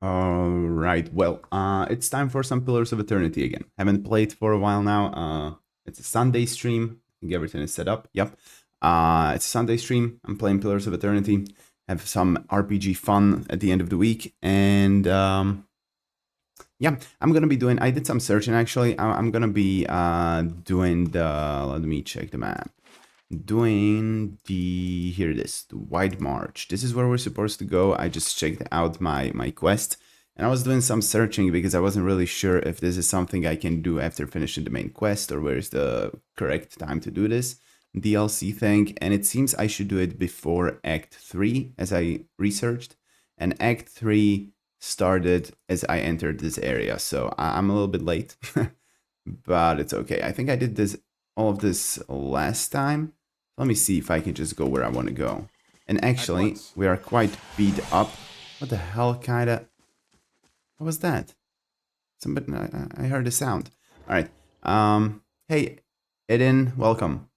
Alright, well, it's time for some Pillars of Eternity again. Haven't played for a while now. It's a Sunday stream. I think everything is set up. Yep. It's a Sunday stream. I'm playing Pillars of Eternity. Have some RPG fun at the end of the week. And yeah, I'm gonna be doing. I did some searching actually. I'm gonna be doing the. Let me check the map. Doing the, here it is, the White March. This is where we're supposed to go. I just checked out my quest, and I was doing some searching because I wasn't really sure if this is something I can do after finishing the main quest, or where's the correct time to do this DLC thing. And it seems I should do it before Act 3, as I researched, and Act 3 started as I entered this area, so I'm a little bit late. But it's okay. I think I did this all of this last time. Let me see if I can just go where I want to go. And actually, we are quite beat up. What the hell, kinda? What was that? Somebody, I heard a sound. All right. Hey, Eden, welcome.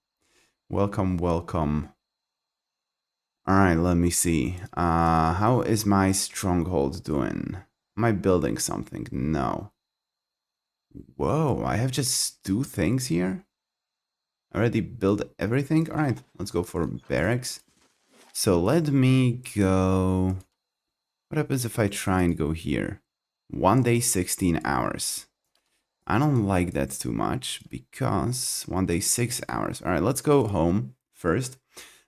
Welcome, welcome. All right, let me see. How is my stronghold doing? Am I building something? No. Whoa, I have just 2 things here? Already built everything? Alright, let's go for barracks. So let me go... What happens if I try and go here? 1 day, 16 hours. I don't like that too much because 1 day, 6 hours. Alright, let's go home first.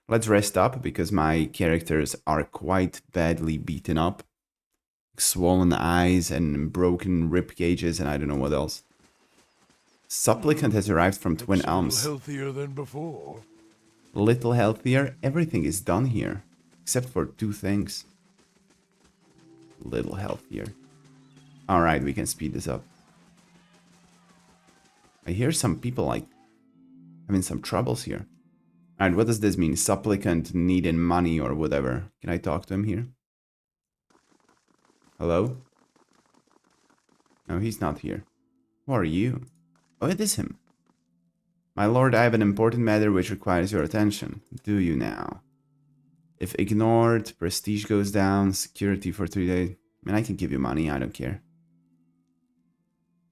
Let's rest up because my characters are quite badly beaten up. Swollen eyes and broken rib cages and I don't know what else. Supplicant has arrived from Twin Elms. Healthier than before. Little healthier. Everything is done here. Except for 2 things. Little healthier. Alright, we can speed this up. I hear some people like having some troubles here. Alright, what does this mean? Supplicant needing money or whatever. Can I talk to him here? Hello? No, he's not here. Who are you? Oh, it is him. My lord, I have an important matter which requires your attention. Do you now? If ignored, prestige goes down, security for 3 days. I mean, I can give you money, I don't care.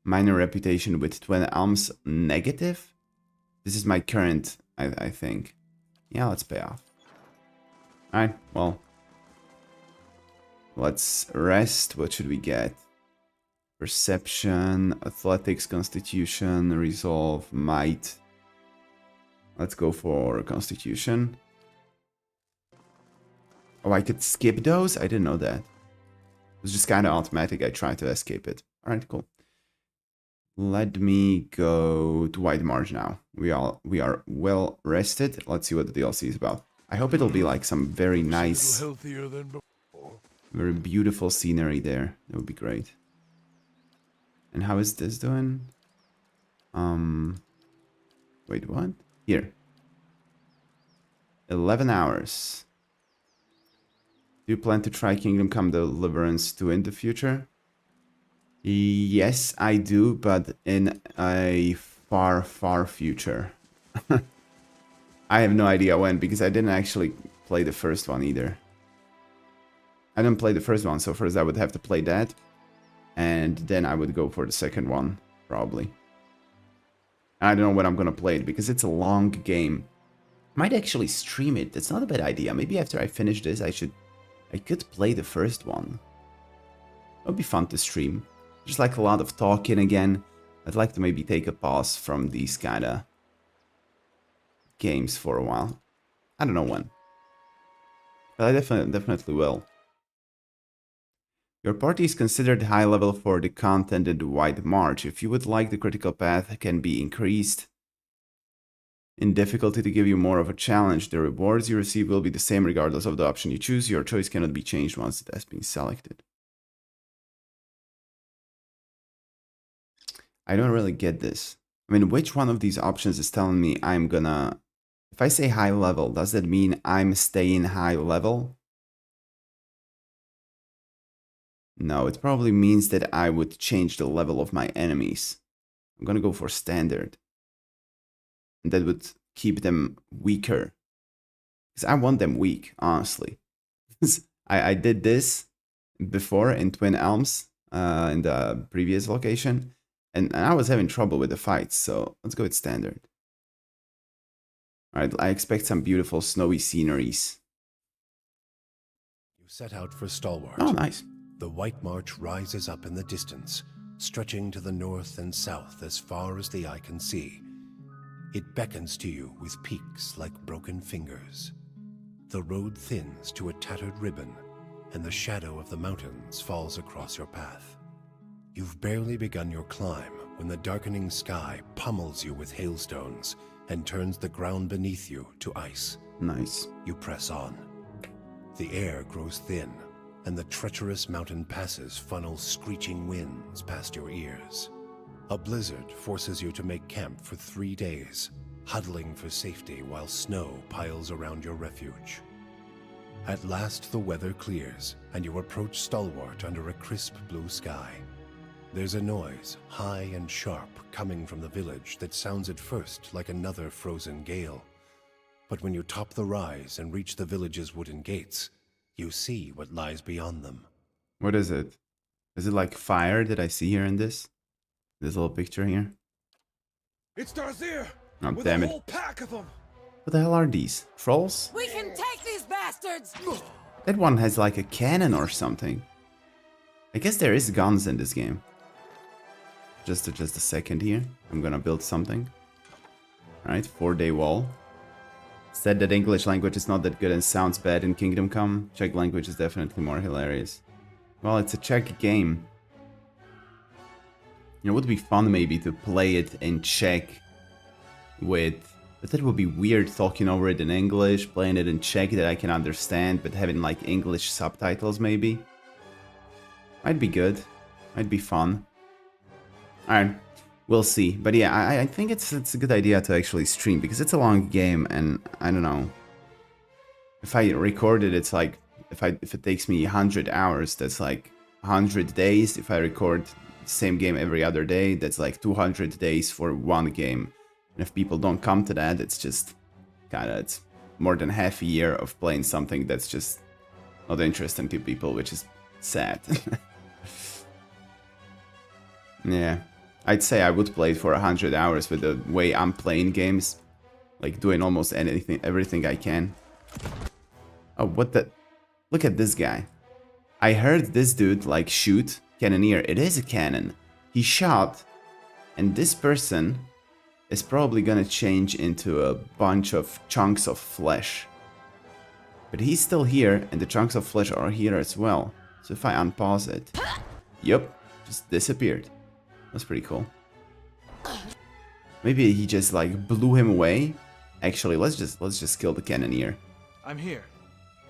Minor reputation with Twin Elms negative? This is my current, I think. Yeah, let's pay off. Alright, well. Let's rest. What should we get? Perception, athletics, constitution, resolve, might. Let's go for constitution. Oh, I could skip those? I didn't know that. It was just kind of automatic. I tried to escape it. Alright, cool. Let me go to White March now. We are well rested. Let's see what the DLC is about. I hope it'll be like some very nice, very beautiful scenery there. That would be great. And how is this doing? Wait, what? Here. 11 hours. Do you plan to try Kingdom Come Deliverance 2 in the future? Yes, I do, but in a far, far future. I have no idea when, because I didn't actually play the first one either. I didn't play the first one, so first I would have to play that. And then I would go for the second one, probably. I don't know when I'm gonna play it, because it's a long game. Might actually stream it, that's not a bad idea. Maybe after I finish this, I could play the first one. It would be fun to stream. Just like a lot of talking again. I'd like to maybe take a pause from these kinda games for a while. I don't know when. But I definitely will. Your party is considered high level for the content in the White March. If you would like, the critical path can be increased in difficulty to give you more of a challenge. The rewards you receive will be the same regardless of the option you choose. Your choice cannot be changed once it has been selected. I don't really get this. I mean, which one of these options is telling me I'm gonna... If I say high level, does that mean I'm staying high level? No, it probably means that I would change the level of my enemies. I'm gonna go for standard. And that would keep them weaker. Because I want them weak, honestly. I did this before in Twin Elms, in the previous location, and I was having trouble with the fights, so let's go with standard. Alright, I expect some beautiful snowy sceneries. You set out for Stalwart. Oh, nice. The White March rises up in the distance, stretching to the north and south as far as the eye can see. It beckons to you with peaks like broken fingers. The road thins to a tattered ribbon, and the shadow of the mountains falls across your path. You've barely begun your climb when the darkening sky pummels you with hailstones and turns the ground beneath you to ice. Nice. You press on. The air grows thin, and the treacherous mountain passes funnel screeching winds past your ears. A blizzard forces you to make camp for 3 days, huddling for safety while snow piles around your refuge. At last the weather clears, and you approach Stalwart under a crisp blue sky. There's a noise, high and sharp, coming from the village that sounds at first like another frozen gale. But when you top the rise and reach the village's wooden gates, you see what lies beyond them. What is it? Is it like fire that I see here in this little picture here? It's Darzyr! Oh, with damn a it. whole pack of them! What the hell are these? Trolls? We can take these bastards! That one has like a cannon or something. I guess there is guns in this game. Just a second here. I'm gonna build something. Alright, 4-day wall. Said that English language is not that good and sounds bad in Kingdom Come. Czech language is definitely more hilarious. Well, it's a Czech game. It would be fun maybe to play it in Czech with... But that would be weird talking over it in English, playing it in Czech that I can understand, but having like English subtitles maybe. Might be good. Might be fun. Alright, we'll see. But yeah, I think it's a good idea to actually stream, because it's a long game, and I don't know. If I record it, it's like, if it takes me 100 hours, that's like 100 days. If I record the same game every other day, that's like 200 days for one game. And if people don't come to that, it's just kinda, it's more than half a year of playing something that's just not interesting to people, which is sad. Yeah. I'd say I would play it for 100 hours with the way I'm playing games. Like doing almost anything, everything I can. Oh, what the... Look at this guy. I heard this dude like shoot. Cannoneer. It is a cannon. He shot. And this person is probably gonna change into a bunch of chunks of flesh. But he's still here, and the chunks of flesh are here as well. So if I unpause it... Yup. Just disappeared. That's pretty cool. Maybe he just like blew him away. Actually, let's just kill the cannoneer. I'm here.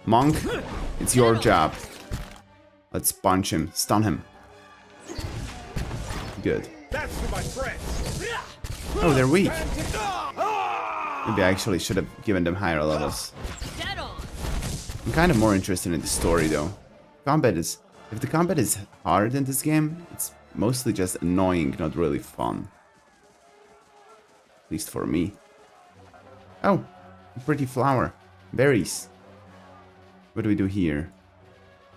Monk, it's your job. Let's punch him, stun him. Good. That's for my friends! Oh, they're weak. Maybe I actually should have given them higher levels. Dead on. I'm kind of more interested in the story though. Combat is... If the combat is hard in this game, it's mostly just annoying, not really fun. At least for me. Oh, a pretty flower. Berries. What do we do here?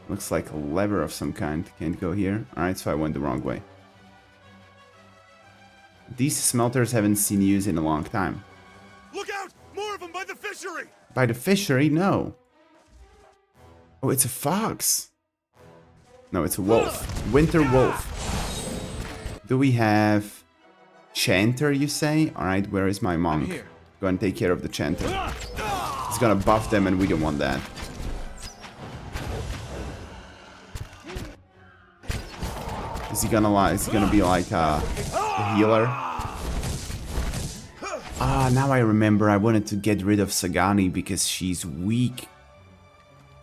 Looks like a lever of some kind. Can't go here. Alright, so I went the wrong way. These smelters haven't seen use in a long time. Look out! More of them by the fishery! By the fishery? No. Oh, it's a fox. No, it's a wolf. Winter wolf. Do we have... Chanter, you say? Alright, where is my monk? Go and take care of the chanter. He's gonna buff them and we don't want that. Is he gonna lie? Is he gonna be like a healer? Ah, now I remember. I wanted to get rid of Sagani because she's weak.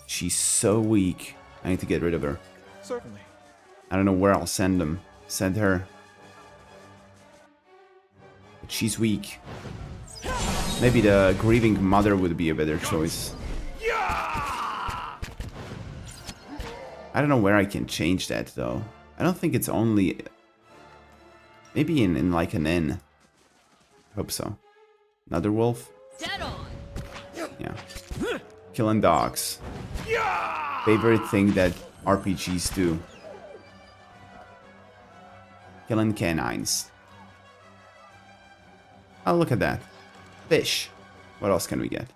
She's so weak. I need to get rid of her. Certainly. I don't know where I'll send them. Send her. But she's weak. Maybe the grieving mother would be a better choice. I don't know where I can change that though. I don't think it's only... Maybe in like an inn. Hope so. Another wolf? Dead on. Yeah. Killing dogs. Favorite thing that RPGs do. Killing canines. Oh, look at that. Fish. What else can we get?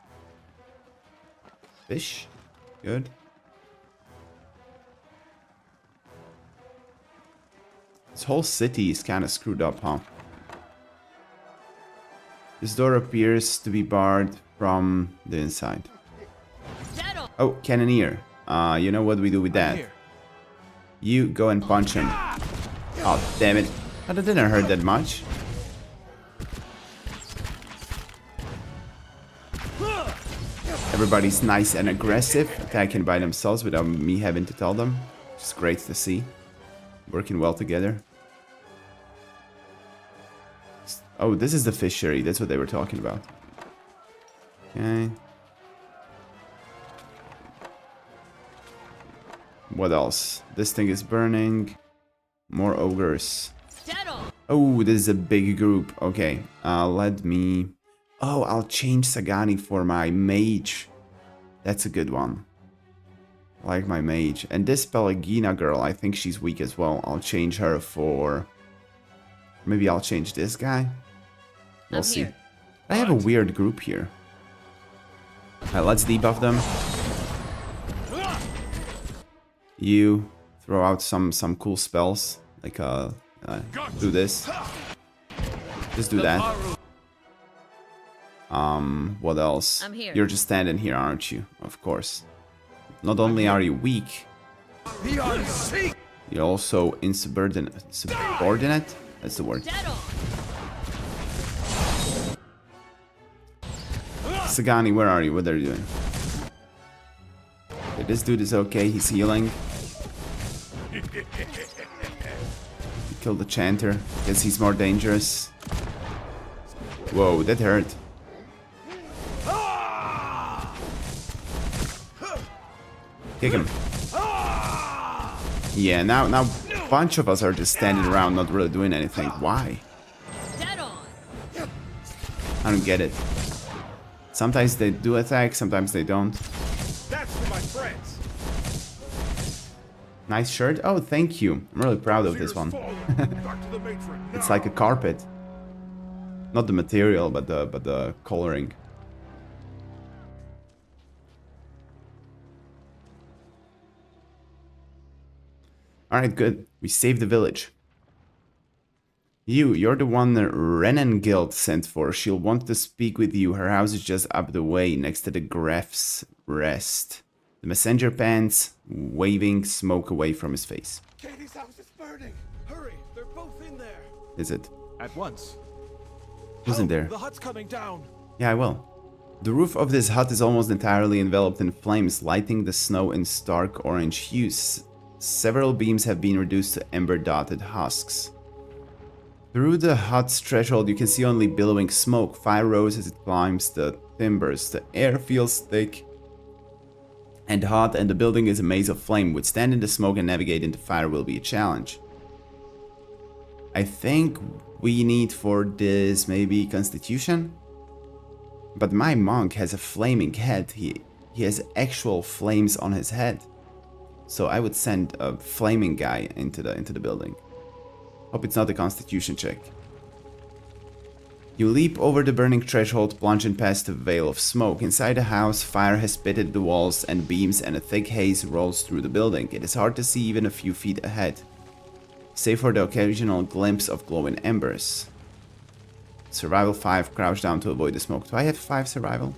Fish. Good. This whole city is kind of screwed up, huh? This door appears to be barred from the inside. Oh, cannoneer. You know what we do with that? Here. You go and punch him. Oh, damn it. That didn't hurt that much. Everybody's nice and aggressive, attacking by themselves without me having to tell them. It's great to see. Working well together. Oh, this is the fishery. That's what they were talking about. Okay. What else? This thing is burning. More ogres. Oh, this is a big group. Okay. Let me... Oh, I'll change Sagani for my mage. That's a good one. I like my mage. And this Pelagina girl, I think she's weak as well. I'll change her for... Maybe I'll change this guy. We'll see. Here. I have a weird group here. Alright, let's debuff them. You throw out some cool spells. Like, do this. Just do that. What else? I'm here. You're just standing here, aren't you? Of course. Not only are you weak, you're also insubordinate. Subordinate? That's the word. Sagani, where are you? What are you doing? Okay, this dude is okay. He's healing. Kill the chanter. Guess he's more dangerous. Whoa, that hurt. Kick him. Yeah, now a bunch of us are just standing around, not really doing anything. Why? I don't get it. Sometimes they do attack, sometimes they don't. That's for my friends. Nice shirt. Oh, thank you. I'm really proud of this one. Back to the matron. It's like a carpet. Not the material, but the coloring. Alright, good. We saved the village. You're the one Renan Guild sent for. She'll want to speak with you. Her house is just up the way, next to the Gref's Rest. The messenger pants, waving smoke away from his face. Katie's house is burning. Hurry, they're both in there. Is it? At once. Who's in there? The hut's coming down. Yeah, I will. The roof of this hut is almost entirely enveloped in flames, lighting the snow in stark orange hues. Several beams have been reduced to ember-dotted husks. Through the hut's threshold, you can see only billowing smoke. Fire rose as it climbs the timbers. The air feels thick and hot, and the building is a maze of flame. Withstanding the smoke and navigating the fire will be a challenge. I think we need for this maybe Constitution? But my monk has a flaming head. He has actual flames on his head. So I would send a flaming guy into the building. Hope it's not a Constitution check. You leap over the burning threshold, plunging past a veil of smoke. Inside the house, fire has pitted the walls and beams, and a thick haze rolls through the building. It is hard to see even a few feet ahead, save for the occasional glimpse of glowing embers. Survival 5, crouch down to avoid the smoke. Do I have 5 survival?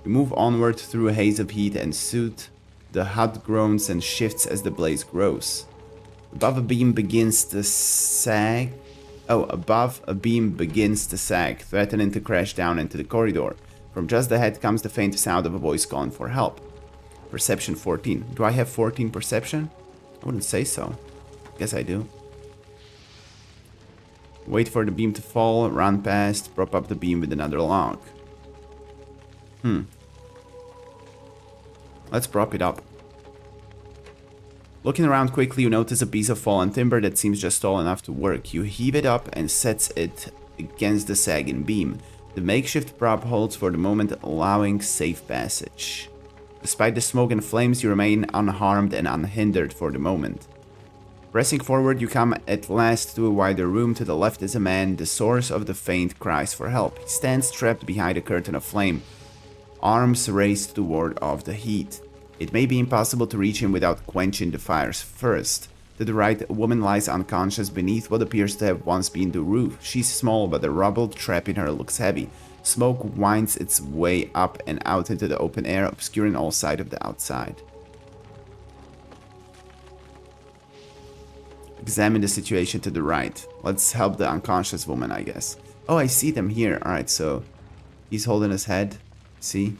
You move onward through a haze of heat and soot. The hut groans and shifts as the blaze grows. Above a beam begins to sag. Above a beam begins to sag, threatening to crash down into the corridor. From just ahead comes the faint sound of a voice calling for help. Perception 14. Do I have 14 perception? I wouldn't say so. Guess I do. Wait for the beam to fall, run past, prop up the beam with another log. Let's prop it up. Looking around quickly, you notice a piece of fallen timber that seems just tall enough to work. You heave it up and sets it against the sagging beam. The makeshift prop holds for the moment, allowing safe passage. Despite the smoke and flames, you remain unharmed and unhindered for the moment. Pressing forward, you come at last to a wider room. To the left is a man. The source of the faint cries for help. He stands trapped behind a curtain of flame, arms raised to ward off the heat. It may be impossible to reach him without quenching the fires first. To the right, a woman lies unconscious beneath what appears to have once been the roof. She's small, but the rubble trapping her looks heavy. Smoke winds its way up and out into the open air, obscuring all sight of the outside. Examine the situation to the right. Let's help the unconscious woman, I guess. Oh, I see them here. Alright, so he's holding his head. See?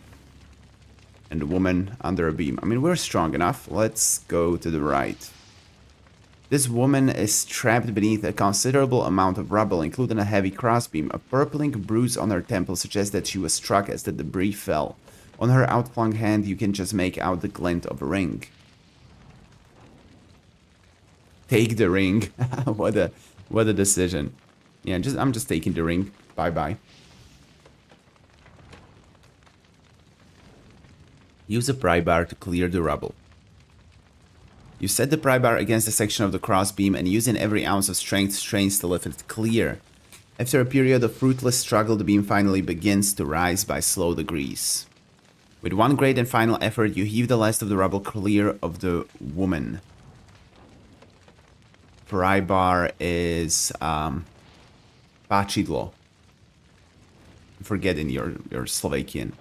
And the woman under a beam. I mean, we're strong enough. Let's go to the right. This woman is trapped beneath a considerable amount of rubble, including a heavy crossbeam. A purpling bruise on her temple suggests that she was struck as the debris fell. On her outflung hand, you can just make out the glint of a ring. Take the ring. what a decision. Yeah, I'm just taking the ring. Bye-bye. Use a pry bar to clear the rubble. You set the pry bar against a section of the crossbeam and using every ounce of strength strains to lift it clear. After a period of fruitless struggle, the beam finally begins to rise by slow degrees. With one great and final effort, you heave the last of the rubble clear of the woman. Pry bar is pachidlo. I'm forgetting your Slovakian.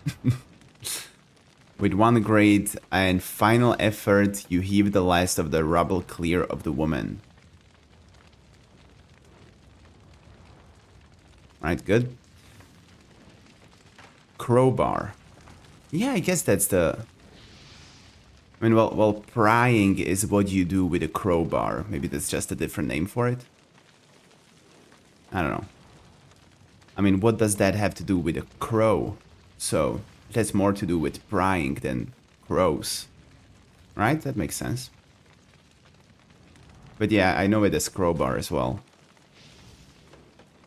With one great and final effort, you heave the last of the rubble clear of the woman. Alright, good. Crowbar. Yeah, I guess that's the... I mean, well, prying is what you do with a crowbar. Maybe that's just a different name for it. I don't know. I mean, what does that have to do with a crow? So... it has more to do with prying than crows. Right? That makes sense. But yeah, I know it as crowbar as well.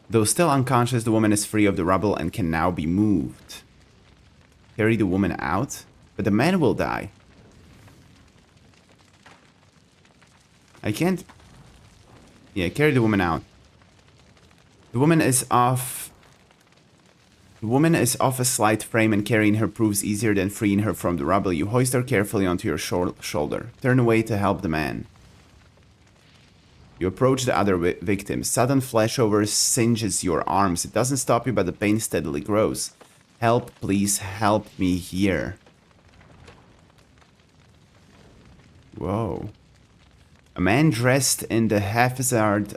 Though still unconscious, the woman is free of the rubble and can now be moved. Carry the woman out? But the man will die. I can't... yeah, carry the woman out. The woman is off... the woman is off a slight frame and carrying her proves easier than freeing her from the rubble. You hoist her carefully onto your shoulder. Turn away to help the man. You approach the other victim. Sudden flashover singes your arms. It doesn't stop you, but the pain steadily grows. Help, please help me here. Whoa. A man dressed in the haphazard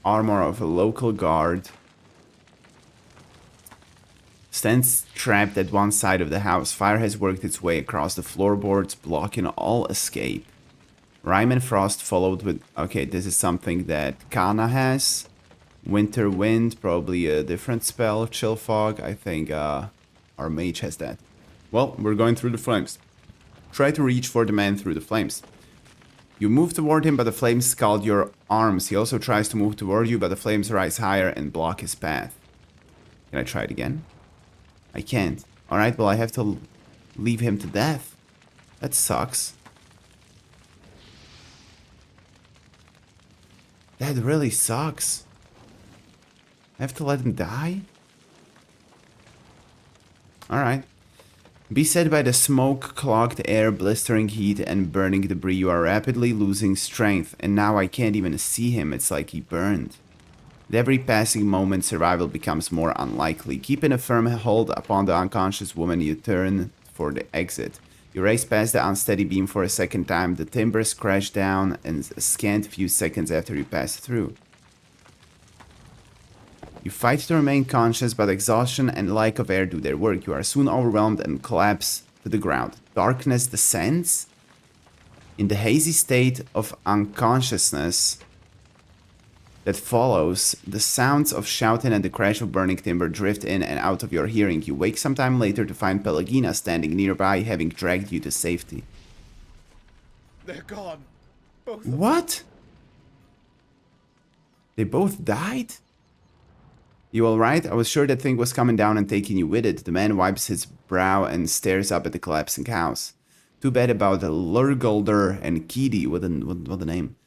armor of a local guard stands trapped at one side of the house. Fire has worked its way across the floorboards, blocking all escape. Rime and Frost followed with... okay, this is something that Kana has. Winter Wind, probably a different spell. Chill Fog, I think our mage has that. Well, we're going through the flames. Try to reach for the man through the flames. You move toward him, but the flames scald your arms. He also tries to move toward you, but the flames rise higher and block his path. Can I try it again? I can't. Alright, well I have to leave him to death. That sucks. That really sucks. I have to let him die? Alright. Beset by the smoke-clogged air, blistering heat, and burning debris, you are rapidly losing strength, and now I can't even see him. It's like he burned. With every passing moment, survival becomes more unlikely. Keeping a firm hold upon the unconscious woman, you turn for the exit. You race past the unsteady beam for a second time. The timbers crash down and a scant few seconds after you pass through. You fight to remain conscious, but exhaustion and lack of air do their work. You are soon overwhelmed and collapse to the ground. Darkness descends. In the hazy state of unconsciousness that follows, the sounds of shouting and the crash of burning timber drift in and out of your hearing. You wake sometime later to find Pelagina standing nearby, having dragged you to safety. They're gone. Both. What? They both died? You alright? I was sure that thing was coming down and taking you with it. The man wipes his brow and stares up at the collapsing house. Too bad about Lurgulder and Keedy. What a name.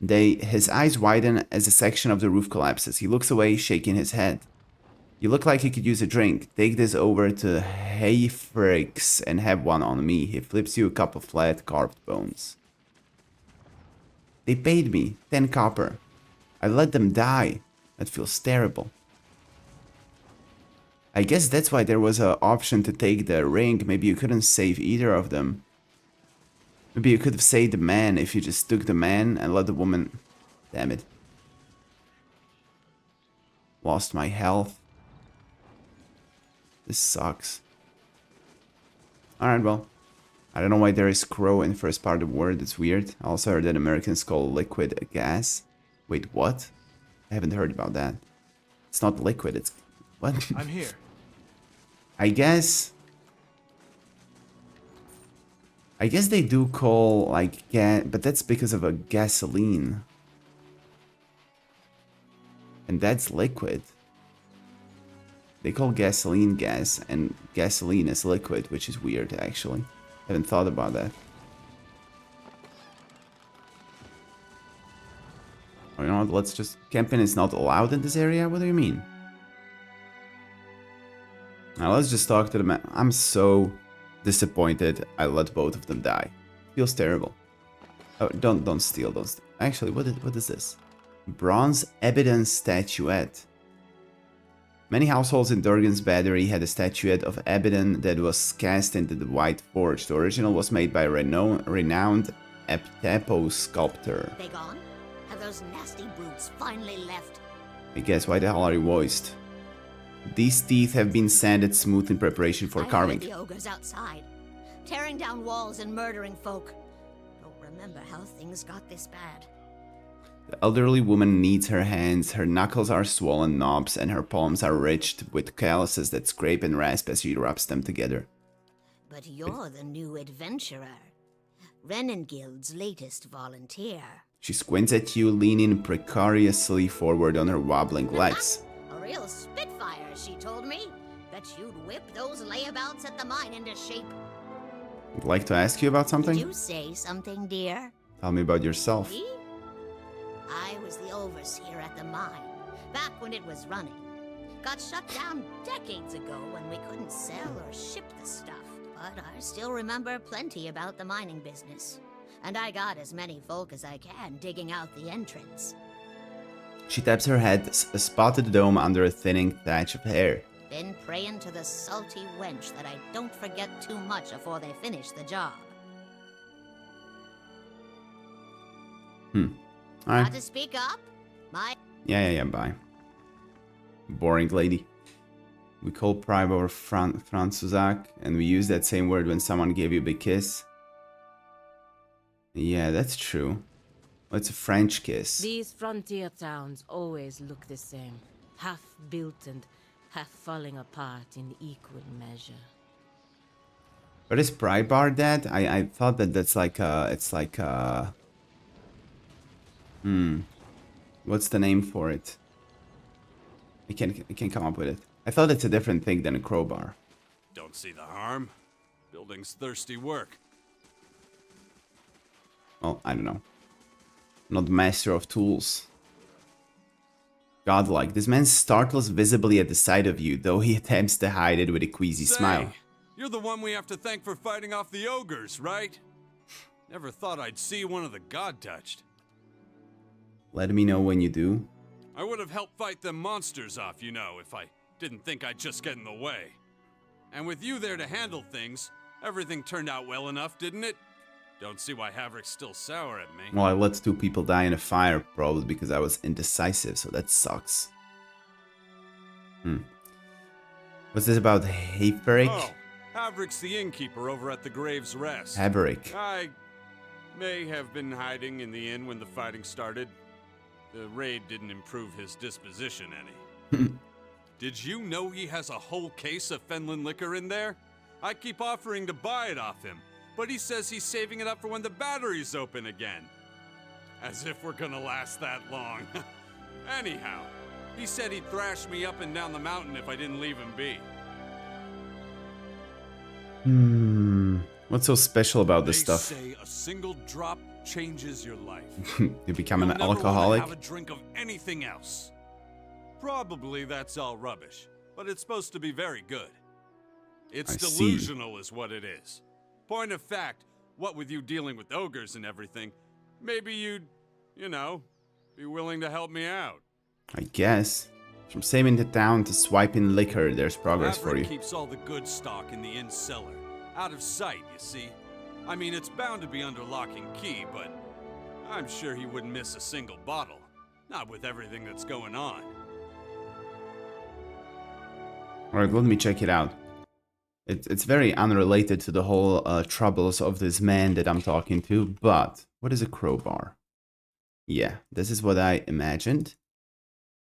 His eyes widen as a section of the roof collapses. He looks away, shaking his head. You look like you could use a drink. Take this over to Hayfrix and have one on me. He flips you a cup of flat, carved bones. They paid me 10 copper. I let them die. That feels terrible. I guess that's why there was an option to take the ring. Maybe you couldn't save either of them. Maybe you could have saved the man if you just took the man and let the woman... Damn it. Lost my health. This sucks. Alright, well. I don't know why there is crow in the first part of the word. It's weird. I also heard that Americans call liquid a gas. Wait, what? I haven't heard about that. It's not liquid, it's... What? I'm here. I guess they do call, like, gas... But that's because of a gasoline. And that's liquid. They call gasoline gas, and gasoline is liquid, which is weird, actually. Haven't thought about that. Oh, you know what, let's just... Camping is not allowed in this area? What do you mean? Now let's just talk to the man. I'm so disappointed I let both of them die. Feels terrible. Oh, don't steal, don't steal. Actually, what is this? Bronze evidence statuette. Many households in Durgan's Battery had a statuette of Abaddon that was cast into the White Forge. The original was made by a renowned Eptapo sculptor. They gone? Have those nasty brutes finally left? I guess, why the hell are you voiced? These teeth have been sanded smooth in preparation for carving. The ogres outside, tearing down walls and murdering folk. Don't remember how things got this bad. The elderly woman kneads her hands, her knuckles are swollen knobs, and her palms are ridged with calluses that scrape and rasp as she rubs them together. But you're the new adventurer. Renengild's latest volunteer. She squints at you, leaning precariously forward on her wobbling legs. A real spitfire, she told me. Bet you'd whip those layabouts at the mine into shape. I'd like to ask you about something? Did you say something, dear? Tell me about yourself. Me? I was the overseer at the mine, back when it was running. Got shut down decades ago when we couldn't sell or ship the stuff. But I still remember plenty about the mining business. And I got as many folk as I can digging out the entrance. She taps her head, a spotted dome under a thinning thatch of hair. Been praying to the salty wench that I don't forget too much before they finish the job. Alright. Got to speak up? Yeah, bye. Boring lady. We call pride over Franzuzak, and we use that same word when someone gave you a big kiss. Yeah, that's true. Oh, it's a French kiss. These frontier towns always look the same. Half built and half falling apart in equal measure. But is Pry Bar dead? I thought that that's like it's like what's the name for it? I can't come up with it. I thought it's a different thing than a crowbar. Don't see the harm. Building's thirsty work. Well, I don't know. I'm not master of tools. Godlike. This man startles visibly at the sight of you, though he attempts to hide it with a queasy smile. You're the one we have to thank for fighting off the ogres, right? Never thought I'd see one of the god-touched. Let me know when you do. I would have helped fight them monsters off, you know, if I didn't think I'd just get in the way. And with you there to handle things, everything turned out well enough, didn't it? Don't see why Havrick's still sour at me. Well, I let 2 people die in a fire, probably because I was indecisive, so that sucks. What's this about Havrick? Oh, Havrick's the innkeeper over at the Grave's Rest. Havrick. I may have been hiding in the inn when the fighting started. The raid didn't improve his disposition any. Did you know he has a whole case of Fenland liquor in there? I keep offering to buy it off him, but he says he's saving it up for when the battery's open again. As if we're gonna last that long. Anyhow, He said he'd thrash me up and down the mountain if I didn't leave him be. What's so special about this They stuff? say a single drop changes your life. You become an You'll never wanna alcoholic? have a drink of anything else. Probably that's all rubbish, but it's supposed to be very good. It's I see. delusional is what it is. Point of fact, what with you dealing with ogres and everything, maybe you'd, you know, be willing to help me out. I guess. From saving the town to swiping liquor, there's progress for Maverick you. keeps all the good stock in the inn cellar. Out of sight, you see. I mean, it's bound to be under lock and key, but I'm sure he wouldn't miss a single bottle. Not with everything that's going on. Alright, let me check it out. It's very unrelated to the whole troubles of this man that I'm talking to, but what is a crowbar? Yeah, this is what I imagined.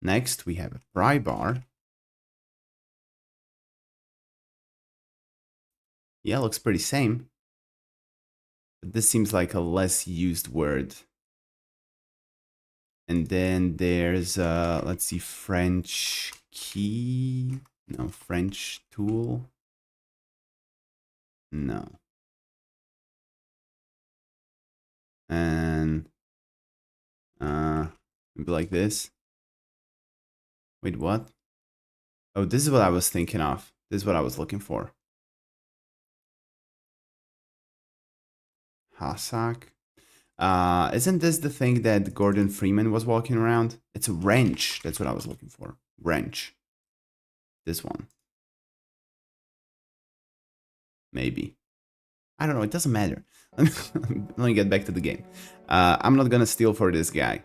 Next, we have a pry bar. Yeah, looks pretty same. But this seems like a less used word. And then there's, let's see, French key. No, French tool. No. And, maybe like this. Wait, what? Oh, this is what I was thinking of. This is what I was looking for. Hassak. Isn't this the thing that Gordon Freeman was walking around? It's a wrench. That's what I was looking for. Wrench. This one. Maybe. I don't know. It doesn't matter. Let me get back to the game. I'm not gonna steal for this guy.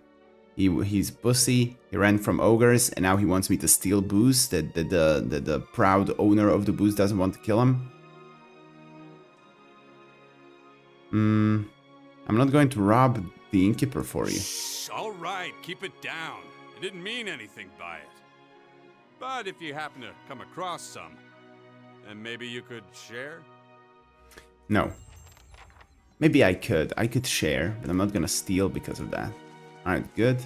He's pussy. He ran from ogres, and now he wants me to steal booze. That the proud owner of the booze doesn't want to kill him. I'm not going to rob the innkeeper for you. Shh, all right, keep it down. I didn't mean anything by it. But if you happen to come across some, then maybe you could share? No. Maybe I could share, but I'm not gonna steal because of that. Alright, good.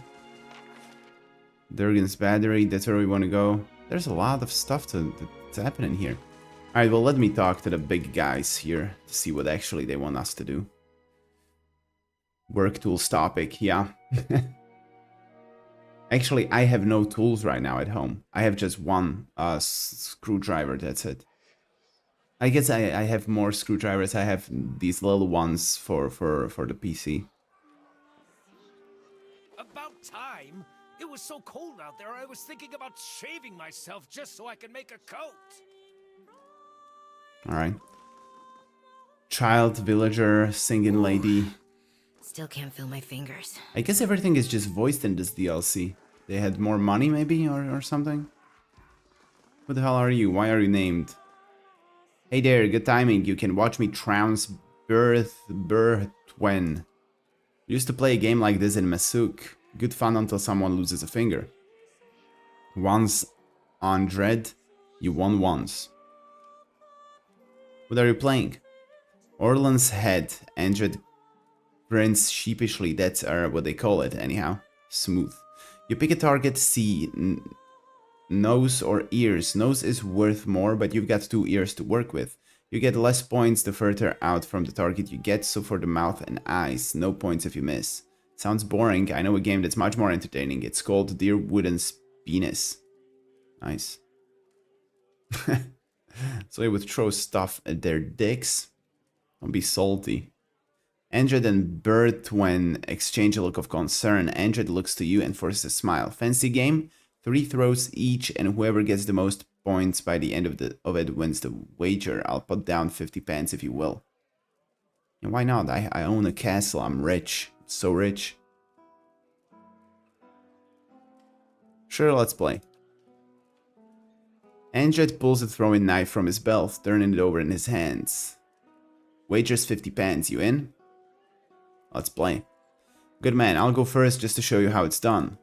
Durgan's Battery, that's where we want to go. There's a lot of stuff that's happening here. Alright, well, let me talk to the big guys here to see what actually they want us to do. Work tools topic, yeah. Actually, I have no tools right now at home. I have just one screwdriver, that's it. I guess I have more screwdrivers. I have these little ones for the PC. About time. It was so cold out there, I was thinking about shaving myself just so I could make a coat. Alright. Child, villager, singing lady. Still can't feel my fingers. I guess everything is just voiced in this DLC. They had more money maybe or something? Who the hell are you? Why are you named? Hey there, good timing. You can watch me trounce Birthwen. Used to play a game like this in Masuk. Good fun until someone loses a finger. Once on Dread, you won once. What are you playing? Orlan's Head. Andred grins sheepishly. That's what they call it anyhow. Smooth. You pick a target, see nose or ears. Nose is worth more, but you've got 2 ears to work with. You get less points the further out from the target you get, so for the mouth and eyes, no points if you miss. Sounds boring. I know a game that's much more entertaining. It's called Dear Wooden's Penis. Nice. So they would throw stuff at their dicks. Don't be salty. Andred and Bertwen exchange a look of concern. Andred looks to you and forces a smile. Fancy game? 3 throws each, and whoever gets the most points by the end of it wins the wager. I'll put down 50 pence if you will. And why not? I own a castle. I'm rich. So rich. Sure, let's play. Andred pulls a throwing knife from his belt, turning it over in his hands. Wagers 50 pence. You in? Let's play. Good man, I'll go first just to show you how it's done.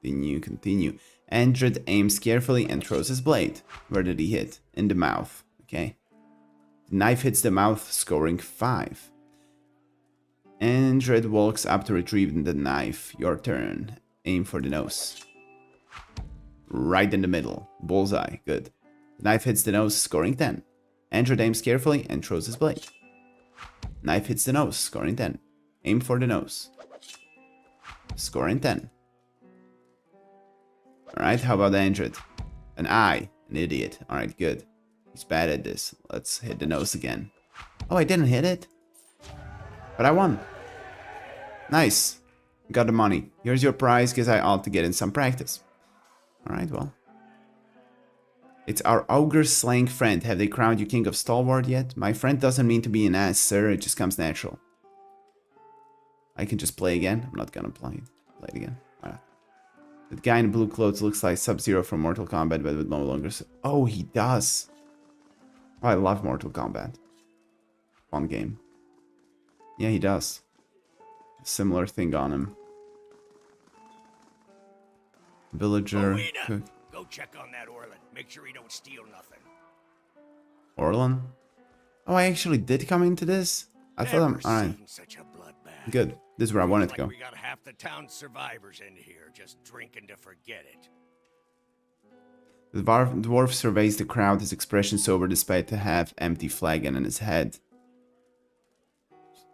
Continue. Andred aims carefully and throws his blade. Where did he hit? In the mouth. Okay. The knife hits the mouth, scoring 5. Andred walks up to retrieve the knife. Your turn. Aim for the nose. Right in the middle. Bullseye. Good. The knife hits the nose, scoring 10. Andrew aims carefully and throws his blade. Knife hits the nose, scoring 10. Aim for the nose. Scoring 10. Alright, how about Andrew? An eye. An idiot. Alright, good. He's bad at this. Let's hit the nose again. Oh, I didn't hit it? But I won. Nice. Got the money. Here's your prize, because I ought to get in some practice. Alright, well. It's our ogre slaying friend. Have they crowned you king of stalwart yet? My friend doesn't mean to be an ass, sir. It just comes natural. I can just play again. I'm not gonna play it again. Why not? The guy in blue clothes looks like Sub-Zero from Mortal Kombat, but with no longer... Oh, he does. Oh, I love Mortal Kombat. Fun game. Yeah, he does. Similar thing on him. Villager. Cook. Go check on that Orlin. Make sure he don't steal nothing. Orlin? Oh, I actually did come into this? I thought I'm... Alright. Such a bloodbath. Good. This is where I wanted to go. We got half the town's survivors in here, just drinking to forget it. The dwarf surveys the crowd, his expression sober despite the half-empty flagon in his head.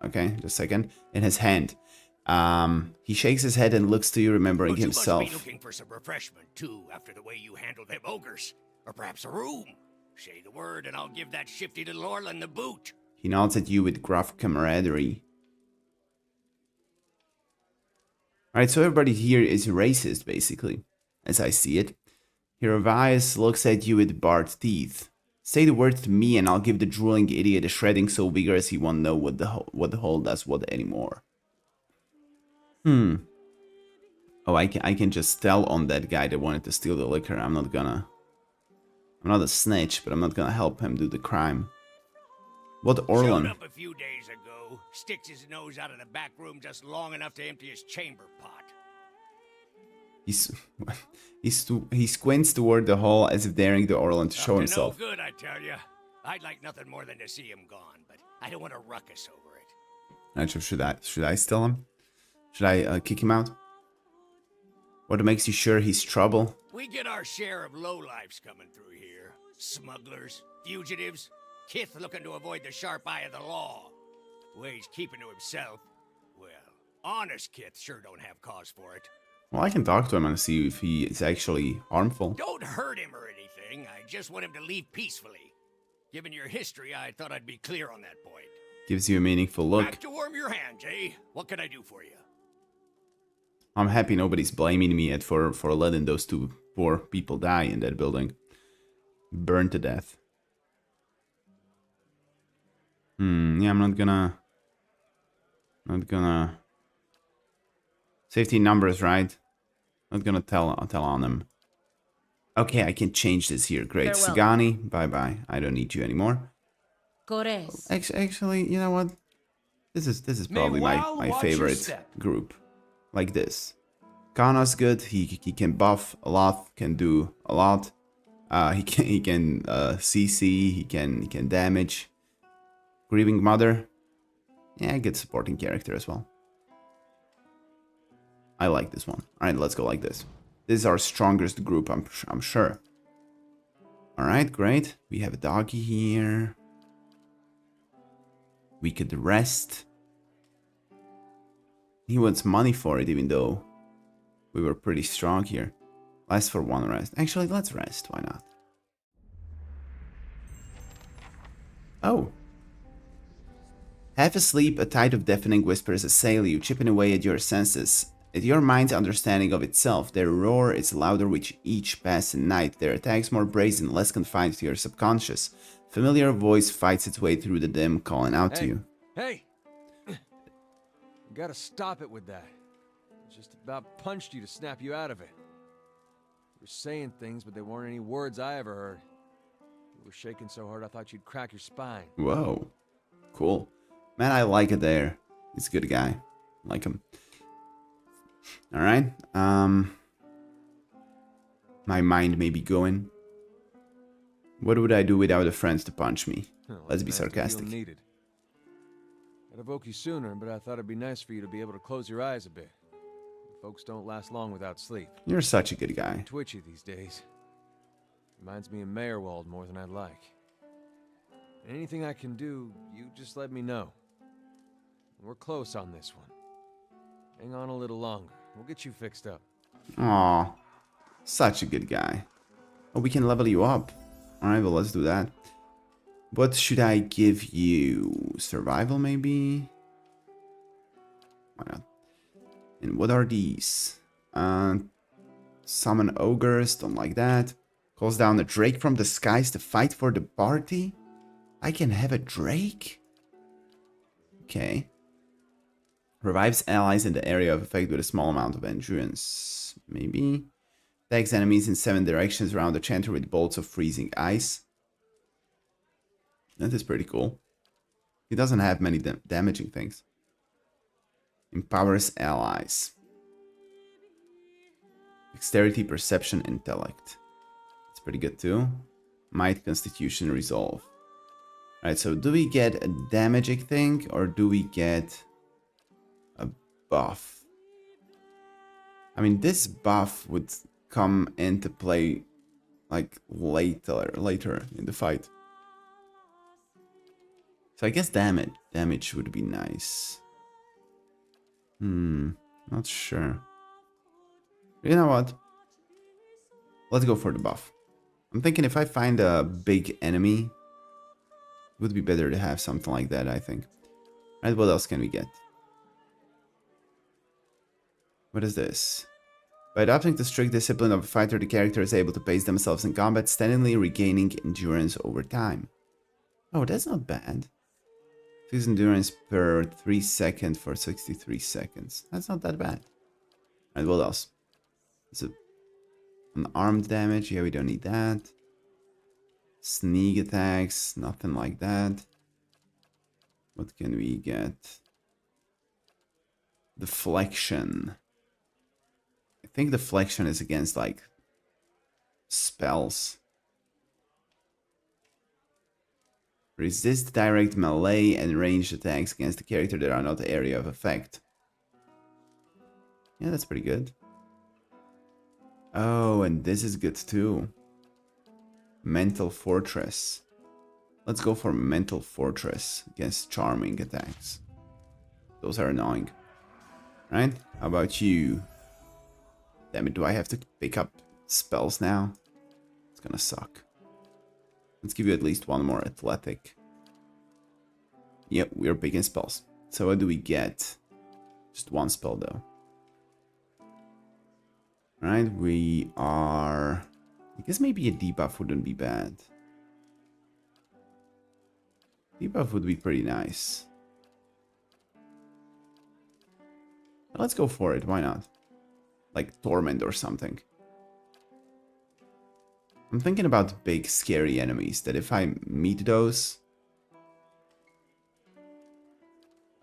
Okay, just a second. In his hand. He shakes his head and looks to you, remembering himself. You must be looking for some refreshment, too, after the way you handled them ogres. Or perhaps a room. Say the word, and I'll give that shifty little Orlin the boot. He nods at you with gruff camaraderie. Alright, so everybody here is racist, basically, as I see it. Hiravias looks at you with barred teeth. Say the word to me, and I'll give the drooling idiot a shredding so vigorous he won't know what the hole does what anymore. Oh, I can just tell on that guy that wanted to steal the liquor. I'm not a snitch, but I'm not gonna help him do the crime. What Orlin? Showed up a few days ago, sticks his nose out of the back room just long enough to empty his chamber pot. He squints toward the hall as if daring the Orlin to show himself. No good, I tell you. I'd like nothing more than to see him gone, but I don't want a ruckus over it. Not sure, should I steal him? Should I kick him out? What makes you sure he's trouble? We get our share of lowlifes coming through here. Smugglers, fugitives, Kith looking to avoid the sharp eye of the law. The way he's keeping to himself, well, honest Kith sure don't have cause for it. Well, I can talk to him and see if he is actually harmful. Don't hurt him or anything. I just want him to leave peacefully. Given your history, I thought I'd be clear on that point. Gives you a meaningful look. Back to warm your hands, eh? What can I do for you? I'm happy nobody's blaming me yet for letting those two poor people die in that building. Burned to death. Yeah, I'm not gonna... Safety numbers, right? Not gonna tell on them. Okay, I can change this here. Great. Farewell. Sagani, bye-bye. I don't need you anymore. Gores. Actually, you know what? This is probably my favorite group. Like this. Kana's good. He can buff a lot. Can do a lot. He can CC. He can damage. Grieving Mother. Yeah, good supporting character as well. I like this one. All right, let's go like this. This is our strongest group, I'm sure. All right, great. We have a doggy here. We could rest. He wants money for it, even though we were pretty strong here. Last for one rest. Actually, let's rest. Why not? Oh. Half asleep, a tide of deafening whispers assail you, chipping away at your senses. At your mind's understanding of itself, their roar is louder with each passing night, their attacks more brazen, less confined to your subconscious. Familiar voice fights its way through the dim, calling out to you. Hey! You gotta stop it with that. I just about punched you to snap you out of it. You were saying things, but they weren't any words I ever heard. You were shaking so hard I thought you'd crack your spine. Whoa. Cool. Man, I like it there. He's a good guy. I like him. Alright. My mind may be going. What would I do without a friend to punch me? Let's be sarcastic. Needed. I'd evoke you sooner, but I thought it'd be nice for you to be able to close your eyes a bit. Folks don't last long without sleep. You're such a good guy. Twitchy these days. Reminds me of Meyerwald more than I'd like. Anything I can do, you just let me know. We're close on this one. Hang on a little longer. We'll get you fixed up. Aw, such a good guy. Oh, we can level you up. Alright, well, let's do that. What should I give you? Survival, maybe? Why not? And what are these? Summon ogres, don't like that. Calls down a drake from the skies to fight for the party? I can have a drake? Okay. Revives allies in the area of effect with a small amount of endurance. Maybe. Attacks enemies in 7 directions around the chanter with bolts of freezing ice. That is pretty cool. He doesn't have many damaging things. Empowers allies. Dexterity, perception, intellect. That's pretty good too. Might, constitution, resolve. Alright, so do we get a damaging thing or do we get a buff? I mean, this buff would come into play like later in the fight. So I guess damage would be nice. Not sure. You know what? Let's go for the buff. I'm thinking if I find a big enemy, it would be better to have something like that, I think. Right, what else can we get? What is this? By adopting the strict discipline of a fighter, the character is able to pace themselves in combat, steadily regaining endurance over time. Oh, that's not bad. 6 endurance per 3 seconds for 63 seconds. That's not that bad. Alright, what else? Is it unarmed damage? Yeah, we don't need that. Sneak attacks, nothing like that. What can we get? Deflection. I think deflection is against like spells. Resist direct melee and ranged attacks against the character that are not the area of effect. Yeah, that's pretty good. Oh, and this is good too. Mental Fortress. Let's go for Mental Fortress against charming attacks. Those are annoying. Right? How about you? Damn it, do I have to pick up spells now? It's gonna suck. Let's give you at least one more athletic. Yep, we're big in spells. So what do we get? Just one spell though. Right, we are... I guess maybe a debuff wouldn't be bad. Debuff would be pretty nice. Let's go for it, why not? Like Torment or something. I'm thinking about big scary enemies that if I meet those...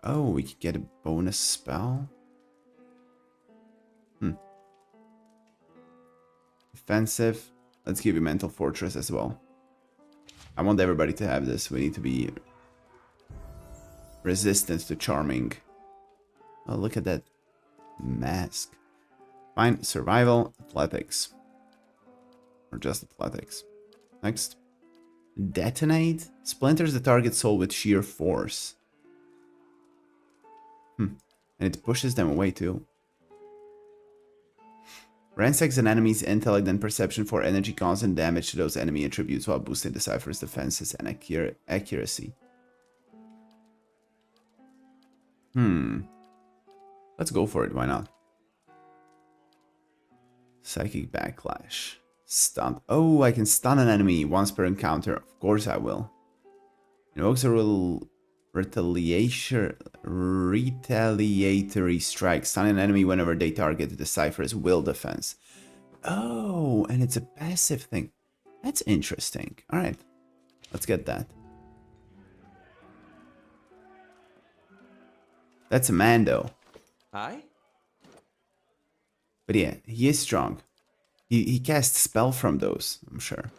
Oh, we could get a bonus spell? Defensive. Let's give you Mental Fortress as well. I want everybody to have this. We need to be resistant to charming. Oh, look at that mask. Fine. Survival. Athletics. Or just athletics. Next. Detonate. Splinters the target's soul with sheer force. And it pushes them away too. Ransacks an enemy's intellect and perception for energy constant damage to those enemy attributes while boosting the cipher's defenses and accuracy. Let's go for it, why not? Psychic Backlash. Stun. Oh, I can stun an enemy once per encounter. Of course I will. Invokes a retaliatory strike. Stun an enemy whenever they target the cipher's will defense. Oh, and it's a passive thing. That's interesting. Alright, let's get that. That's a man though. Hi? But yeah, he is strong. He casts spell from those, I'm sure.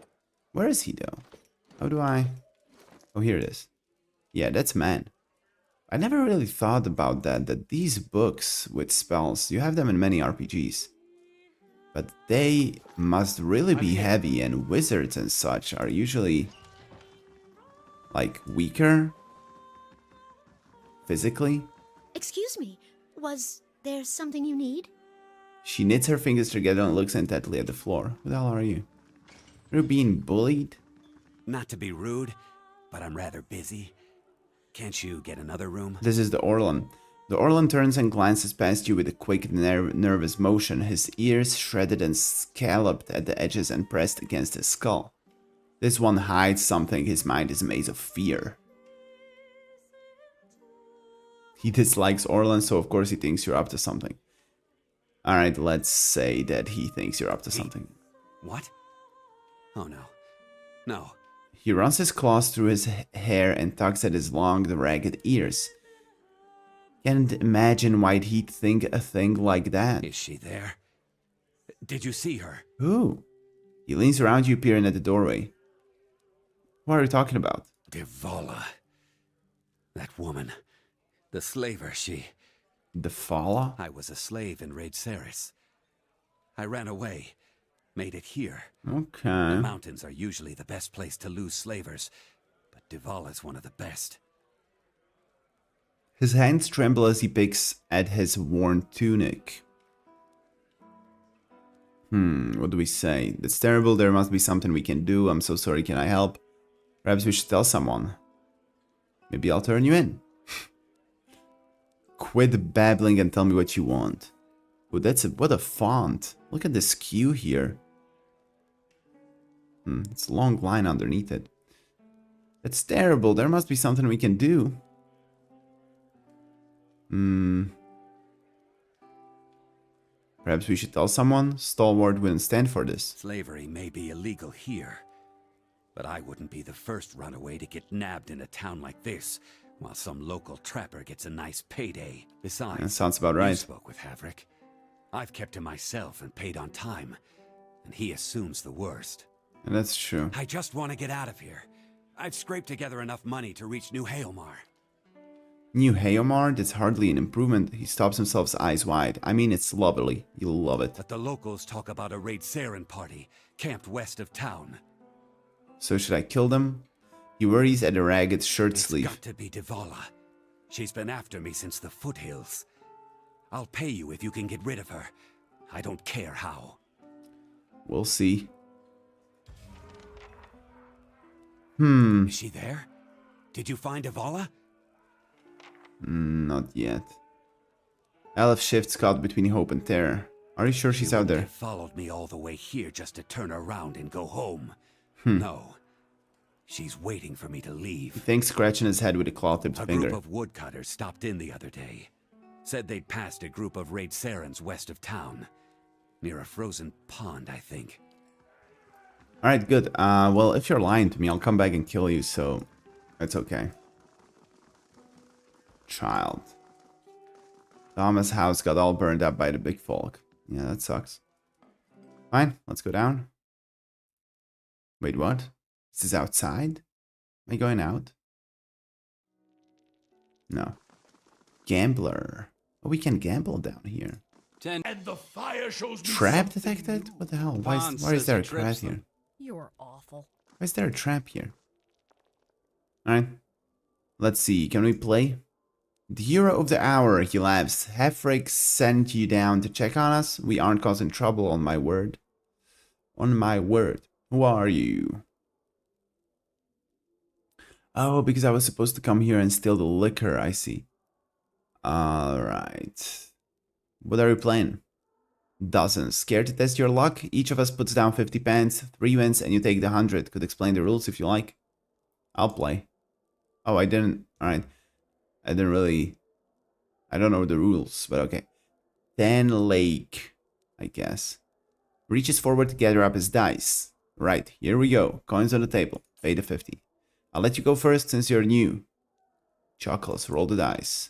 Where is he though? How do I... Oh, here it is. Yeah, that's man. I never really thought about that these books with spells, you have them in many RPGs. But they must really be heavy, and wizards and such are usually like weaker physically. Excuse me, was there something you need? She knits her fingers together and looks intently at the floor. Who the hell are you? You're being bullied? Not to be rude, but I'm rather busy. Can't you get another room? This is the Orlan. The Orlan turns and glances past you with a quick, nervous motion, his ears shredded and scalloped at the edges and pressed against his skull. This one hides something. His mind is a maze of fear. He dislikes Orlan, so of course he thinks you're up to something. Alright, let's say that he thinks you're up to something. What? Oh no. No. He runs his claws through his hair and tugs at his long, ragged ears. Can't imagine why he'd think a thing like that. Is she there? Did you see her? Who? He leans around you, peering at the doorway. What are you talking about? Devala. That woman. The slaver, she... Devala? I was a slave in Raid Ceres. I ran away. Made it here. Okay. The mountains are usually the best place to lose slavers, but Devala's one of the best. His hands tremble as he picks at his worn tunic. What do we say? That's terrible, there must be something we can do. I'm so sorry, can I help? Perhaps we should tell someone. Maybe I'll turn you in. Quit babbling and tell me what you want. Oh, what a font. Look at this Q here. It's a long line underneath it. That's terrible. There must be something we can do. Perhaps we should tell someone? Stalwart wouldn't stand for this. Slavery may be illegal here, but I wouldn't be the first runaway to get nabbed in a town like this, while some local trapper gets a nice payday. Besides, That sounds about you right. spoke with Havric. I've kept him myself and paid on time, and he assumes the worst. And that's true. I just want to get out of here. I've scraped together enough money to reach New Haomar. New Haomar? That's hardly an improvement. He stops himself, eyes wide. I mean, it's lovely. You'll love it. But the locals talk about a Raid Saren party, camped west of town. So should I kill them? He worries at a ragged shirt sleeve. It's got to be Devala. She's been after me since the foothills. I'll pay you if you can get rid of her. I don't care how. We'll see. Is she there? Did you find Devala? Not yet. Aleph shifts caught between hope and terror. Are you sure she's out there? Have followed me all the way here just to turn around and go home. No. She's waiting for me to leave. He thinks, scratching his head with a claw-tipped A finger. group of woodcutters stopped in the other day. Said they'd passed a group of Raid Sarens west of town. Near a frozen pond, I think. Alright, good. Well, if you're lying to me, I'll come back and kill you, so it's okay. Child. Thomas' house got all burned up by the big folk. Yeah, that sucks. Fine, let's go down. Wait, what? Is this outside? Am I going out? No. Gambler. Oh, we can gamble down here. And the fire shows me Trap something detected? new. What the hell? Bond Why is says there a he trap trips here? them. You're awful. Why is there a trap here? Alright. Let's see. Can we play? The hero of the hour, he laughs. Havric sent you down to check on us? We aren't causing trouble, on my word. On my word. Who are you? Oh, because I was supposed to come here and steal the liquor, I see. Alright. What are we playing? Dozens. Scared to test your luck? Each of us puts down 50 pence, 3 wins, and you take the 100. Could explain the rules if you like. I'll play. Oh, I didn't. Alright. I didn't really... I don't know the rules, but okay. 10 Lake, I guess. Reaches forward to gather up his dice. Right, here we go. Coins on the table. Pay the 50. I'll let you go first since you're new. Chuckles, roll the dice.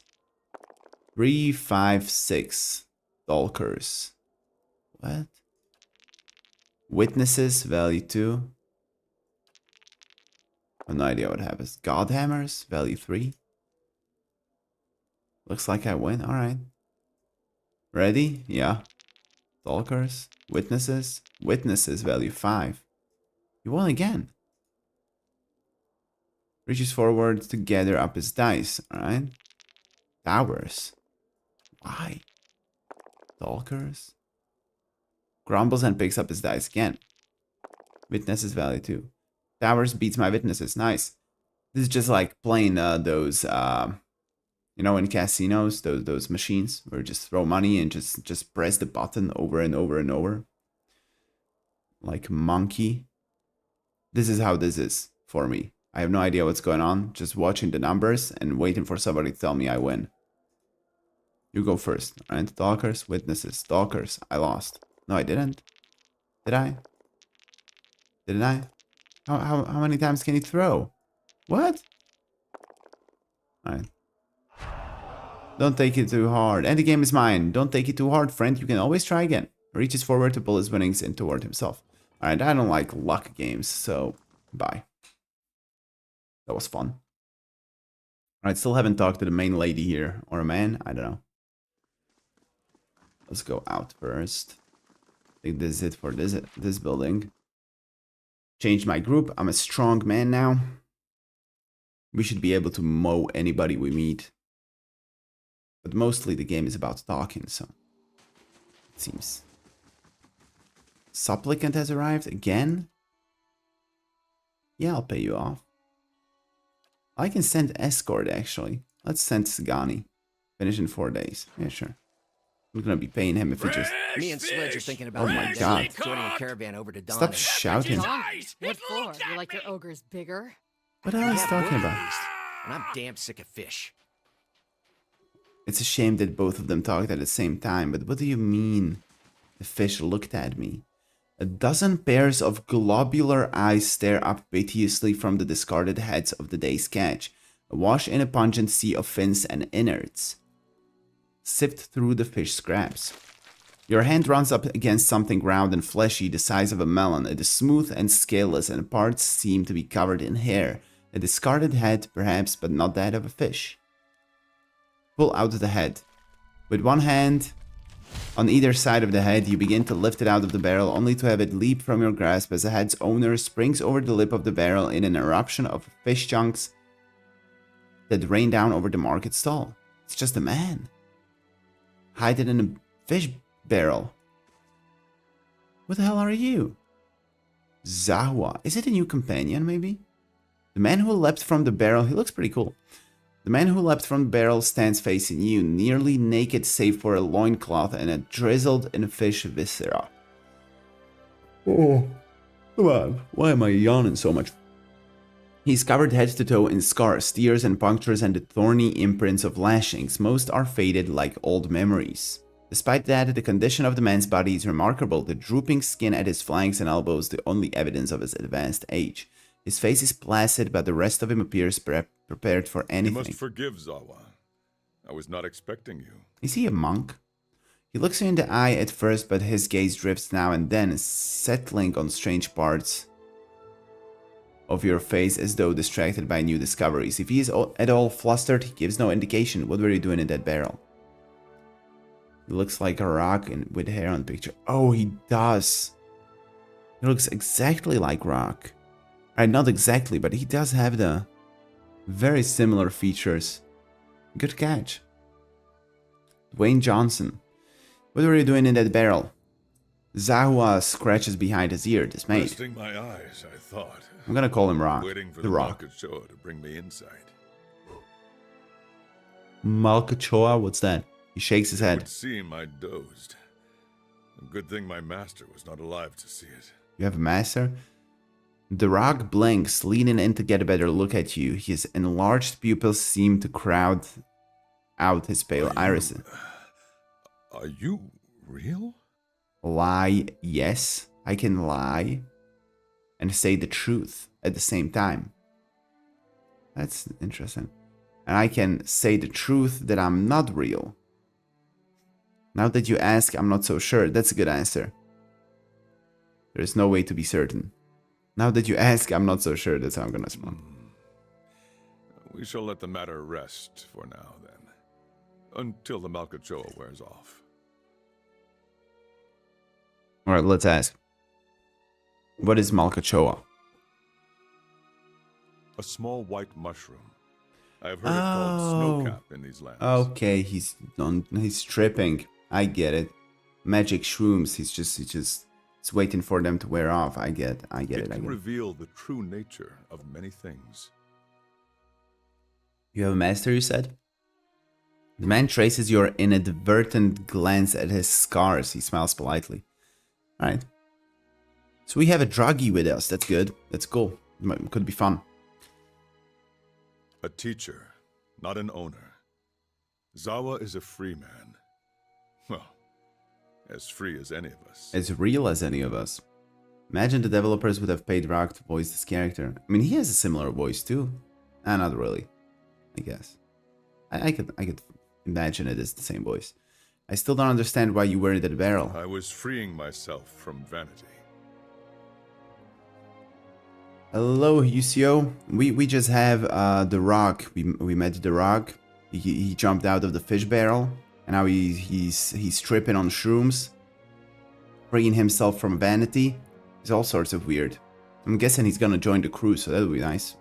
3, 5, 6. Dolkers. What? Witnesses, value 2. I have no idea what happens. Godhammers, value 3. Looks like I win. Alright. Ready? Yeah. Stalkers. Witnesses. Witnesses value 5. You won again. Reaches forward to gather up his dice. Alright. Towers. Why? Stalkers. Grumbles and picks up his dice again. Witnesses value 2. Towers beats my witnesses. Nice. This is just like playing those you know, in casinos, those machines where you just throw money and just press the button over and over and over. Like a monkey. This is how this is for me. I have no idea what's going on. Just watching the numbers and waiting for somebody to tell me I win. You go first. Alright, stalkers, witnesses, stalkers. I lost. No, I didn't. Did I? Didn't I? How many times can you throw? What? Alright. Don't take it too hard. And the game is mine. Don't take it too hard, friend. You can always try again. Reaches forward to pull his winnings in toward himself. Alright, I don't like luck games, so bye. That was fun. Alright, still haven't talked to the main lady here. Or a man, I don't know. Let's go out first. I think this is it for this building. Changed my group. I'm a strong man now. We should be able to mow anybody we meet. But mostly the game is about talking, so it seems. Supplicant has arrived again? Yeah, I'll pay you off. I can send escort, actually. Let's send Sagani. Finish in 4 days. Yeah, sure. I'm gonna be paying him if it just... Me and Sledge are thinking about Oh my god. joining a caravan over to Dawn. Stop shouting. What for? You like your ogres bigger? What are you talking about? And I'm damn sick of fish. It's a shame that both of them talked at the same time, but what do you mean? The fish looked at me. A dozen pairs of globular eyes stare up piteously from the discarded heads of the day's catch, awash in a pungent sea of fins and innards. Sift through the fish scraps. Your hand runs up against something round and fleshy the size of a melon. It is smooth and scaleless and parts seem to be covered in hair. A discarded head, perhaps, but not that of a fish. Pull out the head. With one hand on either side of the head, you begin to lift it out of the barrel, only to have it leap from your grasp as the head's owner springs over the lip of the barrel in an eruption of fish chunks that rain down over the market stall. It's just a man. Hiding in a fish barrel. What the hell are you? Zahua. Is it a new companion, maybe? The man who leapt from the barrel, he looks pretty cool. The man who leapt from the barrel stands facing you, nearly naked save for a loincloth and a drizzled in fish viscera. Oh, come on. Why am I yawning so much? He's covered head to toe in scars, tears and punctures and the thorny imprints of lashings. Most are faded like old memories. Despite that, the condition of the man's body is remarkable, the drooping skin at his flanks and elbows the only evidence of his advanced age. His face is placid, but the rest of him appears prepared for anything. You must forgive, Zawa. I was not expecting you. Is he a monk? He looks you in the eye at first, but his gaze drifts now and then, settling on strange parts of your face as though distracted by new discoveries. If he is at all flustered, he gives no indication. What were you doing in that barrel? He looks like a rock with hair on the picture. Oh, he does. He looks exactly like rock. Right, not exactly, but he does have the very similar features. Good catch. Dwayne Johnson. What were you doing in that barrel? Zahua scratches behind his ear, dismayed. Resting my eyes, I thought. I'm gonna call him Rock. Waiting for the the Rock. Malkachoa to bring me insight. Malkachoa? What's that? He shakes his It head. would seem I dozed. A good thing my master was not alive to see it. You have a master? The Rock blinks, leaning in to get a better look at you. His enlarged pupils seem to crowd out his pale irises. Are you real? Lie, yes. I can lie and say the truth at the same time. That's interesting. And I can say the truth that I'm not real. Now that you ask, I'm not so sure. That's a good answer. There is no way to be certain. Now that you ask, I'm not so sure. That's how I'm gonna respond. We shall let the matter rest for now, then. until the Malkachoa wears off. Alright, let's ask. What is Malkachoa? A small white mushroom. I have heard it called snowcap in these lands. Okay, he's tripping. I get it. Magic shrooms. He's waiting for them to wear off. I get it. It can reveal the true nature of many things. You have a master, you said? The man traces your inadvertent glance at his scars. He smiles politely. Alright. So we have a druggie with us. That's good. That's cool. Could be fun. A teacher, not an owner. Zawa is a free man. Well, as free as any of us. As real as any of us. Imagine the developers would have paid Rock to voice this character. I mean, he has a similar voice too. Not really. I guess. I could imagine it as the same voice. I still don't understand why you were in that barrel. I was freeing myself from vanity. Hello, UCO. We just have the Rock. We met the Rock. He jumped out of the fish barrel, and now he's tripping on shrooms, freeing himself from vanity. It's all sorts of weird. I'm guessing he's gonna join the crew, so that would be nice.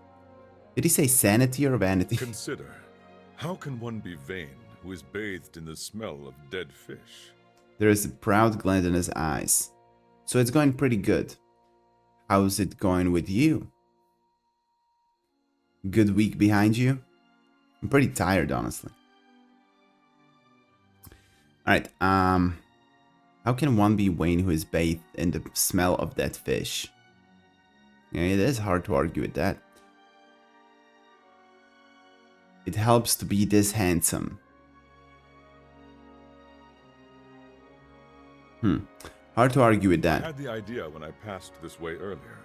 Did he say sanity or vanity? Consider, how can one be vain who is bathed in the smell of dead fish? There is a proud glint in his eyes. So it's going pretty good. How's it going with you? Good week behind you? I'm pretty tired, honestly. Alright, how can one be vain who is bathed in the smell of dead fish? Yeah, it is hard to argue with that. It helps to be this handsome. Hard to argue with that. I had the idea when I passed this way earlier.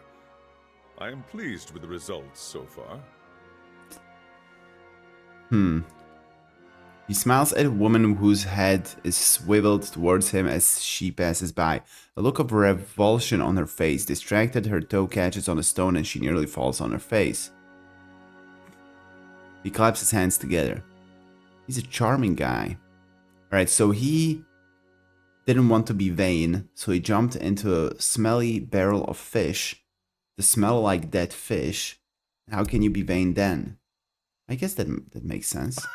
I am pleased with the results so far. He smiles at a woman whose head is swiveled towards him as she passes by. A look of revulsion on her face. Distracted, her toe catches on a stone and she nearly falls on her face. He claps his hands together. He's a charming guy. Alright, so he didn't want to be vain, so he jumped into a smelly barrel of fish. The smell like dead fish. How can you be vain then? I guess that makes sense.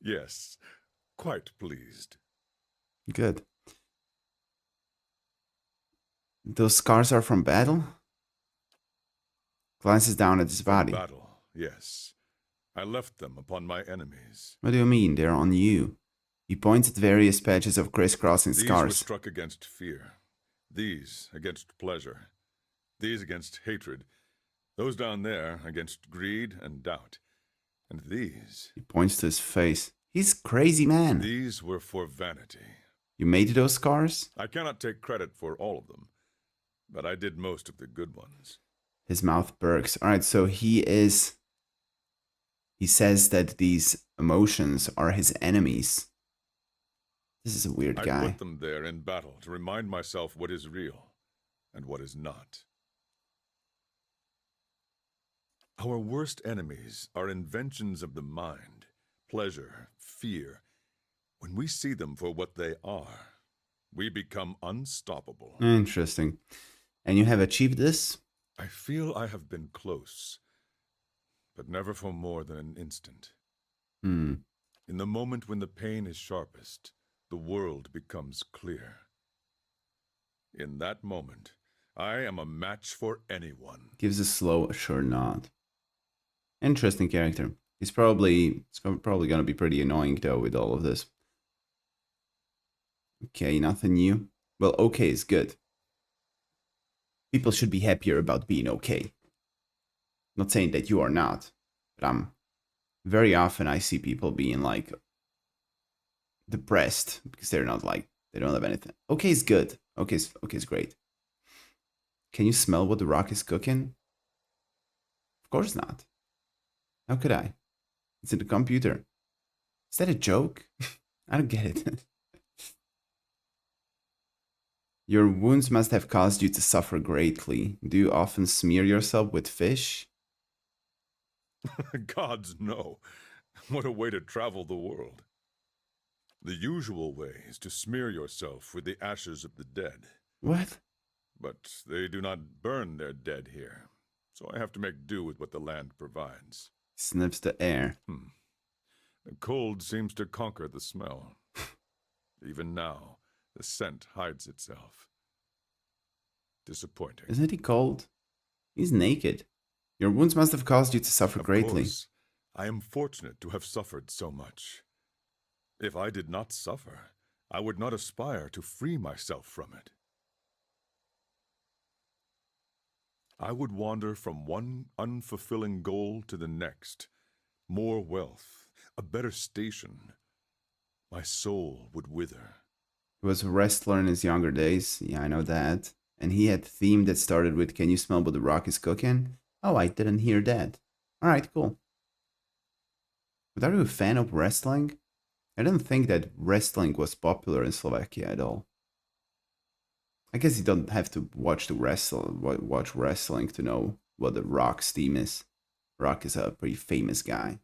Yes, quite pleased. Good. Those scars are from battle? Glances down at his body. From battle, yes. I left them upon my enemies. What do you mean? They're on you. He points at various patches of crisscrossing These scars. were struck against fear. These against pleasure. These against hatred. Those down there against greed and doubt. And these... He points to his face. He's a crazy man. These were for vanity. You made those scars? I cannot take credit for all of them, but I did most of the good ones. His mouth perks. Alright, so he says that these emotions are his enemies. This is a weird guy. I put them there in battle to remind myself what is real and what is not. Our worst enemies are inventions of the mind, pleasure, fear. When we see them for what they are, we become unstoppable. Interesting. And you have achieved this? I feel I have been close, but never for more than an instant. In the moment when the pain is sharpest, the world becomes clear. In that moment, I am a match for anyone. Gives a slow, sure nod. Interesting character. It's probably going to be pretty annoying though with all of this. Okay, nothing new. Well, okay is good. People should be happier about being okay. Not saying that you are not, but very often I see people being like depressed because they're not like, they don't have anything. Okay is good. Okay is great. Can you smell what the Rock is cooking? Of course not. How could I? It's in the computer. Is that a joke? I don't get it. Your wounds must have caused you to suffer greatly. Do you often smear yourself with fish? Gods, no. What a way to travel the world. The usual way is to smear yourself with the ashes of the dead. What? But they do not burn their dead here, so I have to make do with what the land provides. Sniffs the air. The cold seems to conquer the smell. Even now, the scent hides itself. Disappointing. Isn't he cold? He's naked. Your wounds must have caused you to suffer greatly. Of course, I am fortunate to have suffered so much. If I did not suffer, I would not aspire to free myself from it. I would wander from one unfulfilling goal to the next. More wealth, a better station. My soul would wither. He was a wrestler in his younger days. Yeah, I know that. And he had a theme that started with, "Can you smell what the rock is cooking?" Oh, I didn't hear that. Alright, cool. But are you a fan of wrestling? I didn't think that wrestling was popular in Slovakia at all. I guess you don't have to watch wrestling to know what the Rock's theme is. Rock is a pretty famous guy.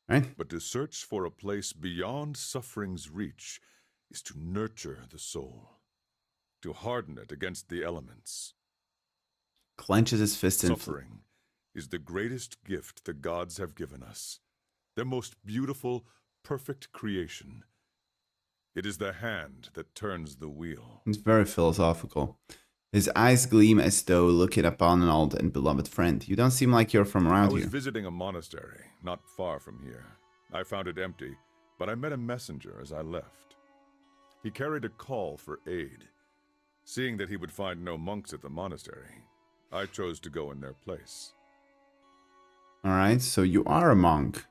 Right? But to search for a place beyond suffering's reach is to nurture the soul, to harden it against the elements. Clenches his fist in. Suffering is the greatest gift the gods have given us, their most beautiful, perfect creation. It is the hand that turns the wheel. He's very philosophical. His eyes gleam as though looking upon an old and beloved friend. You don't seem like you're from around I was here. visiting a monastery not far from here. I found it empty, but I met a messenger as I left. He carried a call for aid. Seeing that he would find no monks at the monastery, I chose to go in their place. Alright, so you are a monk.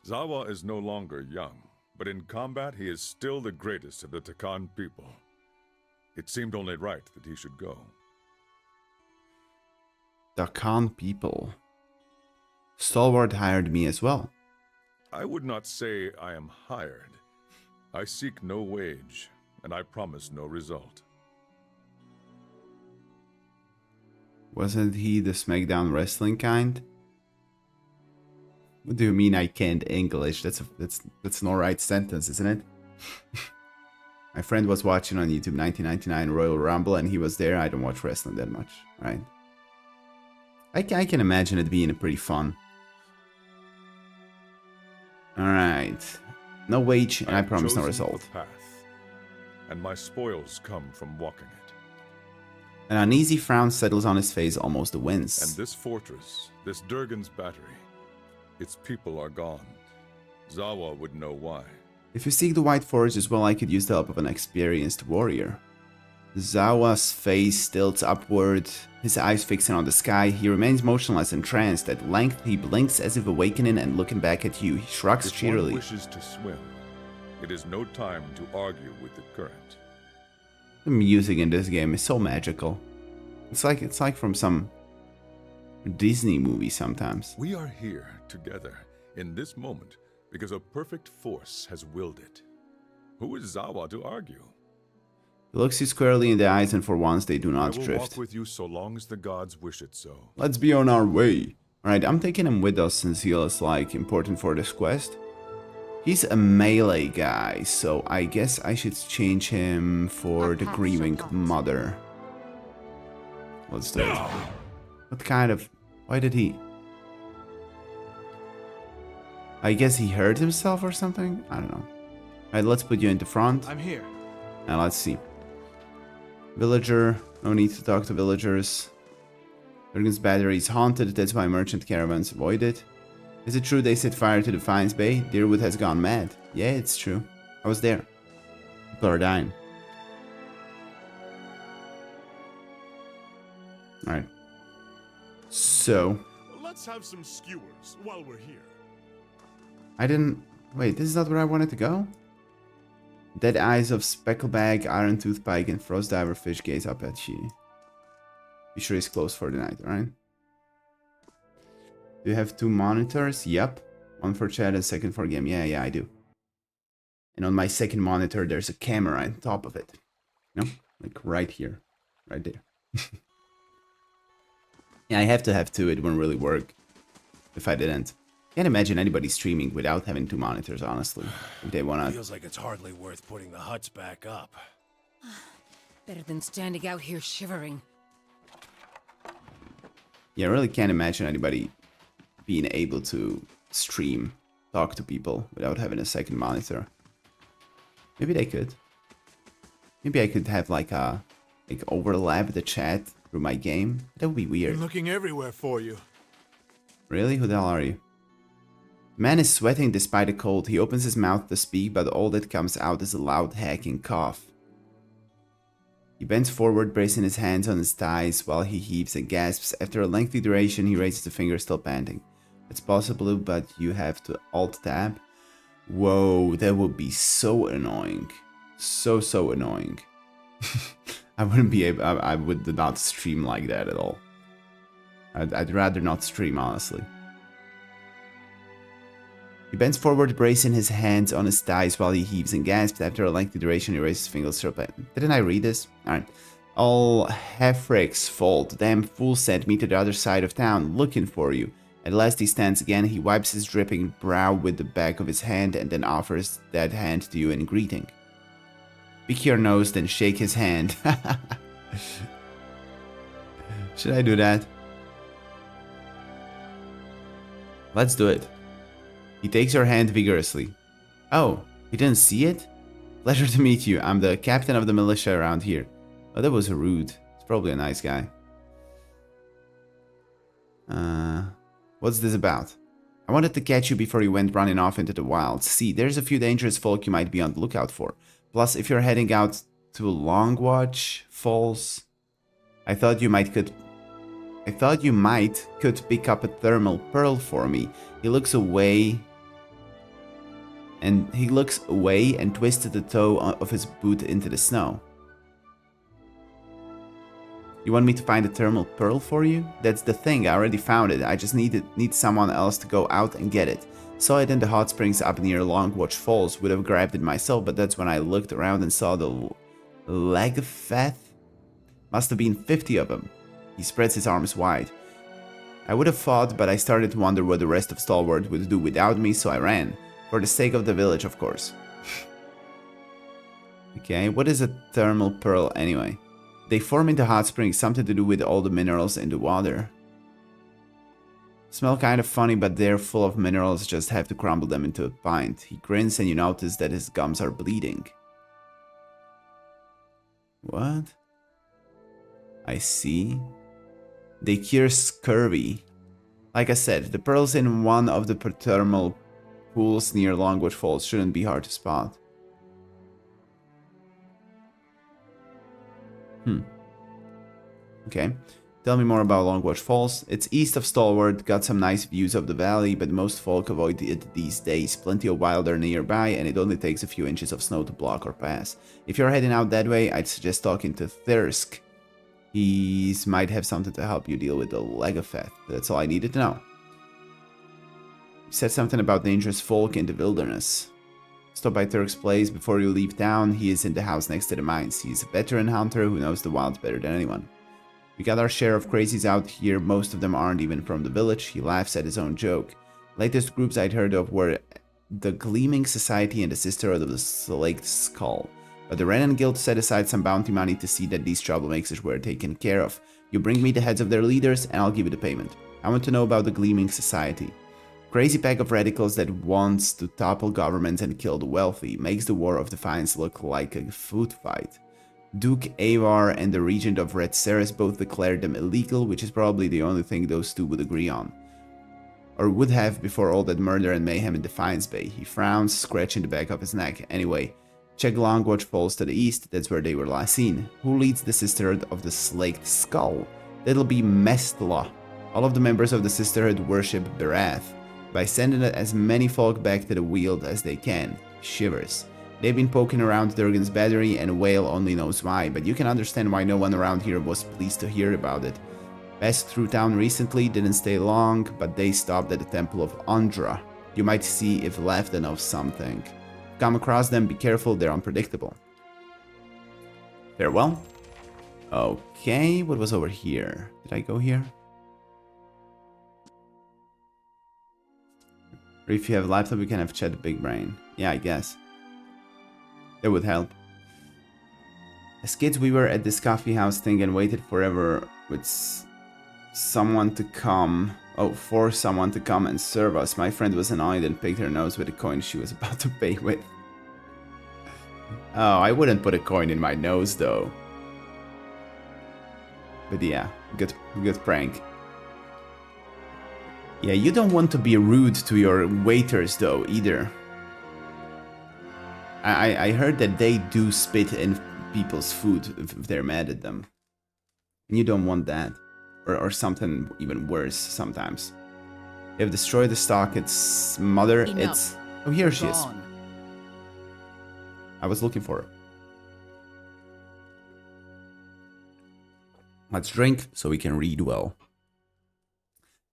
Zawa is no longer young, but in combat he is still the greatest of the Takan people. It seemed only right that he should go. Takan people. Stalwart hired me as well. I would not say I am hired. I seek no wage, and I promise no result. Wasn't he the SmackDown wrestling kind? What do you mean I can't English? That's an alright sentence, isn't it? My friend was watching on YouTube 1999 Royal Rumble and he was there. I don't watch wrestling that much, right? I can imagine it being pretty fun. Alright. No wage, and I promise no result. The path, and my spoils come from walking it. An uneasy frown settles on his face, almost a wince. And this fortress, this Durgan's battery, its people are gone. Zawa would know why. If you seek the White Forest as well, I could use the help of an experienced warrior. Zawa's face tilts upward, his eyes fixing on the sky. He remains motionless and entranced. At length, he blinks as if awakening and looking back at you. He shrugs if cheerily. One wishes to swim, it is no time to argue with the current. The music in this game is so magical. It's like from some Disney movie sometimes. We are here together in this moment because a perfect force has willed it. Who is Zawa to argue? He looks you squarely in the eyes, and for once they do not I will drift. walk with you so long as the gods wish it so. Let's be on our way. Alright, I'm taking him with us since he is like important for this quest. He's a melee guy, so I guess I should change him for the grieving mother. Let's do it. What kind of... Why did he... I guess he hurt himself or something? I don't know. Alright, let's put you in the front. I'm here. Now let's see. Villager. No need to talk to villagers. Durgan's battery is haunted, that's why merchant caravans avoid it. Is it true they set fire to the Defiance Bay? Deerwood has gone mad. Yeah, it's true. I was there. People are dying. Alright. So... Let's have some skewers while we're here. I didn't... Wait, this is not where I wanted to go? Dead eyes of Specklebag, Iron Toothpike, and Frostdiver Fish gaze up at you. Be sure he's closed for the night, alright? Do you have 2 monitors? Yep. One for chat and second for game. Yeah, I do. And on my second monitor, there's a camera on top of it. No? Like right here. Right there. Yeah, I have to have two. It wouldn't really work if I didn't. Can't imagine anybody streaming without having two monitors, honestly. If they wanna... Feels like it's hardly worth putting the huts back up. Better than standing out here shivering. Yeah, I really can't imagine anybody being able to stream, talk to people without having a second monitor. Maybe they could. Maybe I could have like overlap the chat through my game. That would be weird. I'm looking everywhere for you. Really? Who the hell are you? The man is sweating despite the cold. He opens his mouth to speak, but all that comes out is a loud hacking cough. He bends forward, bracing his hands on his thighs while he heaves and gasps. After a lengthy duration, he raises a finger, still panting. It's possible, but you have to alt-tab. Whoa, that would be so annoying. So annoying. I wouldn't be able... I would not stream like that at all. I'd rather not stream, honestly. He bends forward, bracing his hands on his thighs while he heaves and gasps. After a lengthy duration, he raises his fingers. Didn't I read this? Alright. All Hefrick's fault. Damn fool sent me to the other side of town, looking for you. At last he stands again. He wipes his dripping brow with the back of his hand and then offers that hand to you in greeting. Pick your nose, then shake his hand. Should I do that? Let's do it. He takes your hand vigorously. Oh, you didn't see it? Pleasure to meet you. I'm the captain of the militia around here. Oh, that was rude. He's probably a nice guy. What's this about? I wanted to catch you before you went running off into the wilds. See, there's a few dangerous folk you might be on the lookout for. Plus, if you're heading out to Longwatch Falls, I thought you might could pick up a thermal pearl for me. He looks away and twisted the toe of his boot into the snow. You want me to find a thermal pearl for you? That's the thing, I already found it. I just need someone else to go out and get it. Saw it in the hot springs up near Longwatch Falls. Would have grabbed it myself, but that's when I looked around and saw the Legfeth. Must have been 50 of them. He spreads his arms wide. I would have fought, but I started to wonder what the rest of Stalwart would do without me, so I ran. For the sake of the village, of course. Okay, what is a thermal pearl anyway? They form in the hot springs, something to do with all the minerals in the water. Smell kind of funny, but they're full of minerals, just have to crumble them into a pint. He grins and you notice that his gums are bleeding. What? I see. They cure scurvy. Like I said, the pearls in one of the thermal pools near Longwood Falls shouldn't be hard to spot. Okay. Tell me more about Longwatch Falls. It's east of Stalwart, got some nice views of the valley, but most folk avoid it these days. Plenty of wilder nearby, and it only takes a few inches of snow to block or pass. If you're heading out that way, I'd suggest talking to Thirsk. He might have something to help you deal with the Legafeth. That's all I needed to know. You said something about dangerous folk in the wilderness. Stop by Thirsk's place before you leave town. He is in the house next to the mines. He's a veteran hunter who knows the wilds better than anyone. We got our share of crazies out here, most of them aren't even from the village. He laughs at his own joke. Latest groups I'd heard of were the Gleaming Society and the Sisterhood of the Slaked Skull. But the Renan Guild set aside some bounty money to see that these troublemakers were taken care of. You bring me the heads of their leaders and I'll give you the payment. I want to know about the Gleaming Society. Crazy pack of radicals that wants to topple governments and kill the wealthy. Makes the War of Defiance look like a food fight. Duke Avar and the Regent of Red Ceres both declared them illegal, which is probably the only thing those two would agree on. Or would have before all that murder and mayhem in Defiance Bay. He frowns, scratching the back of his neck. Anyway, check Longwatch Falls to the east, that's where they were last seen. Who leads the Sisterhood of the Slaked Skull? That'll be Mestla. All of the members of the Sisterhood worship Berath, by sending as many folk back to the Weald as they can. Shivers. They've been poking around Durgan's battery and Whale only knows why, but you can understand why no one around here was pleased to hear about it. Passed through town recently, didn't stay long, but they stopped at the Temple of Andra. You might see if left enough something. Come across them, be careful, they're unpredictable. Farewell. Okay, what was over here? Did I go here? Or if you have a laptop, you can have chat big brain. Yeah, I guess. That would help. As kids, we were at this coffee house thing and waited forever with someone to come. Oh, for someone to come and serve us. My friend was annoyed and picked her nose with a coin she was about to pay with. Oh, I wouldn't put a coin in my nose though. But yeah, good prank. Yeah, you don't want to be rude to your waiters though either. I heard that they do spit in people's food if they're mad at them. And you don't want that. Or something even worse sometimes. They've destroyed the stock, its mother, Enough. it's... Oh, here she is. Gone. I was looking for her. Let's drink so we can read well.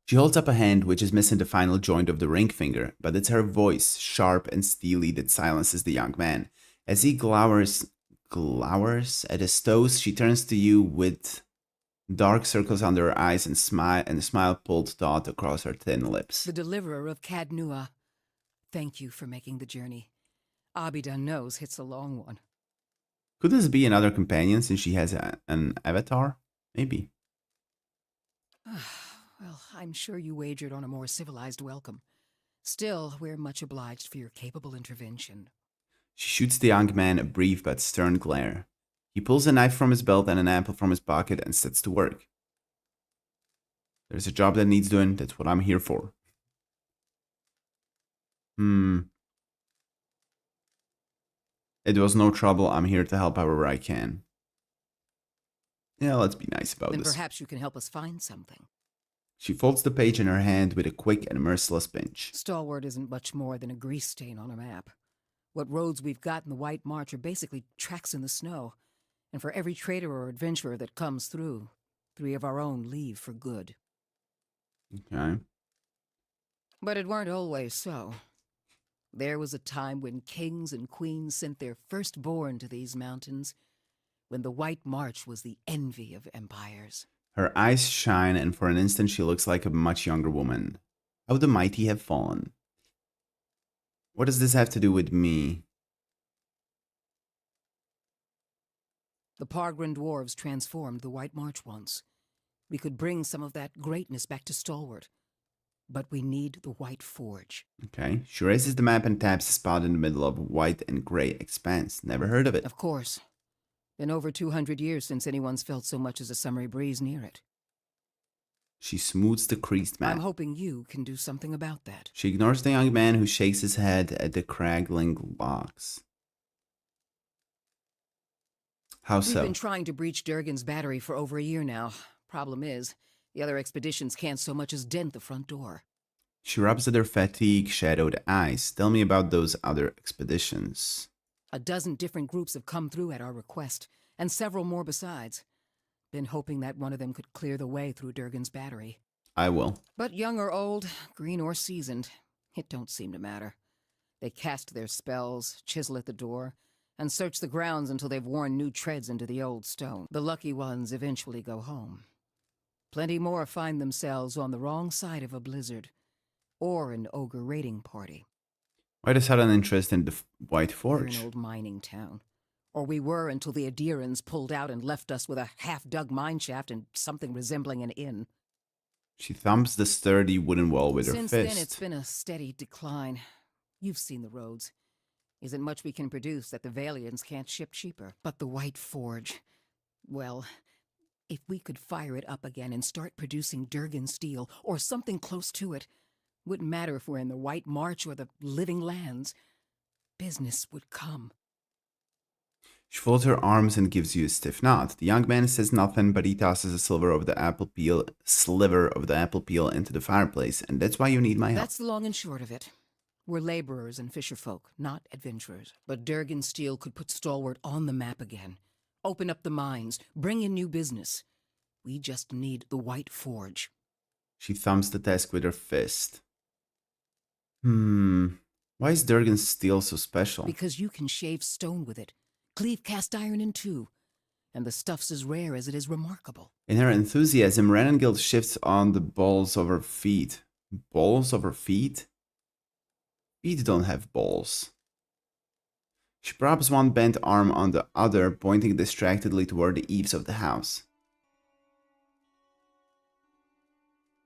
She holds up a hand which is missing the final joint of the ring finger, but it's her voice, sharp and steely, that silences the young man. As he glowers at his toes, she turns to you with dark circles under her eyes and a smile pulled taut across her thin lips. The deliverer of Cadnua. Thank you for making the journey. Abidan knows it's a long one. Could this be another companion since she has an avatar? Maybe. Well, I'm sure you wagered on a more civilized welcome. Still, we're much obliged for your capable intervention. She shoots the young man a brief but stern glare. He pulls a knife from his belt and an apple from his pocket and sets to work. There's a job that needs doing, that's what I'm here for. It was no trouble, I'm here to help however I can. Yeah, let's be nice about Then this. perhaps you can help us find something. She folds the page in her hand with a quick and merciless pinch. Stalwart isn't much more than a grease stain on a map. What roads we've got in the White March are basically tracks in the snow. And for every trader or adventurer that comes through, 3 of our own leave for good. Okay. But it weren't always so. There was a time when kings and queens sent their firstborn to these mountains, when the White March was the envy of empires. Her eyes shine, and for an instant she looks like a much younger woman. How the mighty have fallen. What does this have to do with me? The Pargrin dwarves transformed the White March once. We could bring some of that greatness back to Stalwart. But we need the White Forge. Okay. She raises the map and taps a spot in the middle of a white and gray expanse. Never heard of it. Of course. Been over 200 years since anyone's felt so much as a summery breeze near it. She smooths the creased map. I'm hoping you can do something about that. She ignores the young man who shakes his head at the craggling logs. How so? We've been trying to breach Durgan's battery for over a year now. Problem is, the other expeditions can't so much as dent the front door. She rubs at her fatigue-shadowed eyes. Tell me about those other expeditions. A dozen different groups have come through at our request, and several more besides. Been hoping that one of them could clear the way through Durgan's battery. I will. But young or old, green or seasoned, it don't seem to matter. They cast their spells, chisel at the door, and search the grounds until they've worn new treads into the old stone. The lucky ones eventually go home. Plenty more find themselves on the wrong side of a blizzard, or an ogre raiding party. Why the sudden interest in the White We're Forge? an old mining town. Or we were until the Adirans pulled out and left us with a half-dug mineshaft and something resembling an inn. She thumps the sturdy wooden wall with her Since fist. then, it's been a steady decline. You've seen the roads. Isn't much we can produce that the Valians can't ship cheaper. But the White Forge... well, if we could fire it up again and start producing Durgan steel, or something close to it, wouldn't matter if we're in the White March or the Living Lands. Business would come. She folds her arms and gives you a stiff nod. The young man says nothing, but he tosses a sliver of the apple peel into the fireplace, and that's why you need my help. That's the long and short of it. We're laborers and fisherfolk, not adventurers. But Durgan steel could put Stalwart on the map again. Open up the mines, bring in new business. We just need the White Forge. She thumps the desk with her fist. Why is Durgan steel so special? Because you can shave stone with it, cleave cast iron in two, and the stuff's as rare as it is remarkable. In her enthusiasm, Renangild shifts on the balls of her feet. Balls of her feet? Feet don't have balls. She props one bent arm on the other, pointing distractedly toward the eaves of the house.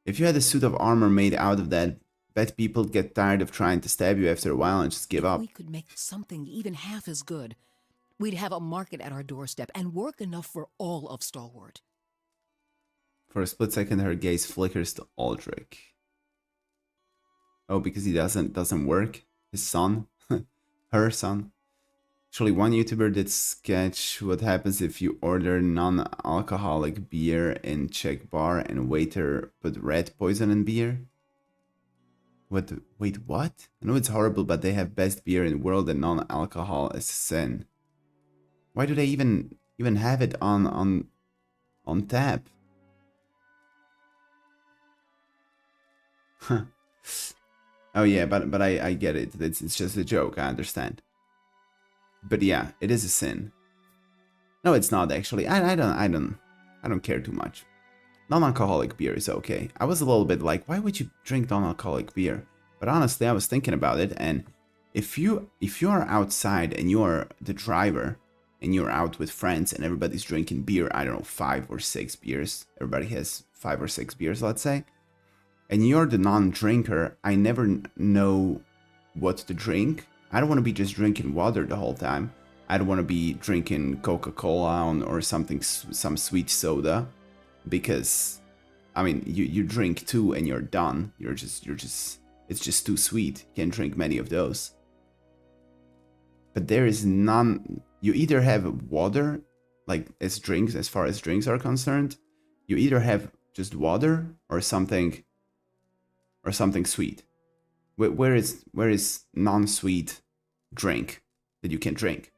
If you had a suit of armor made out of that, bet people'd get tired of trying to stab you after a while and just give up. If we could make something even half as good, we'd have a market at our doorstep and work enough for all of Stalwart. For a split second, her gaze flickers to Aldrich. Oh, because he doesn't work? His son? Her son? Actually, one YouTuber did sketch what happens if you order non-alcoholic beer in Czech bar and waiter put rat poison in beer. What? Wait, what? I know it's horrible, but they have best beer in the world and non-alcohol is sin. Why do they even have it on tap? Huh. Oh yeah, but I get it. It's just a joke. I understand. But yeah, it is a sin. No, it's not actually. I don't care too much. Non-alcoholic beer is okay. I was a little bit like, why would you drink non-alcoholic beer? But honestly, I was thinking about it, and if you are outside and you are the driver and you're out with friends and everybody's drinking beer, I don't know, 5 or 6 beers. Everybody has 5 or 6 beers, let's say. And you're the non-drinker, I never know what to drink. I don't want to be just drinking water the whole time. I don't want to be drinking Coca-Cola or some sweet soda, because, I mean, you drink 2 and you're done. It's just too sweet. You can't drink many of those. But there is none. You either have water, like as far as drinks are concerned, you either have just water or something sweet. Where is non-sweet drink that you can drink?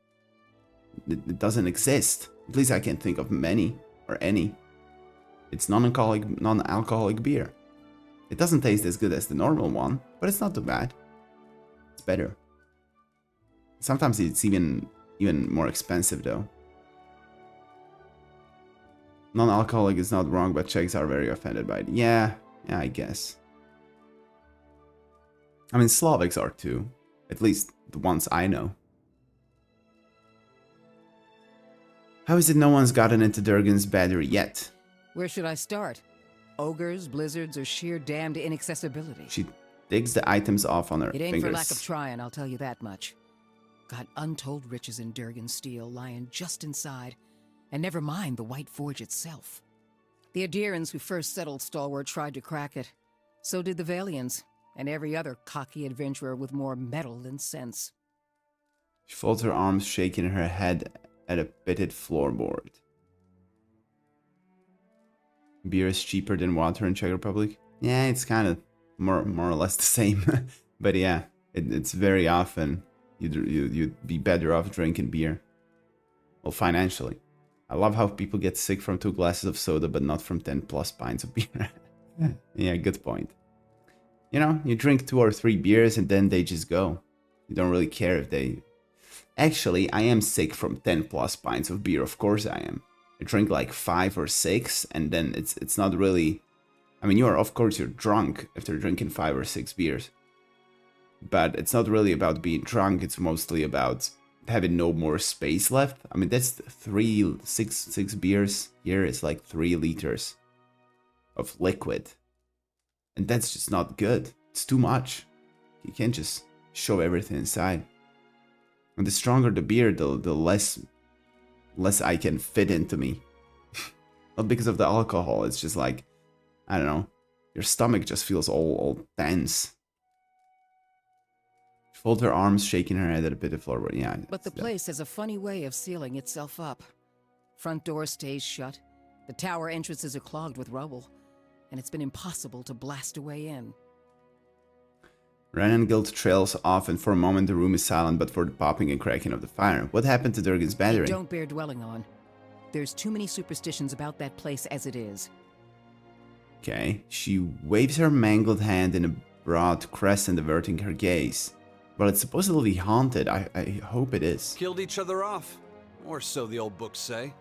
It doesn't exist. At least I can't think of many or any. It's non-alcoholic beer. It doesn't taste as good as the normal one, but it's not too bad. It's better. Sometimes it's even more expensive though. Non-alcoholic is not wrong, but Czechs are very offended by it. Yeah, I guess. I mean, Slavics are too. At least the ones I know. How is it no one's gotten into Durgan's battery yet? Where should I start? Ogres, blizzards, or sheer damned inaccessibility? She digs the items off on her It ain't fingers. for lack of trying, I'll tell you that much. Got untold riches in Durgan steel lying just inside, and never mind the White Forge itself. The Adherans who first settled Stalwart tried to crack it. So did the Valians, and every other cocky adventurer with more metal than sense. She folds her arms, shaking her head at a pitted floorboard. Beer is cheaper than water in Czech Republic? Yeah, it's kind of more or less the same. But yeah, it's very often you'd be better off drinking beer. Well, financially. I love how people get sick from 2 glasses of soda, but not from 10 plus pints of beer. Yeah, good point. You know, you drink 2 or 3 beers and then they just go. You don't really care if they... Actually, I am sick from 10 plus pints of beer, of course I am. I drink like 5 or 6 and then it's not really... I mean, of course you're drunk after drinking 5 or 6 beers. But it's not really about being drunk, it's mostly about having no more space left. I mean, that's 6 beers here is like 3 liters of liquid. And that's just not good. It's too much. You can't just shove everything inside. And the stronger the beer, the less I can fit into me. Not because of the alcohol, it's just like, I don't know, your stomach just feels all tense. She folds her arms, shaking her head at a bit of floor. Yeah. But the place has a funny way of sealing itself up. Front door stays shut. The tower entrances are clogged with rubble. And it's been impossible to blast a way in. Renengild trails off, and for a moment the room is silent but for the popping and cracking of the fire. What happened to Durgan's battery? It don't bear dwelling on. There's too many superstitions about that place as it is. Okay. She waves her mangled hand in a broad crescent, averting her gaze. Well, it's supposedly haunted. I hope it is. Killed each other off. Or so the old books say.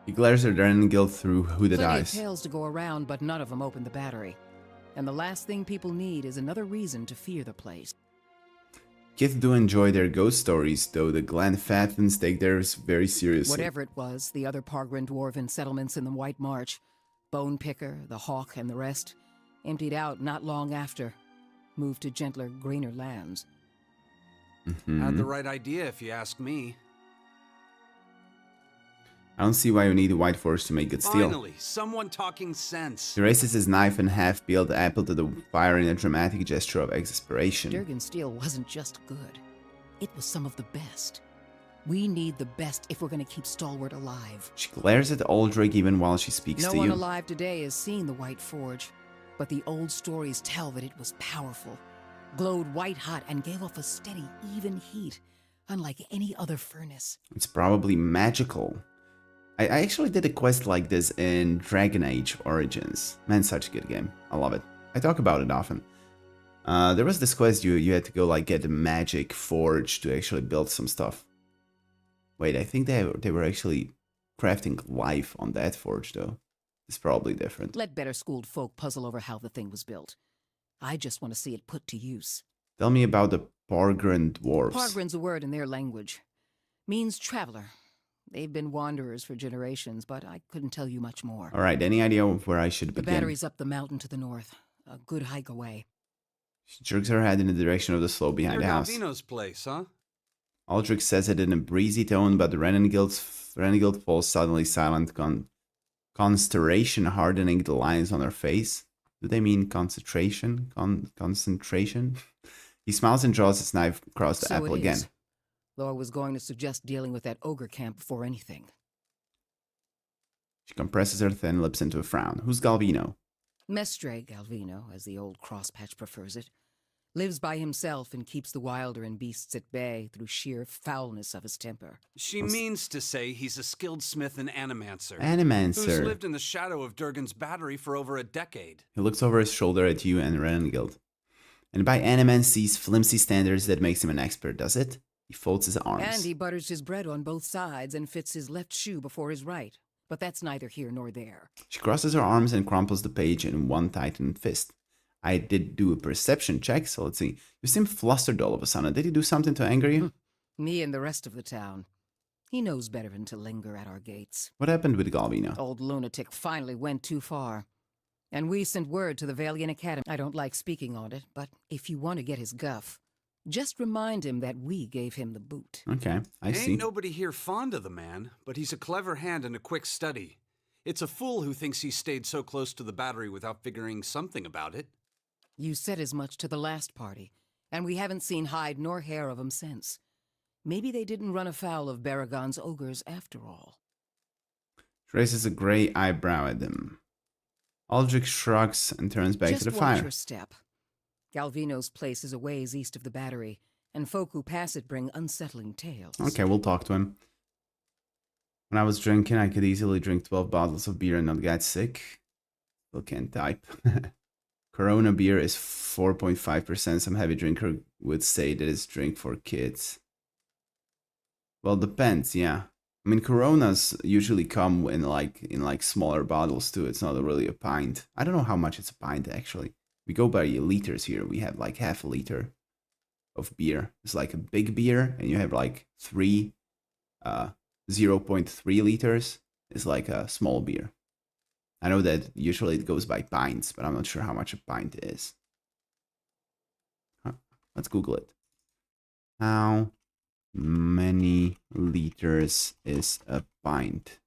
He glares at Renengild through hooded Plenty eyes. of tales to go around, but none of them open the battery. And the last thing people need is another reason to fear the place. Kids do enjoy their ghost stories, though the Glen Fathens take theirs very seriously. Whatever it was, the other Pargrin dwarven settlements in the White March, Bone Picker, the Hawk, and the rest, emptied out not long after, moved to gentler, greener lands. Had the right idea, if you ask me. I don't see why you need a White Forge to make good steel. Finally, someone talking sense. He raises his knife in half, peeled the apple to the fire in a dramatic gesture of exasperation. Durgan steel wasn't just good. It was some of the best. We need the best if we're going to keep Stalwart alive. She glares at Aldrich even while she speaks No to one you. alive today has seen the White Forge, but the old stories tell that it was powerful, glowed white-hot, and gave off a steady, even heat, unlike any other furnace. It's probably magical. I actually did a quest like this in Dragon Age Origins. Man, such a good game. I love it. I talk about it often. There was this quest you had to go like get a magic forge to actually build some stuff. Wait, I think they were actually crafting life on that forge though. It's probably different. Let better-schooled folk puzzle over how the thing was built. I just want to see it put to use. Tell me about the Pargrin dwarves. Pargrin's a word in their language. Means traveler. They've been wanderers for generations, but I couldn't tell you much more. Alright, any idea of where I should The begin? battery's up the mountain to the north. A good hike away. She jerks her head in the direction of the slope behind Near the house. Galvino's place, huh? Aldrich says it in a breezy tone, but the Renengild falls suddenly silent, consternation hardening the lines on her face. Do they mean concentration? Concentration? He smiles and draws his knife across the apple again. Laura was going to suggest dealing with that ogre camp before anything. She compresses her thin lips into a frown. Who's Galvino? Mestre Galvino, as the old crosspatch prefers it, lives by himself and keeps the wilder and beasts at bay through sheer foulness of his temper. She means to say he's a skilled smith and animancer. Animancer. Who's lived in the shadow of Durgan's battery for over a decade. He looks over his shoulder at you and Renengild. And by animancy's flimsy standards, that makes him an expert, does it? He folds his arms. And he butters his bread on both sides and fits his left shoe before his right. But that's neither here nor there. She crosses her arms and crumples the page in one tightened fist. I did do a perception check, so let's see. You seem flustered all of a sudden. Did he do something to anger you? Me and the rest of the town. He knows better than to linger at our gates. What happened with Galvino? Old lunatic finally went too far. And we sent word to the Valiant Academy. I don't like speaking on it, but if you want to get his guff, just remind him that we gave him the boot. Okay, I see. Ain't nobody here fond of the man, but he's a clever hand and a quick study. It's a fool who thinks he stayed so close to the battery without figuring something about it. You said as much to the last party, and we haven't seen hide nor hair of him since. Maybe they didn't run afoul of Baragon's ogres after all. She raises a gray eyebrow at them. Aldrich shrugs and turns back to the Just watch fire. your step. Galvino's place is a ways east of the battery, and folk who pass it bring unsettling tales. Okay, we'll talk to him. When I was drinking, I could easily drink 12 bottles of beer and not get sick. Still can't type. Corona beer is 4.5%. Some heavy drinker would say that it's drink for kids. Well, depends, yeah. I mean, Coronas usually come in like smaller bottles too. It's not really a pint. I don't know how much it's a pint actually. We go by liters here. We have like half a liter of beer. It's like a big beer, and you have like 0.3 liters is like a small beer. I know that usually it goes by pints, but I'm not sure how much a pint is. Let's Google it. How many liters is a pint?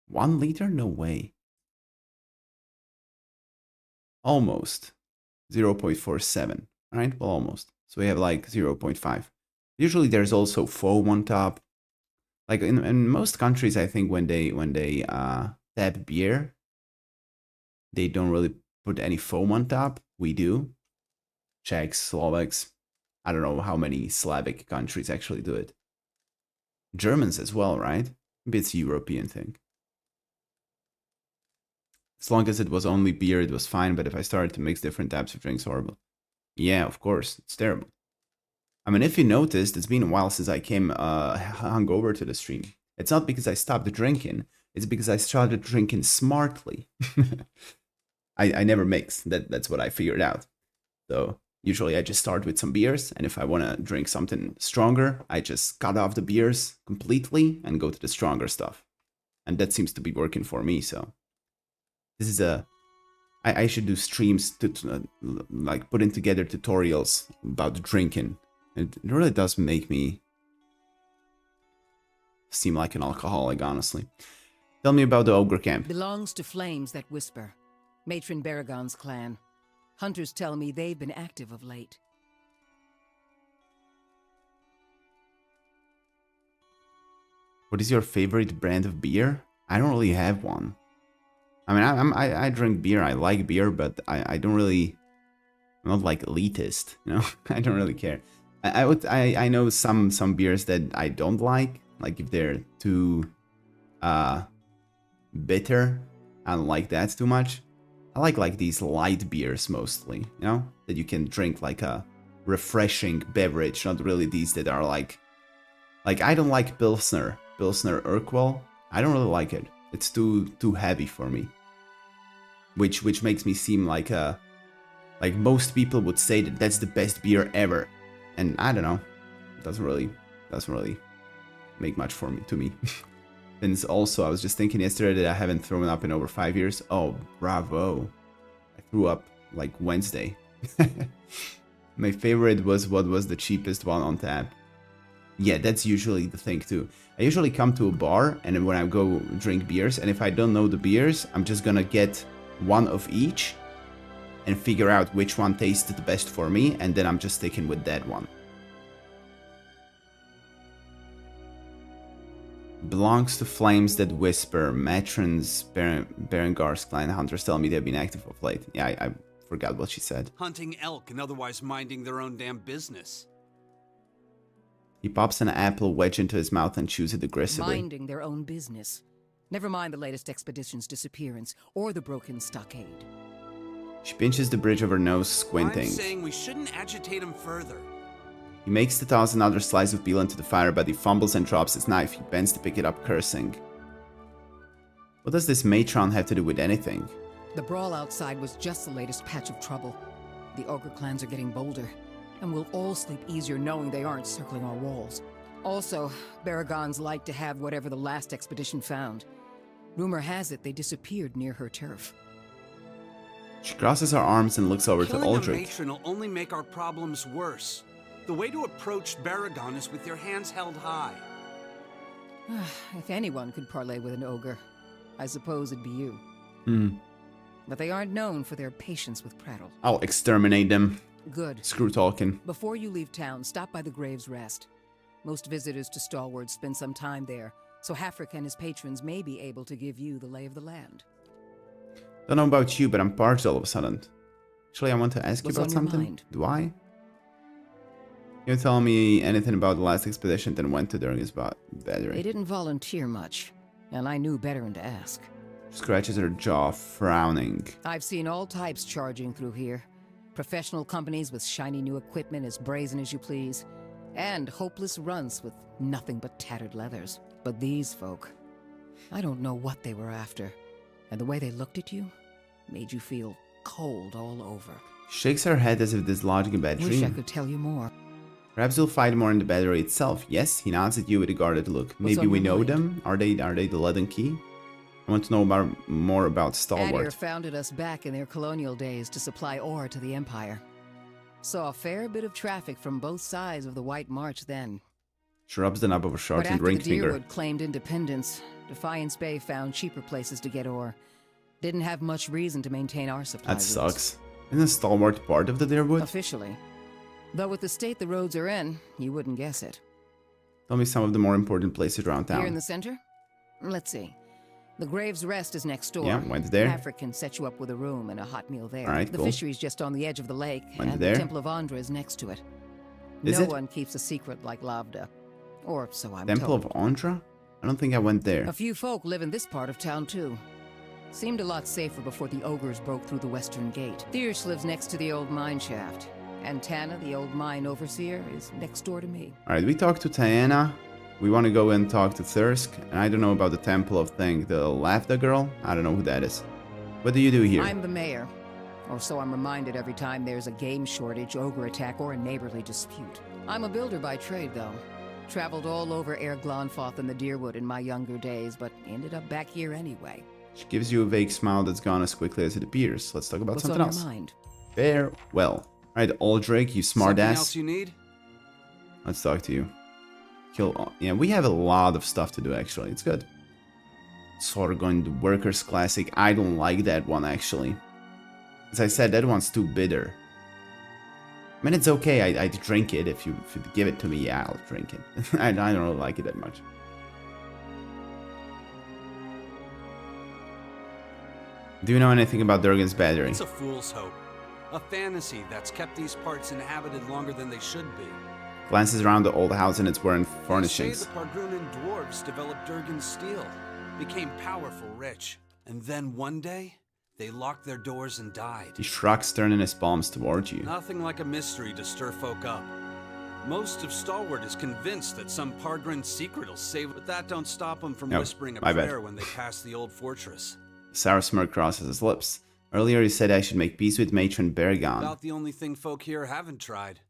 1 liter? No way. Almost. 0.47. Alright, well, almost. So we have like 0.5. Usually there's also foam on top. Like in most countries, I think when they tap beer, they don't really put any foam on top. We do. Czechs, Slovaks. I don't know how many Slavic countries actually do it. Germans as well, right? Maybe it's a European thing. As long as it was only beer, it was fine. But if I started to mix different types of drinks, horrible. Yeah, of course. It's terrible. I mean, if you noticed, it's been a while since I came hungover to the stream. It's not because I stopped drinking. It's because I started drinking smartly. I never mix. That's what I figured out. So usually I just start with some beers, and if I want to drink something stronger, I just cut off the beers completely and go to the stronger stuff. And that seems to be working for me, so this is I should do streams to like putting together tutorials about drinking. It really does make me seem like an alcoholic, honestly. Tell me about the ogre camp. Belongs to Flames That Whisper, Matron Baragon's clan. Hunters tell me they've been active of late. What is your favorite brand of beer? I don't really have one. I mean, I drink beer. I like beer, but I don't really. I'm not like elitist, you know. I don't really care. I know some beers that I don't like if they're too bitter. I don't like that too much. I like these light beers mostly, you know, that you can drink like a refreshing beverage, not really these that are like I don't like Pilsner Urquell. I don't really like it. It's too heavy for me. Which makes me seem like most people would say that that's the best beer ever. And I don't know. It doesn't really make much to me. And also, I was just thinking yesterday that I haven't thrown up in over 5 years. Oh, bravo. I threw up like Wednesday. My favorite was what was the cheapest one on tap. Yeah, that's usually the thing too. I usually come to a bar and then when I go drink beers, and if I don't know the beers, I'm just gonna get one of each and figure out which one tasted the best for me, and then I'm just sticking with that one. Belongs to Flames That Whisper, Matrons, Berengar's clan. Hunters tell me they've been active of late. Yeah, I forgot what she said. Hunting elk and otherwise minding their own damn business. He pops an apple wedge into his mouth and chews it aggressively. Minding their own business. Never mind the latest expedition's disappearance or the broken stockade. She pinches the bridge of her nose, squinting. I'm saying we shouldn't agitate him further. He makes to toss another slice of veal into the fire, but he fumbles and drops his knife. He bends to pick it up, cursing. What does this matron have to do with anything? The brawl outside was just the latest patch of trouble. The ogre clans are getting bolder, and we'll all sleep easier knowing they aren't circling our walls. Also, Baragons like to have whatever the last expedition found. Rumor has it they disappeared near her turf. She crosses her arms and looks over to Killing Aldrich. a matron will only make our problems worse. The way to approach Baragon is with your hands held high. If anyone could parley with an ogre, I suppose it'd be you. But they aren't known for their patience with prattle. I'll exterminate them. Good. Screw talking. Before you leave town, stop by the Grave's Rest. Most visitors to Stalwart spend some time there, so Hafric and his patrons may be able to give you the lay of the land. Don't know about you, but I'm parched all of a sudden. Actually, I want to ask you What's about on your something. mind? Do I? You tell me anything about the last expedition that went to during his battery? They didn't volunteer much, and I knew better than to ask. Scratches her jaw, frowning. I've seen all types charging through here. Professional companies with shiny new equipment as brazen as you please, and hopeless runts with nothing but tattered leathers. But these folk, I don't know what they were after, and the way they looked at you made you feel cold all over. Shakes her head as if dislodging a bad Wish I dream. could tell you more. Perhaps you'll fight more in the battery itself. Yes, he nods at you with a guarded look. What's Maybe on we your know mind? them? Are they the Leaden Key? I want to know more about Adir Stalwart. founded us back in their colonial days to supply ore to the Empire. Saw a fair bit of traffic from both sides of the White March then. She rubs the knob of her But sharpened after ring the finger. Deerwood claimed independence, Defiance Bay found cheaper places to get ore. Didn't have much reason to maintain our supply That routes. sucks. Isn't Stalwart part of the Deerwood? Officially. Though with the state the roads are in, you wouldn't guess it. Tell me some of the more important places around Here in town. the center? Let's see. The Grave's Rest is next door. Yeah, went there. Afric can set you up with a room and a hot meal there. Alright, the cool. fishery's just on the edge of the lake, Went and there. the Temple of Andra is next to it. Is no it? one keeps a secret like Lavda. Or so I'm Temple told. of Andra? I don't think I went there. A few folk live in this part of town, too. Seemed a lot safer before the ogres broke through the western gate. Thiersch lives next to the old mine shaft. And Tana, the old mine overseer, is next door to me. Alright, we talked to Tiana. We want to go and talk to Thirsk. And I don't know about the Temple of Thing. The Lavda girl? I don't know who that is. What do you do here? I'm the mayor. Or so I'm reminded every time there's a game shortage, ogre attack, or a neighborly dispute. I'm a builder by trade, though. Traveled all over Air Glonfoth and the Deerwood in my younger days, but ended up back here anyway. She gives you a vague smile that's gone as quickly as it appears. Let's talk about What's something on else. your mind? Farewell. Alright, Aldrich, you Something smartass. else you need? Let's talk to you. Yeah, we have a lot of stuff to do, actually. It's good. Sorgon, the Workers Classic. I don't like that one, actually. As I said, that one's too bitter. I mean, it's okay. I'd drink it if you give it to me. Yeah, I'll drink it. I don't really like it that much. Do you know anything about Durgan's battery? It's a fool's hope. A fantasy that's kept these parts inhabited longer than they should be. Glances around the old house and its wearing They say furnishings. the Pardrunan dwarves developed Durgan's steel, became powerful, rich, and then one day, they locked their doors and died. He shrugs, turning his palms towards you. Nothing like a mystery to stir folk up. Most of Stalwart is convinced that some Pardrun secret will save, but that don't stop them from Oh, whispering a my bad. prayer when they pass the old fortress. Sour smirk crosses his lips. Earlier he said I should make peace with Matron Bergon. About the only thing folk here haven't tried.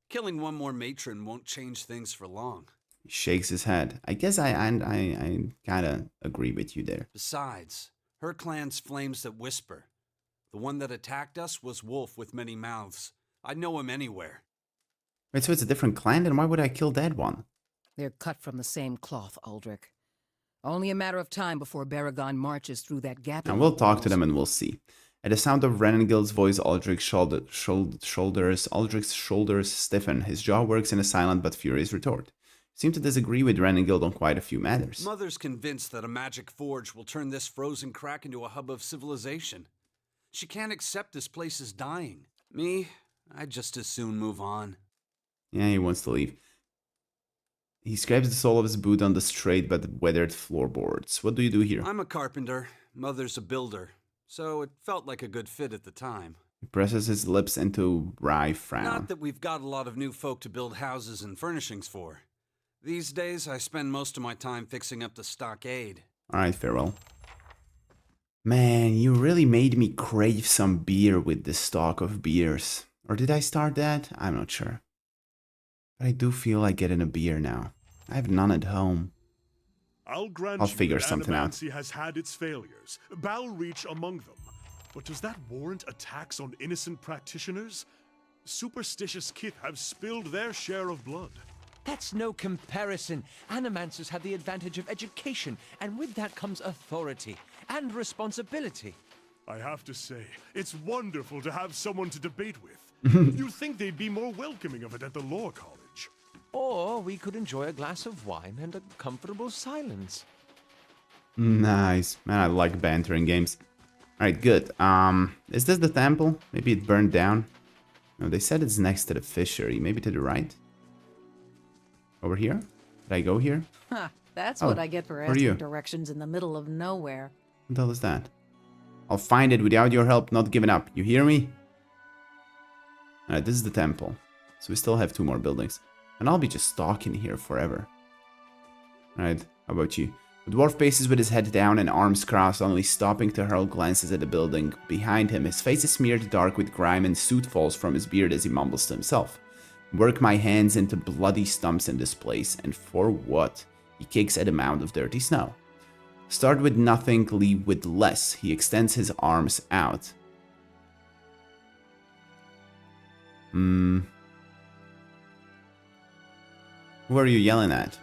Killing one more matron won't change things for long. He shakes his head. I guess I kinda agree with you there. Besides, her clan's flames that whisper. The one that attacked us was Wolf with many mouths. I'd know him anywhere. Wait, so it's a different clan? Then why would I kill that one? They're cut from the same cloth, Aldrich. Only a matter of time before Baragon marches through that gap. And we'll talk to them and we'll see. At the sound of Renengild's voice, Aldrich's shoulders stiffen. His jaw works in a silent but furious retort. He seemed to disagree with Renengild on quite a few matters. Mother's convinced that a magic forge will turn this frozen crack into a hub of civilization. She can't accept this place is dying. Me, I'd just as soon move on. Yeah, he wants to leave. He scrapes the sole of his boot on the straight but weathered floorboards. What do you do here? I'm a carpenter. Mother's a builder. So it felt like a good fit at the time. He presses his lips into a wry frown. Not that we've got a lot of new folk to build houses and furnishings for. These days, I spend most of my time fixing up the stockade. Alright, farewell. Man, you really made me crave some beer with this stock of beers. Or did I start that? I'm not sure. But I do feel like getting a beer now. I have none at home. I'll grant I'll you figure that something out. Animancy has had its failures, Balreach among them. But does that warrant attacks on innocent practitioners? Superstitious kith have spilled their share of blood. That's no comparison. Animancers have the advantage of education, and with that comes authority and responsibility. I have to say, it's wonderful to have someone to debate with. You'd think they'd be more welcoming of it at the law college. Or we could enjoy a glass of wine and a comfortable silence. Nice. Man, I like banter in games. Alright, good. Is this the temple? Maybe it burned down? No, they said it's next to the fishery. Maybe to the right? Over here? Did I go here? Ha, that's Oh, what I get for where are you? asking directions in the middle of nowhere. What the hell is that? I'll find it without your help, not giving up. You hear me? Alright, this is the temple. So we still have 2 more buildings. And I'll be just stalking here forever. Alright, how about you? The dwarf paces with his head down and arms crossed, only stopping to hurl glances at the building behind him. His face is smeared dark with grime and soot falls from his beard as he mumbles to himself. Work my hands into bloody stumps in this place, and for what? He kicks at a mound of dirty snow. Start with nothing, leave with less. He extends his arms out. Who are you yelling at?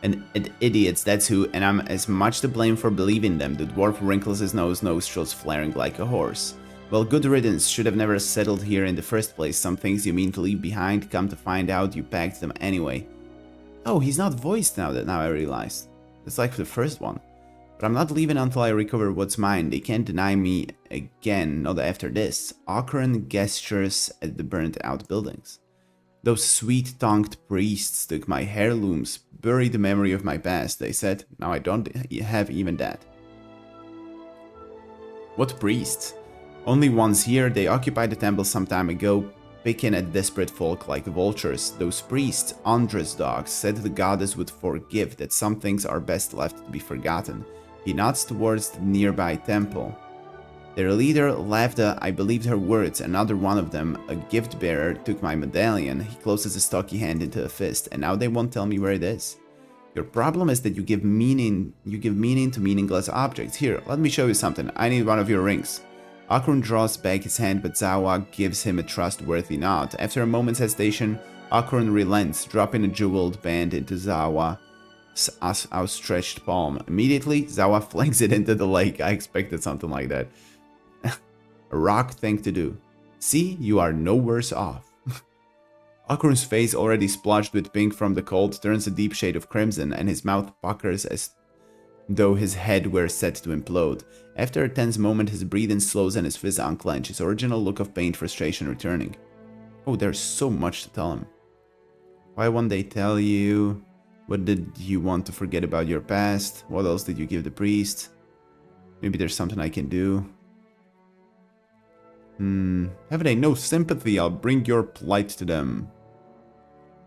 And idiots, that's who, and I'm as much to blame for believing them. The dwarf wrinkles his nose, nostrils flaring like a horse. Well, good riddance, should have never settled here in the first place. Some things you mean to leave behind, come to find out you packed them anyway. Oh, he's not voiced now I realized. It's like the first one. But I'm not leaving until I recover what's mine. They can't deny me again, not after this. Ocarine gestures at the burnt out buildings. Those sweet-tongued priests took my heirlooms, buried the memory of my past, they said. Now I don't have even that. What priests? Only ones here, they occupied the temple some time ago, picking at desperate folk like the vultures. Those priests, Andra's dogs, said the goddess would forgive, that some things are best left to be forgotten. He nods towards the nearby temple. Their leader left. I believed her words. Another one of them, a gift bearer, took my medallion. He closes a stocky hand into a fist, and now they won't tell me where it is. Your problem is that you give meaning to meaningless objects. Here, let me show you something. I need one of your rings. Okrun draws back his hand, but Zawa gives him a trustworthy nod. After a moment's hesitation, Okrun relents, dropping a jeweled band into Zawa's outstretched palm. Immediately, Zawa flings it into the lake. I expected something like that. A rock thing to do. See, you are no worse off. Okrun's face, already splotched with pink from the cold, turns a deep shade of crimson, and his mouth puckers as though his head were set to implode. After a tense moment, his breathing slows and his fists unclench, his original look of pained frustration returning. Oh, there's so much to tell him. Why won't they tell you? What did you want to forget about your past? What else did you give the priest? Maybe there's something I can do. Have they no sympathy? I'll bring your plight to them.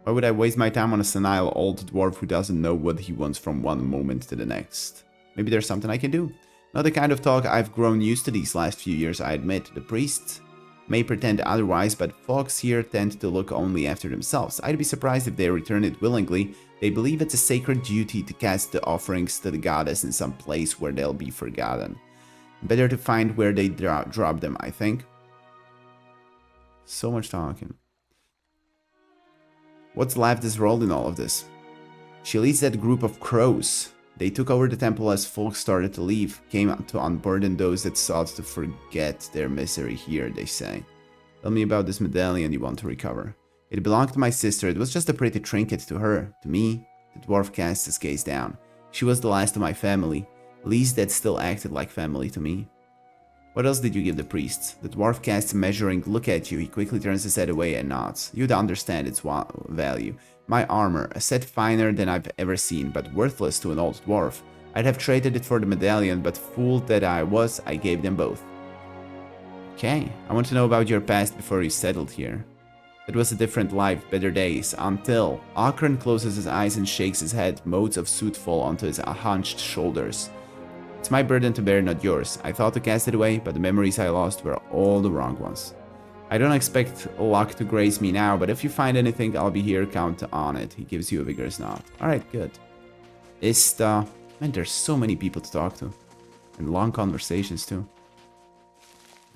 Why would I waste my time on a senile old dwarf who doesn't know what he wants from one moment to the next? Maybe there's something I can do. Not the kind of talk I've grown used to these last few years, I admit. The priests may pretend otherwise, but folks here tend to look only after themselves. I'd be surprised if they return it willingly. They believe it's a sacred duty to cast the offerings to the goddess in some place where they'll be forgotten. Better to find where they drop them, I think. So much talking. What's Lavda's role in all of this? She leads that group of crows. They took over the temple as folks started to leave, came to unburden those that sought to forget their misery here, they say. Tell me about this medallion you want to recover. It belonged to my sister. It was just a pretty trinket to her. To me, the dwarf cast his gaze down. She was the last of my family, least that still acted like family to me. What else did you give the priests? The dwarf casts a measuring look at you. He quickly turns his head away and nods. You'd understand its value. My armor, a set finer than I've ever seen, but worthless to an old dwarf. I'd have traded it for the medallion, but fool that I was, I gave them both. Okay, I want to know about your past before you settled here. It was a different life, better days, until... Okrun closes his eyes and shakes his head. Motes of soot fall onto his hunched shoulders. It's my burden to bear, not yours. I thought to cast it away, but the memories I lost were all the wrong ones. I don't expect luck to grace me now, but if you find anything, I'll be here, count on it. He gives you a vigorous nod. Alright, good. Ista... Man, there's so many people to talk to. And long conversations, too.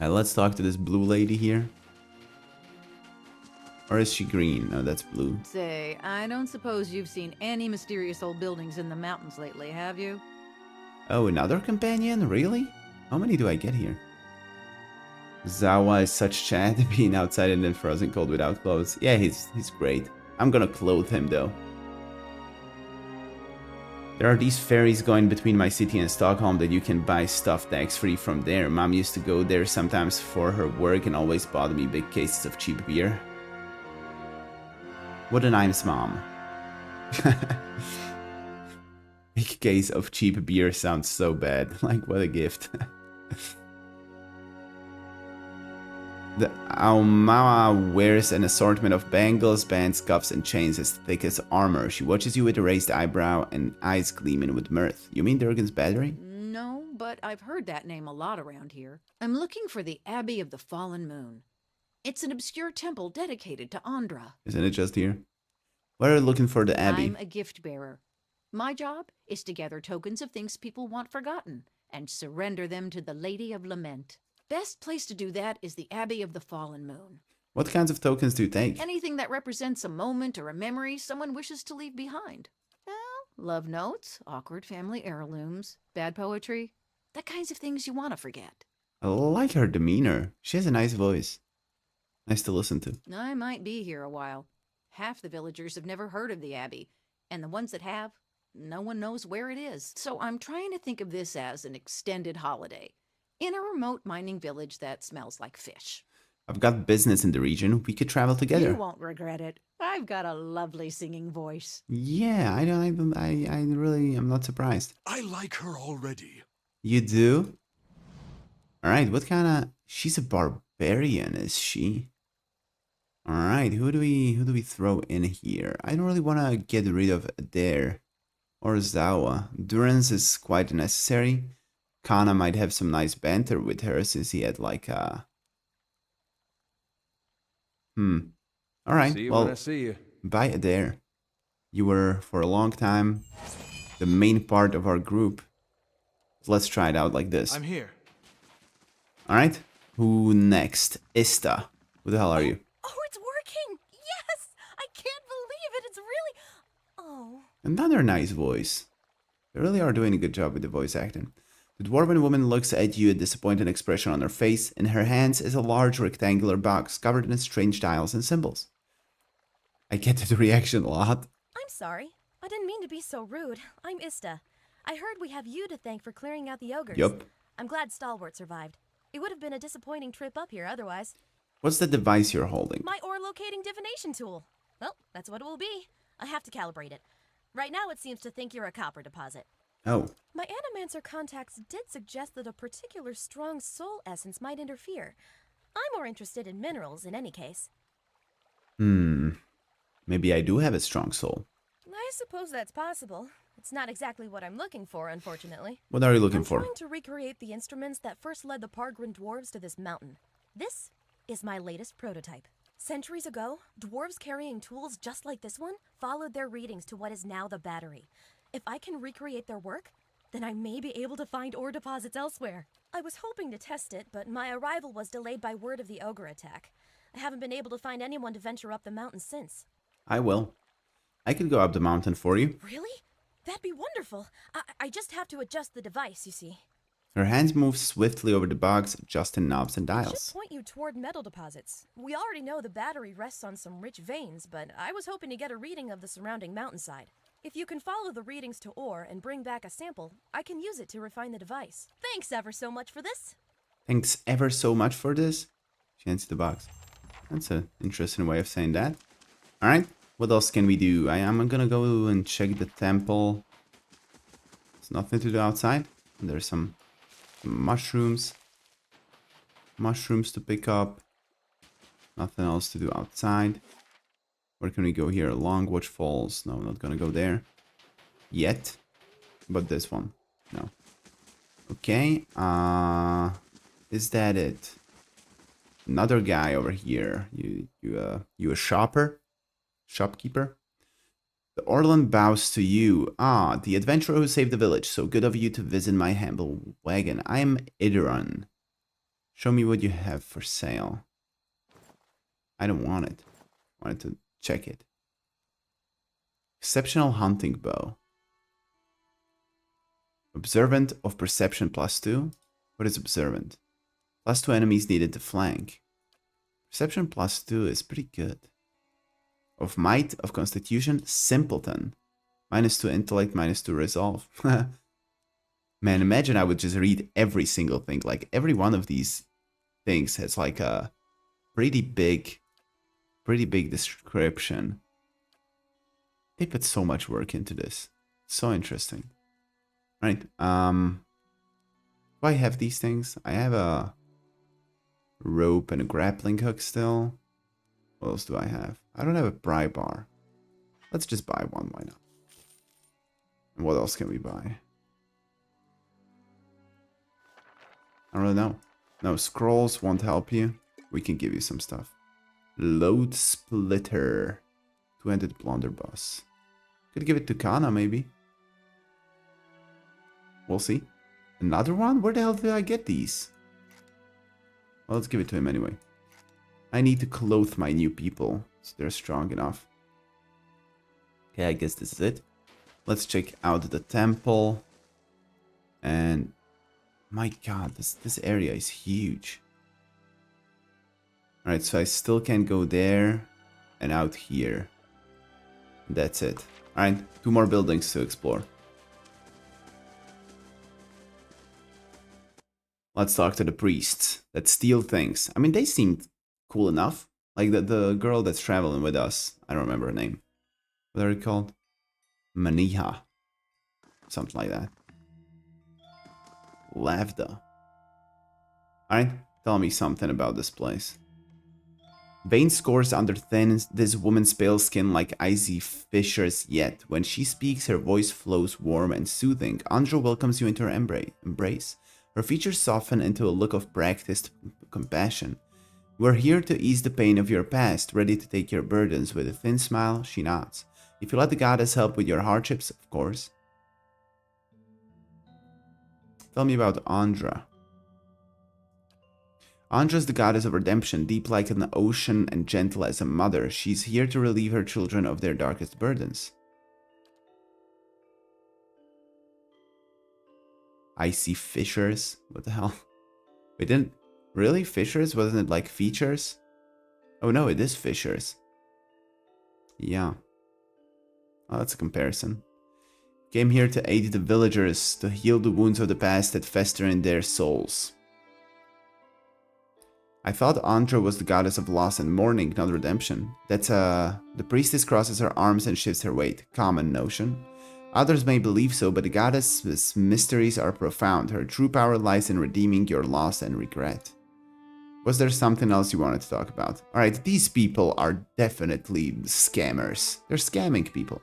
Let's talk to this blue lady here. Or is she green? No, that's blue. Say, I don't suppose you've seen any mysterious old buildings in the mountains lately, have you? Oh, another companion? Really? How many do I get here? Zawa is such chat, being outside in the frozen cold without clothes. Yeah, he's great. I'm gonna clothe him though. There are these ferries going between my city and Stockholm that you can buy stuff tax-free from there. Mom used to go there sometimes for her work and always bought me big cases of cheap beer. What a nice mom. Big case of cheap beer sounds so bad. Like, what a gift. The Aumawa wears an assortment of bangles, bands, cuffs, and chains as thick as armor. She watches you with a raised eyebrow and eyes gleaming with mirth. You mean Durgan's Battery? No, but I've heard that name a lot around here. I'm looking for the Abbey of the Fallen Moon. It's an obscure temple dedicated to Andra. Isn't it just here? Why are you looking for the Abbey? I'm a gift bearer. My job is to gather tokens of things people want forgotten and surrender them to the Lady of Lament. Best place to do that is the Abbey of the Fallen Moon. What kinds of tokens do you take? Anything that represents a moment or a memory someone wishes to leave behind. Well, love notes, awkward family heirlooms, bad poetry, the kinds of things you want to forget. I like her demeanor. She has a nice voice. Nice to listen to. I might be here a while. Half the villagers have never heard of the Abbey, and the ones that have, no one knows where it is. So I'm trying to think of this as an extended holiday in a remote mining village that smells like fish. I've got business in the region. We could travel together. You won't regret it. I've got a lovely singing voice. Yeah, I really am not surprised. I like her already. You do? Alright, what kind of... She's a barbarian, is she? Alright, who do we throw in here? I don't really want to get rid of Adair or Zawa. Durance is quite necessary. Kana might have some nice banter with her since he had like a... Alright, See you well, when I see you. bye Adair. You were, for a long time, the main part of our group. Let's try it out like this. I'm here. Alright, who next? Ista. Who the hell are you? Oh, it's working! Yes! I can't believe it! It's really... Oh. Another nice voice. They really are doing a good job with the voice acting. The dwarven woman looks at you, a disappointed expression on her face. In her hands is a large rectangular box covered in strange tiles and symbols. I get that reaction a lot. I'm sorry. I didn't mean to be so rude. I'm Ista. I heard we have you to thank for clearing out the ogres. Yup. I'm glad Stalwart survived. It would have been a disappointing trip up here otherwise. What's the device you're holding? My ore-locating divination tool. Well, that's what it will be. I have to calibrate it. Right now it seems to think you're a copper deposit. Oh. My Animancer contacts did suggest that a particular strong soul essence might interfere. I'm more interested in minerals in any case. Maybe I do have a strong soul. I suppose that's possible. It's not exactly what I'm looking for, unfortunately. What are you looking for? I'm trying to recreate the instruments that first led the Pargrin dwarves to this mountain. This is my latest prototype. Centuries ago, dwarves carrying tools just like this one followed their readings to what is now the battery. If I can recreate their work, then I may be able to find ore deposits elsewhere. I was hoping to test it, but my arrival was delayed by word of the ogre attack. I haven't been able to find anyone to venture up the mountain since. I will. I could go up the mountain for you. Really? That'd be wonderful. I just have to adjust the device, you see. Her hands move swiftly over the box, adjusting knobs and It dials. should point you toward metal deposits. We already know the battery rests on some rich veins, but I was hoping to get a reading of the surrounding mountainside. If you can follow the readings to ore and bring back a sample, I can use it to refine the device. Thanks ever so much for this. Thanks ever so much for this. She hands the box. That's an interesting way of saying that. Alright, what else can we do? I am gonna go and check the temple. There's nothing to do outside. There's some mushrooms. Mushrooms to pick up. Nothing else to do outside. Where can we go here? Longwatch Falls. No, not gonna go there. Yet. But this one. No. Okay. Is that it? Another guy over here. You a shopper? Shopkeeper? The Orland bows to you. Ah, the adventurer who saved the village. So good of you to visit my humble wagon. I am Idaron. Show me what you have for sale. I don't want it. I wanted to check it. Exceptional hunting bow. Observant of perception +2. What is observant? +2 enemies needed to flank. Perception +2 is pretty good. Of might, of constitution, simpleton. -2 intellect, -2 resolve. Man, imagine I would just read every single thing. Like every one of these things has like a pretty big description. They put so much work into this. So interesting. Right. Do I have these things? I have a rope and a grappling hook still. What else do I have? I don't have a pry bar. Let's just buy one, why not? And what else can we buy? I don't really know. No, scrolls won't help you. We can give you some stuff. Load splitter. Two-handed blunderbuss. Could give it to Kana, maybe. We'll see. Another one? Where the hell did I get these? Well, let's give it to him anyway. I need to clothe my new people so they're strong enough. Okay, I guess this is it. Let's check out the temple. And my god, this area is huge. Alright, so I still can't go there and out here. That's it. Alright, 2 more buildings to explore. Let's talk to the priests that steal things. I mean, they seemed cool enough. Like the girl that's traveling with us. I don't remember her name. What are they called? Maniha. Something like that. Lavda. Alright, tell me something about this place. Vein scores under thin, this woman's pale skin like icy fissures, yet when she speaks, her voice flows warm and soothing. Andro welcomes you into her embrace. Her features soften into a look of practiced compassion. We're here to ease the pain of your past, ready to take your burdens. With a thin smile, she nods. If you let the goddess help with your hardships, of course. Tell me about Andra. Andra is the goddess of redemption, deep like an ocean and gentle as a mother. She's here to relieve her children of their darkest burdens. I see fissures. What the hell? We didn't... Really? Fissures? Wasn't it like features? Oh no, it is fissures. Yeah. Oh, that's a comparison. Came here to aid the villagers, to heal the wounds of the past that fester in their souls. I thought Andra was the goddess of loss and mourning, not redemption. That's the priestess crosses her arms and shifts her weight. Common notion. Others may believe so, but the goddess's mysteries are profound. Her true power lies in redeeming your loss and regret. Was there something else you wanted to talk about? Alright, these people are definitely scammers. They're scamming people.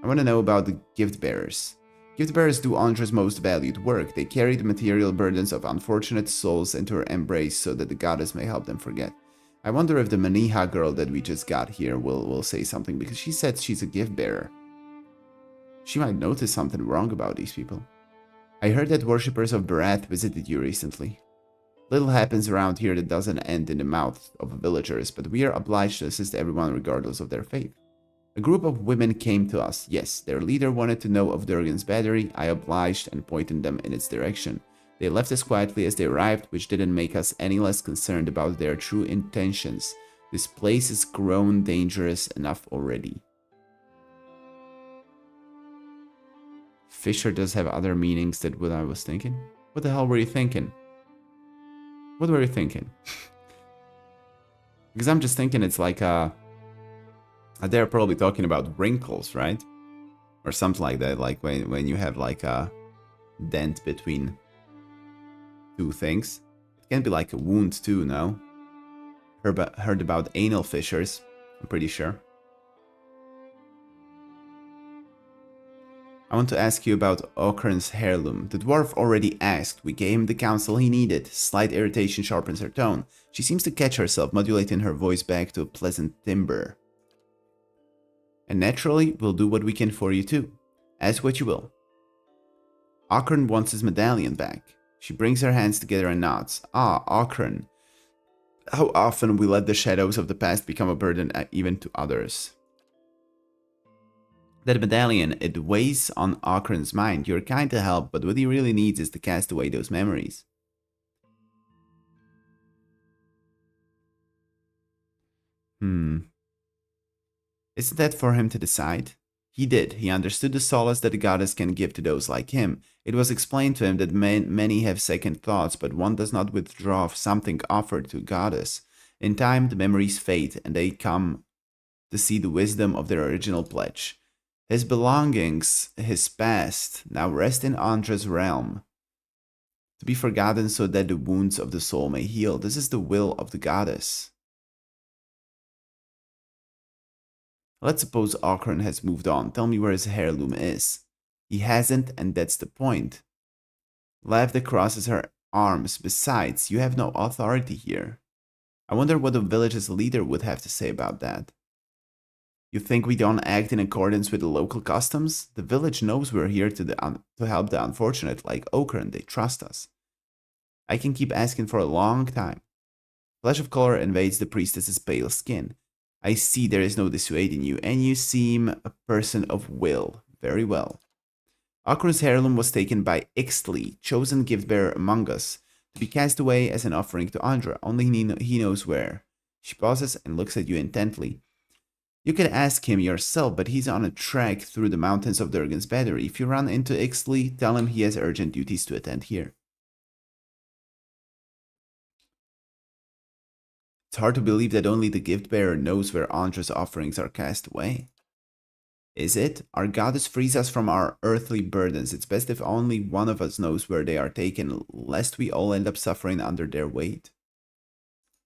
I want to know about the gift bearers. Gift bearers do Andra's most valued work. They carry the material burdens of unfortunate souls into her embrace so that the goddess may help them forget. I wonder if the Maniha girl that we just got here will say something, because she said she's a gift bearer. She might notice something wrong about these people. I heard that worshippers of Barath visited you recently. Little happens around here that doesn't end in the mouths of villagers, but we are obliged to assist everyone regardless of their faith. A group of women came to us. Yes, their leader wanted to know of Durgan's battery. I obliged and pointed them in its direction. They left as quietly as they arrived, which didn't make us any less concerned about their true intentions. This place has grown dangerous enough already. Fisher does have other meanings than what I was thinking. What the hell were you thinking? What were you thinking? Because I'm just thinking it's like they're probably talking about wrinkles, right? Or something like that, like when you have like a dent between two things. It can be like a wound too, no? Heard about anal fissures, I'm pretty sure. I want to ask you about Okrun's heirloom. The dwarf already asked. We gave him the counsel he needed. Slight irritation sharpens her tone. She seems to catch herself, modulating her voice back to a pleasant timbre. And naturally, we'll do what we can for you too. Ask what you will. Okrun wants his medallion back. She brings her hands together and nods. Ah, Okrun. How often we let the shadows of the past become a burden even to others. That medallion, it weighs on Okrun's mind. You're kind to help, but what he really needs is to cast away those memories. Isn't that for him to decide? He did. He understood the solace that the goddess can give to those like him. It was explained to him that many have second thoughts, but one does not withdraw something offered to a goddess. In time, the memories fade, and they come to see the wisdom of their original pledge. His belongings, his past, now rest in Andra's realm, to be forgotten so that the wounds of the soul may heal. This is the will of the goddess. Let's suppose Okrun has moved on. Tell me where his heirloom is. He hasn't, and that's the point. Lavda crosses her arms. Besides, you have no authority here. I wonder what the village's leader would have to say about that. You think we don't act in accordance with the local customs? The village knows we're here to help the unfortunate like Okrun. They trust us. I can keep asking for a long time. Flash of color invades the priestess's pale skin. I see there is no dissuading you, and you seem a person of will. Very well. Okrun's heirloom was taken by Ixtli, chosen gift-bearer among us, to be cast away as an offering to Andra. Only he knows where. She pauses and looks at you intently. You can ask him yourself, but he's on a trek through the mountains of Durgan's Battery. If you run into Ixtli, tell him he has urgent duties to attend here. It's hard to believe that only the gift-bearer knows where Andra's offerings are cast away. Is it? Our goddess frees us from our earthly burdens. It's best if only one of us knows where they are taken, lest we all end up suffering under their weight.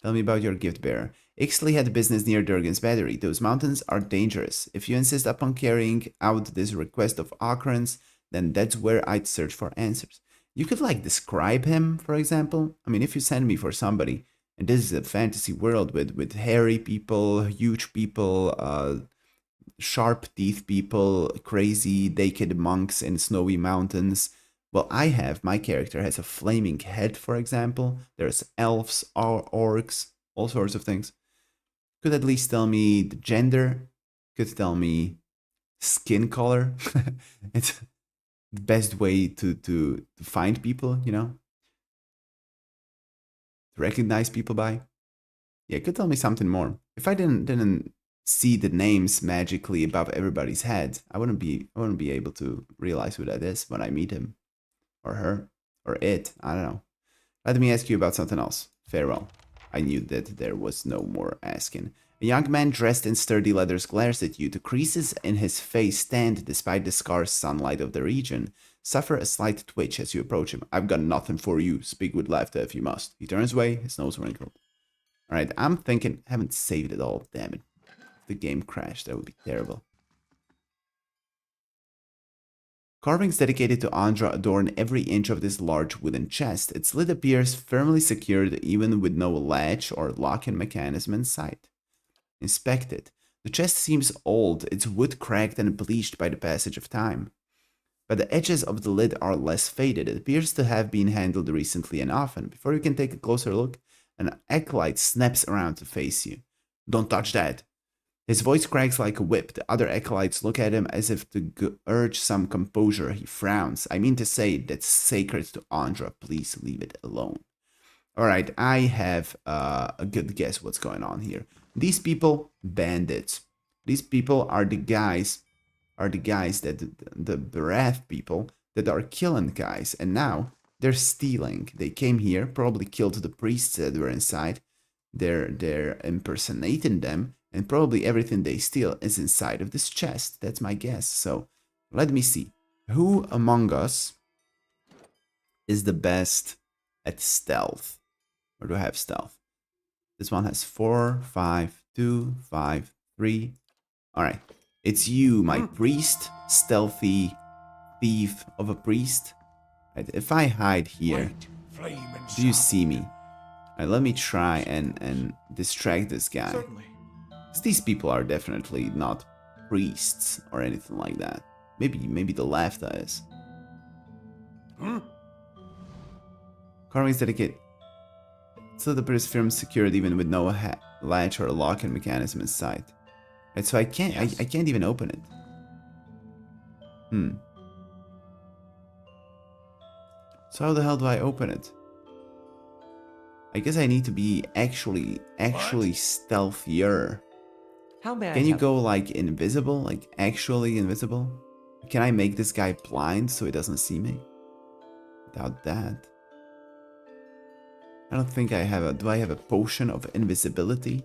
Tell me about your gift-bearer. Ixtli had business near Durgan's Battery. Those mountains are dangerous. If you insist upon carrying out this request of Okrun's, then that's where I'd search for answers. You could like describe him, for example. I mean, if you send me for somebody, and this is a fantasy world with hairy people, huge people, sharp teeth people, crazy naked monks in snowy mountains. Well, my character has a flaming head, for example. There's elves, orcs, all sorts of things. Could at least tell me the gender. Could tell me skin color. It's the best way to find people, you know? To recognize people by. Yeah, could tell me something more. If I didn't see the names magically above everybody's head, I wouldn't be able to realize who that is when I meet him. Or her. Or it. I don't know. Let me ask you about something else. Farewell. I knew that there was no more asking. A young man dressed in sturdy leathers glares at you. The creases in his face stand despite the scarce sunlight of the region. Suffer a slight twitch as you approach him. I've got nothing for you. Speak with laughter if you must. He turns away, his nose wrinkled. Alright, I'm thinking, haven't saved it all, damn it. If the game crashed, that would be terrible. Carvings dedicated to Andra adorn every inch of this large wooden chest. Its lid appears firmly secured even with no latch or lock-in mechanism in sight. Inspect it. The chest seems old, its wood cracked and bleached by the passage of time. But the edges of the lid are less faded. It appears to have been handled recently and often. Before you can take a closer look, an acolyte snaps around to face you. Don't touch that. His voice cracks like a whip. The other acolytes look at him as if to urge some composure. He frowns. I mean to say, that's sacred to Andra. Please leave it alone. Alright, I have a good guess what's going on here. These people, bandits. These people are the guys that, the Barath people, that are killing guys. And now, they're stealing. They came here, probably killed the priests that were inside. They're impersonating them. And probably everything they steal is inside of this chest. That's my guess. So, let me see. Who among us is the best at stealth? Or do I have stealth? This one has 4, 5, 2, 5, 3. Alright. It's you, my priest. Stealthy thief of a priest. Right, if I hide here, do you see me? Alright, let me try and distract this guy. Certainly. These people are definitely not priests or anything like that. Maybe the laughter is. Carvings dedicated. So the British firm secured even with no latch or lock-in mechanism in sight. Right, so I can't I can't even open it. So how the hell do I open it? I guess I need to be actually stealthier. How may Can you go like invisible? Like actually invisible? Can I make this guy blind so he doesn't see me? Without that. I don't think I have a... Do I have a potion of invisibility?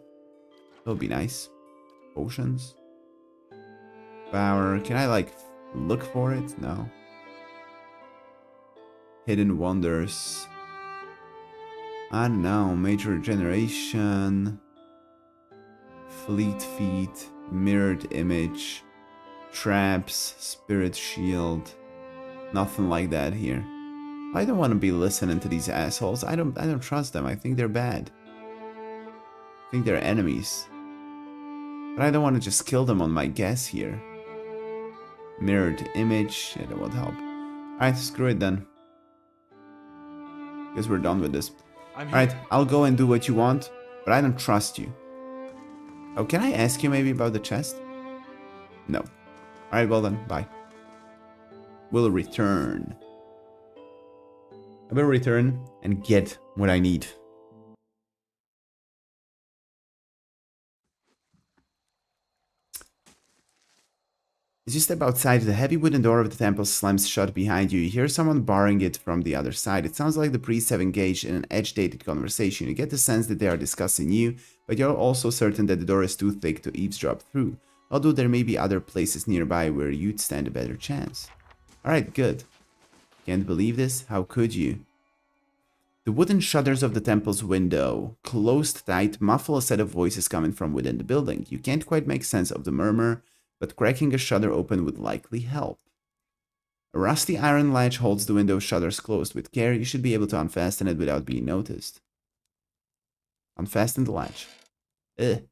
That would be nice. Potions? Power. Can I like look for it? No. Hidden wonders. I don't know. Major regeneration. Fleet feet. Mirrored image. Traps. Spirit shield. Nothing like that here. I don't want to be listening to these assholes. I don't trust them. I think they're bad. I think they're enemies. But I don't want to just kill them on my guess here. Mirrored image. Yeah, that won't help. Alright, screw it then. Guess we're done with this. Alright, I'll go and do what you want, but I don't trust you. Oh, can I ask you maybe about the chest? No. Alright, well then, bye. We'll return. I will return and get what I need. As you step outside, the heavy wooden door of the temple slams shut behind you. You hear someone barring it from the other side. It sounds like the priests have engaged in an agitated conversation. You get the sense that they are discussing you, but you're also certain that the door is too thick to eavesdrop through, although there may be other places nearby where you'd stand a better chance. Alright, good. Can't believe this? How could you? The wooden shutters of the temple's window, closed tight, muffle a set of voices coming from within the building. You can't quite make sense of the murmur, but cracking a shutter open would likely help. A rusty iron latch holds the window shutters closed. With care, you should be able to unfasten it without being noticed. Unfasten the latch. Ugh.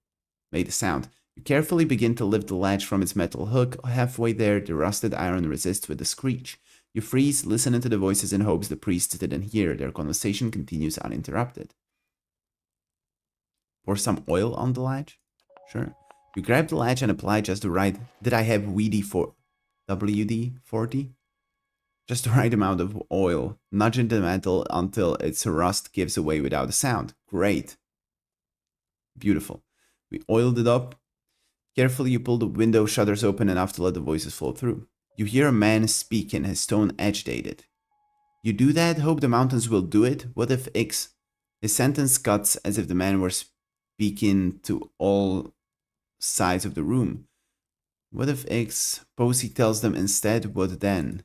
Made a sound. You carefully begin to lift the latch from its metal hook. Halfway there, the rusted iron resists with a screech. You freeze, listening to the voices in hopes the priests didn't hear. Their conversation continues uninterrupted. Pour some oil on the latch? Sure. You grab the latch and apply just the right... Did I have WD-40? Just the right amount of oil, nudging the metal until its rust gives away without a sound. Great. Beautiful. We oiled it up. Carefully, you pull the window shutters open enough to let the voices flow through. You hear a man speaking, his tone agitated. You do that, hope the mountains will do it? What if X? His sentence cuts as if the man were speaking to all sides of the room. What if X? Posey tells them instead, what then?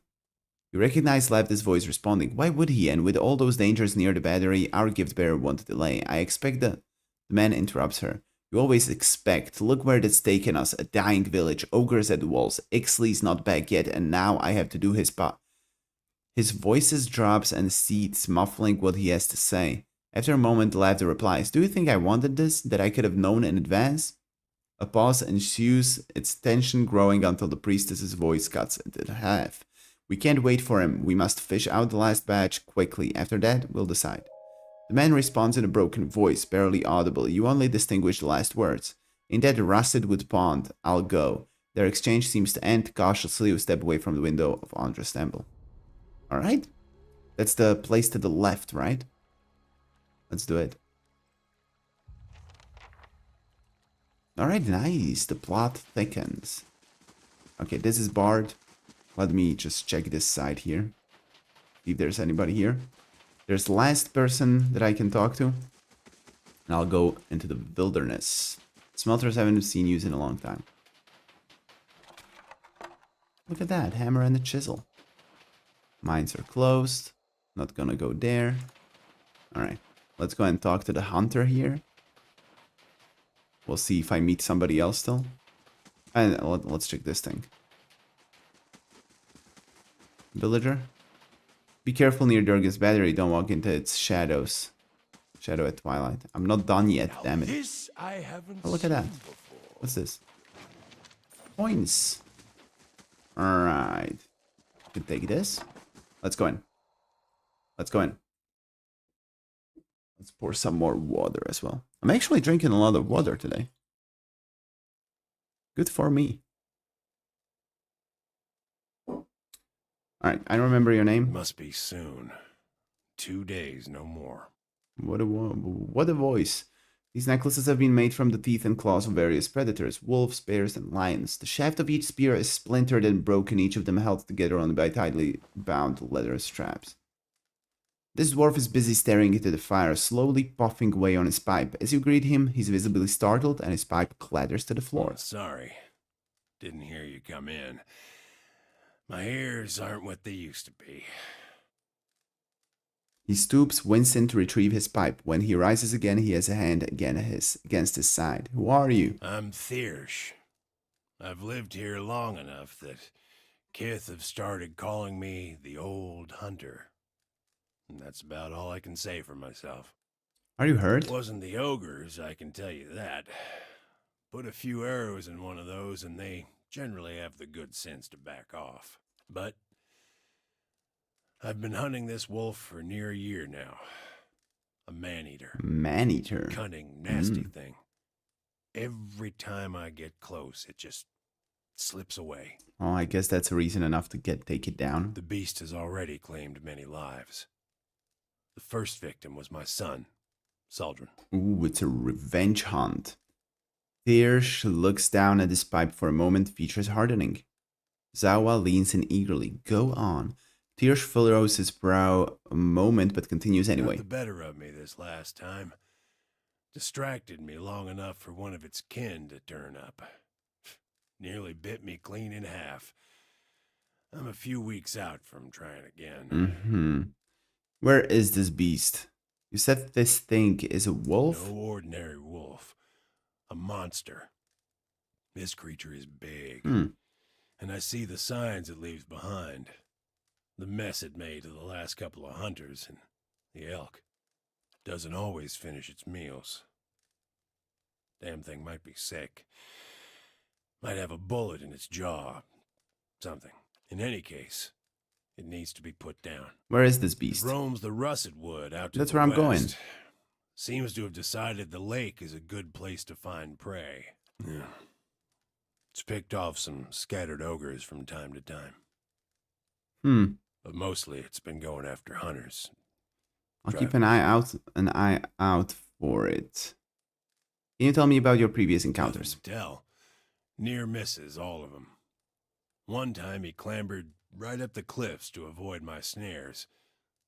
You recognize Lefty's voice responding. Why would he? And with all those dangers near the battery, our gift bearer won't delay. I expect the man interrupts her. You always expect. Look where that's taken us. A dying village, ogres at the walls. Ixley's not back yet, and now I have to do his part. His voice drops and cedes, muffling what he has to say. After a moment, Lefty replies, do you think I wanted this? That I could have known in advance? A pause ensues, its tension growing until the priestess's voice cuts it in half. We can't wait for him. We must fish out the last batch quickly. After that, we'll decide. The man responds in a broken voice, barely audible. You only distinguish the last words. In that rusted wood pond, I'll go. Their exchange seems to end. Cautiously, you step away from the window of Andra's temple. Alright. That's the place to the left, right? Let's do it. Alright, nice. The plot thickens. Okay, this is Bard. Let me just check this side here. See if there's anybody here. There's the last person that I can talk to. And I'll go into the wilderness. Smelters haven't seen use in a long time. Look at that, hammer and a chisel. Mines are closed. Not gonna go there. Alright, let's go and talk to the hunter here. We'll see if I meet somebody else still. And let's check this thing. Villager. Be careful near Durgan's battery, don't walk into its shadows. Shadow at twilight. I'm not done yet, damn it. This I haven't Oh, look at that. before. What's this? Coins. Alright. Can take this. Let's go in. Let's go in. Let's pour some more water as well. I'm actually drinking a lot of water today. Good for me. Alright, I don't remember your name. Must be soon. 2 days, no more. What a voice. These necklaces have been made from the teeth and claws of various predators, wolves, bears, and lions. The shaft of each spear is splintered and broken, each of them held together only by tightly bound leather straps. This dwarf is busy staring into the fire, slowly puffing away on his pipe. As you greet him, he's visibly startled and his pipe clatters to the floor. Sorry. Didn't hear you come in. My ears aren't what they used to be. He stoops, wincing to retrieve his pipe. When he rises again, he has a hand against his side. Who are you? I'm Thiersch. I've lived here long enough that Kith have started calling me the Old Hunter. And that's about all I can say for myself. Are you hurt? It wasn't the ogres, I can tell you that. Put a few arrows in one of those and they generally have the good sense to back off. But I've been hunting this wolf for near a year now. A man-eater. Man-eater? Cunning, nasty thing. Every time I get close, it just slips away. Oh, I guess that's a reason enough to take it down. The beast has already claimed many lives. The first victim was my son, Saldrin. Ooh, it's a revenge hunt. Thiersch looks down at his pipe for a moment, features hardening. Zawa leans in eagerly. Go on. Thiersch furrows his brow a moment, but continues anyway. Got the better of me this last time. Distracted me long enough for one of its kin to turn up. Nearly bit me clean in half. I'm a few weeks out from trying again. Where is this beast? You said this thing is a wolf? No ordinary wolf. A monster. This creature is big. And I see the signs it leaves behind. The mess it made of the last couple of hunters and the elk. Doesn't always finish its meals. Damn thing might be sick. Might have a bullet in its jaw. Something. In any case, it needs to be put down. Where is this beast? It roams the russet wood out to That's the where I'm west. going. Seems to have decided the lake is a good place to find prey. Yeah. It's picked off some scattered ogres from time to time. But mostly it's been going after hunters. I'll keep an eye out for it. Can you tell me about your previous encounters? Tell. Near misses, all of them. One time he clambered right up the cliffs to avoid my snares.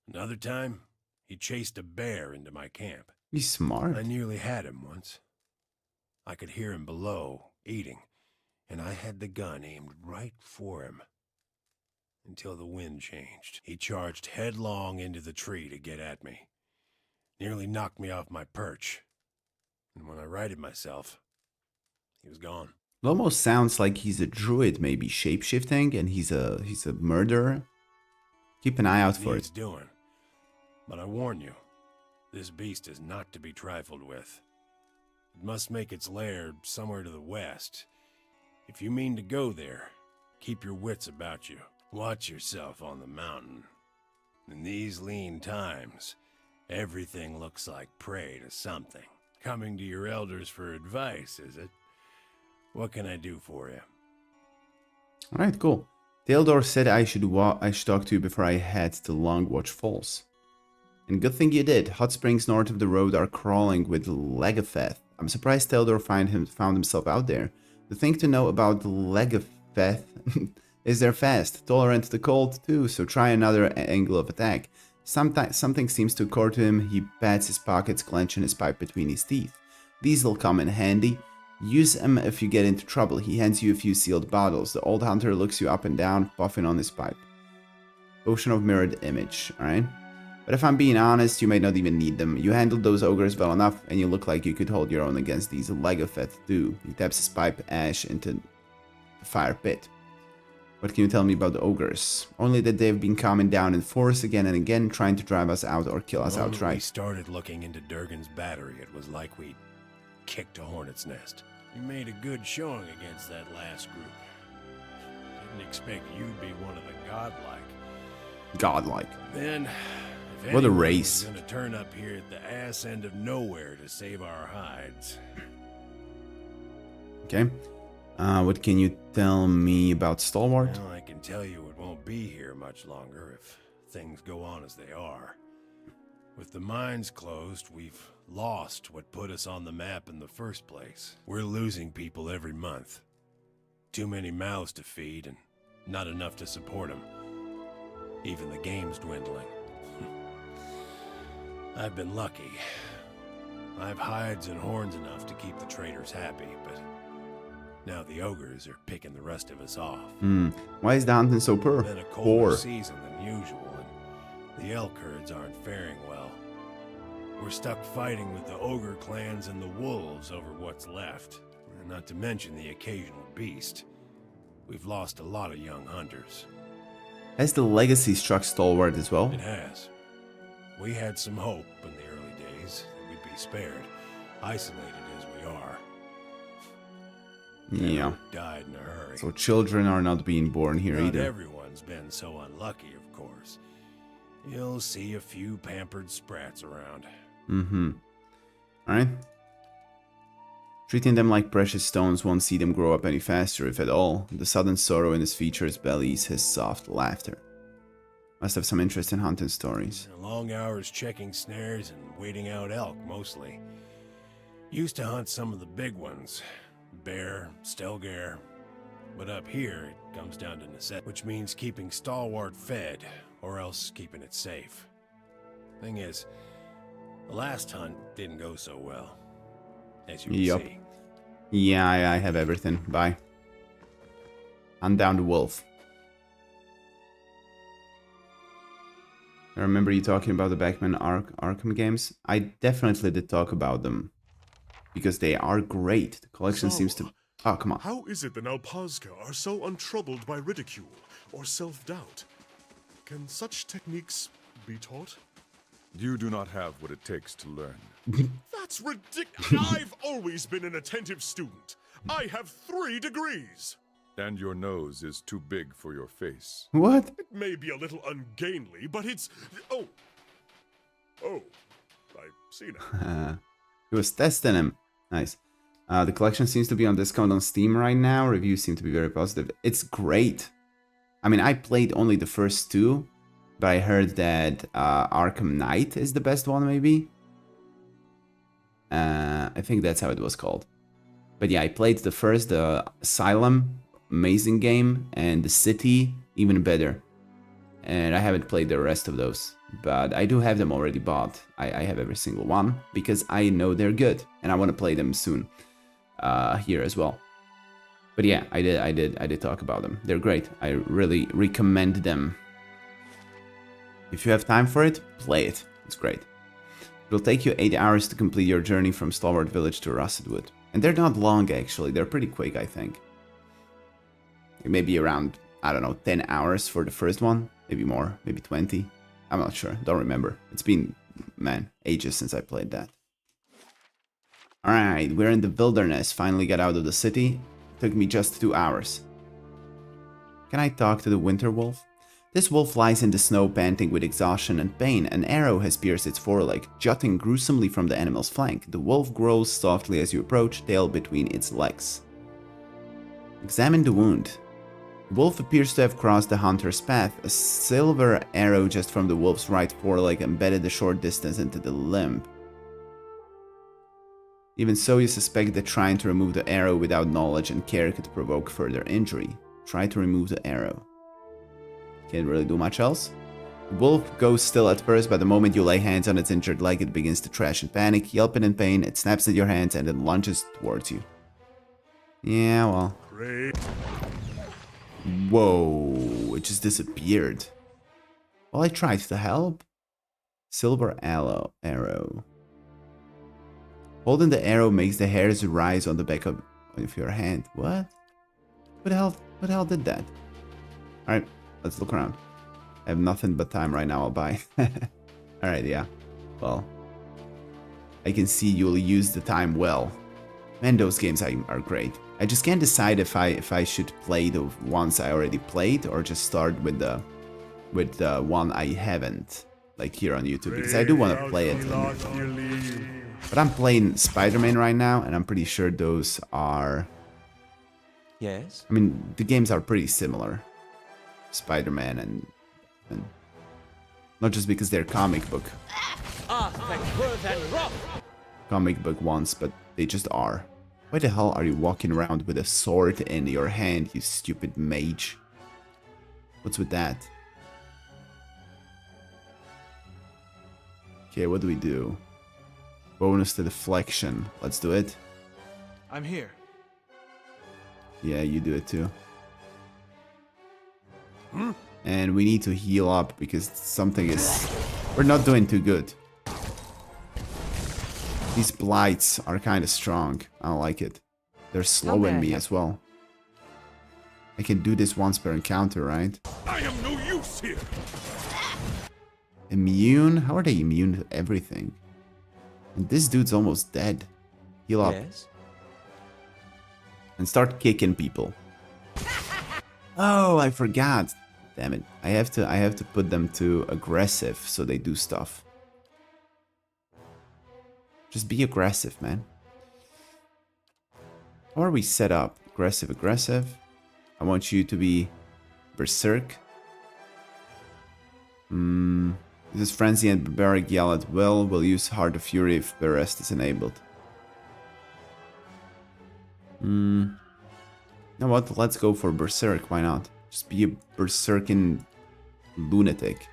Another time, he chased a bear into my camp. He's smart. I nearly had him once. I could hear him below, eating, and I had the gun aimed right for him. Until the wind changed. He charged headlong into the tree to get at me. Nearly knocked me off my perch. And when I righted myself, he was gone. It almost sounds like he's a druid, maybe shape-shifting, and he's a murderer. Keep an eye out for it. Doing. But I warn you, this beast is not to be trifled with. It must make its lair somewhere to the west. If you mean to go there, keep your wits about you. Watch yourself on the mountain. In these lean times, everything looks like prey to something. Coming to your elders for advice, is it? What can I do for you? Alright, cool. Theodore said I should talk to you before I head to Longwatch Falls. And good thing you did. Hot springs north of the road are crawling with Legatheth. I'm surprised Theodore found himself out there. The thing to know about Legatheth is they're fast, tolerant to the cold too, so try another angle of attack. Something seems to occur to him. He pats his pockets, clenching his pipe between his teeth. These'll come in handy. Use them if you get into trouble. He hands you a few sealed bottles. The old hunter looks you up and down, puffing on his pipe. Potion of mirrored image, alright? But if I'm being honest, you may not even need them. You handled those ogres well enough, and you look like you could hold your own against these Legatheth too. He taps his pipe ash into the fire pit. What can you tell me about the ogres? Only that they've been calming down in force again and again, trying to drive us out or kill us outright. When we started looking into Durgan's battery, it was like we kicked a hornet's nest. You made a good showing against that last group. Didn't expect you'd be one of the godlike. Godlike. Then, if what a anyone race. was gonna turn up here at the ass end of nowhere to save our hides. Okay. What can you tell me about Stalwart? Well, I can tell you it won't be here much longer if things go on as they are. With the mines closed, we've lost what put us on the map in the first place. We're losing people every month. Too many mouths to feed and not enough to support them. Even the game's dwindling. I've been lucky. I've hides and horns enough to keep the traders happy, but now the ogres are picking the rest of us off. Why is the hunting so poor? Been a colder season than usual, and the elk herds aren't faring well. We're stuck fighting with the ogre clans and the wolves over what's left, and not to mention the occasional beast. We've lost a lot of young hunters. Has the legacy struck Stalwart as well? It has. We had some hope in the early days that we'd be spared, isolated as we are. Yeah. Died in a hurry. So children are not being born here Not either. Everyone's been so unlucky, of course. You'll see a few pampered sprats around. Alright. Treating them like precious stones won't see them grow up any faster, if at all. The sudden sorrow in his features bellies his soft laughter. Must have some interest in hunting stories. Long hours checking snares and waiting out elk, mostly. Used to hunt some of the big ones. Bear, stelgare. But up here, it comes down to necessity, which means keeping Stalwart fed, or else keeping it safe. Thing is, the last hunt didn't go so well, as you can see. Yeah, I have everything. Bye. Hunt down the wolf. I remember you talking about the Batman Arkham games. I definitely did talk about them. Because they are great. The collection seems to... Oh, come on. How is it the Nalpazka are so untroubled by ridicule or self-doubt? Can such techniques be taught? You do not have what it takes to learn. That's ridiculous. I've always been an attentive student. I have 3 degrees. And your nose is too big for your face. What? It may be a little ungainly, but it's... Oh. Oh. I see now. He was testing him. Nice. The collection seems to be on discount on Steam right now. Reviews seem to be very positive. It's great. I mean, I played only the first 2, but I heard that Arkham Knight is the best one, maybe. I think that's how it was called. But yeah, I played the first, the Asylum, amazing game, and the City, even better. And I haven't played the rest of those, but I do have them already bought. I have every single one because I know they're good, and I want to play them soon here as well. But yeah, I did talk about them. They're great. I really recommend them. If you have time for it, play it. It's great. It will take you 8 hours to complete your journey from Stalwart Village to Russetwood. And they're not long, actually. They're pretty quick, I think. Maybe around, I don't know, 10 hours for the first one. Maybe more, maybe 20. I'm not sure. Don't remember. It's been, man, ages since I played that. Alright, we're in the wilderness. Finally got out of the city. Took me just 2 hours. Can I talk to the winter wolf? This wolf lies in the snow, panting with exhaustion and pain. An arrow has pierced its foreleg, jutting gruesomely from the animal's flank. The wolf growls softly as you approach, tail between its legs. Examine the wound. The wolf appears to have crossed the hunter's path. A silver arrow just from the wolf's right foreleg embedded a short distance into the limb. Even so, you suspect that trying to remove the arrow without knowledge and care could provoke further injury. Try to remove the arrow. Can't really do much else. The wolf goes still at first, but the moment you lay hands on its injured leg, it begins to thrash in panic, yelping in pain. It snaps at your hands and then lunges towards you. Yeah, well. Whoa, it just disappeared. Well, I tried to help. Silver arrow. Holding the arrow makes the hairs rise on the back of your hand. What? What the hell did that? Alright, let's look around. I have nothing but time right now, I'll buy. Alright, yeah. Well, I can see you'll use the time well. Man, those games are great. I just can't decide if I should play the ones I already played or just start with the one I haven't, like here on YouTube, because I do want to play it. But I'm playing Spider-Man right now, and I'm pretty sure those are... Yes? I mean, the games are pretty similar. Spider-Man and... Not just because they're comic book ones, but they just are. Why the hell are you walking around with a sword in your hand, you stupid mage? What's with that? Okay, what do we do? Bonus to deflection. Let's do it. I'm here. Yeah, you do it too. And we need to heal up because something is... We're not doing too good. These blights are kind of strong. I don't like it. They're slowing me as well. I can do this once per encounter, right? I am no use here. Immune? How are they immune to everything? And this dude's almost dead. Heal up. Yes? And start kicking people. Oh, I forgot. Damn it. I have to put them to aggressive so they do stuff. Just be aggressive, man. How are we set up? Aggressive, aggressive. I want you to be berserk. This is frenzy and barbaric yell at will. Will use Heart of Fury if the rest is enabled. You know what? Let's go for berserk. Why not? Just be a berserking lunatic.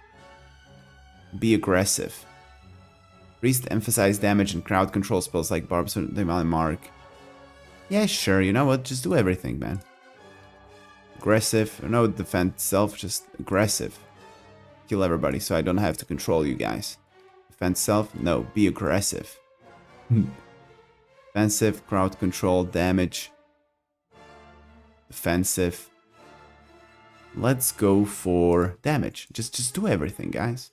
Be aggressive. Priest emphasize damage and crowd control spells like Barbs and Mark. Yeah, sure. You know what? Just do everything, man. Aggressive. No defend self. Just aggressive. Kill everybody so I don't have to control you guys. Defend self? No, be aggressive. Defensive, crowd control, damage. Defensive. let's go for damage. Just do everything, guys.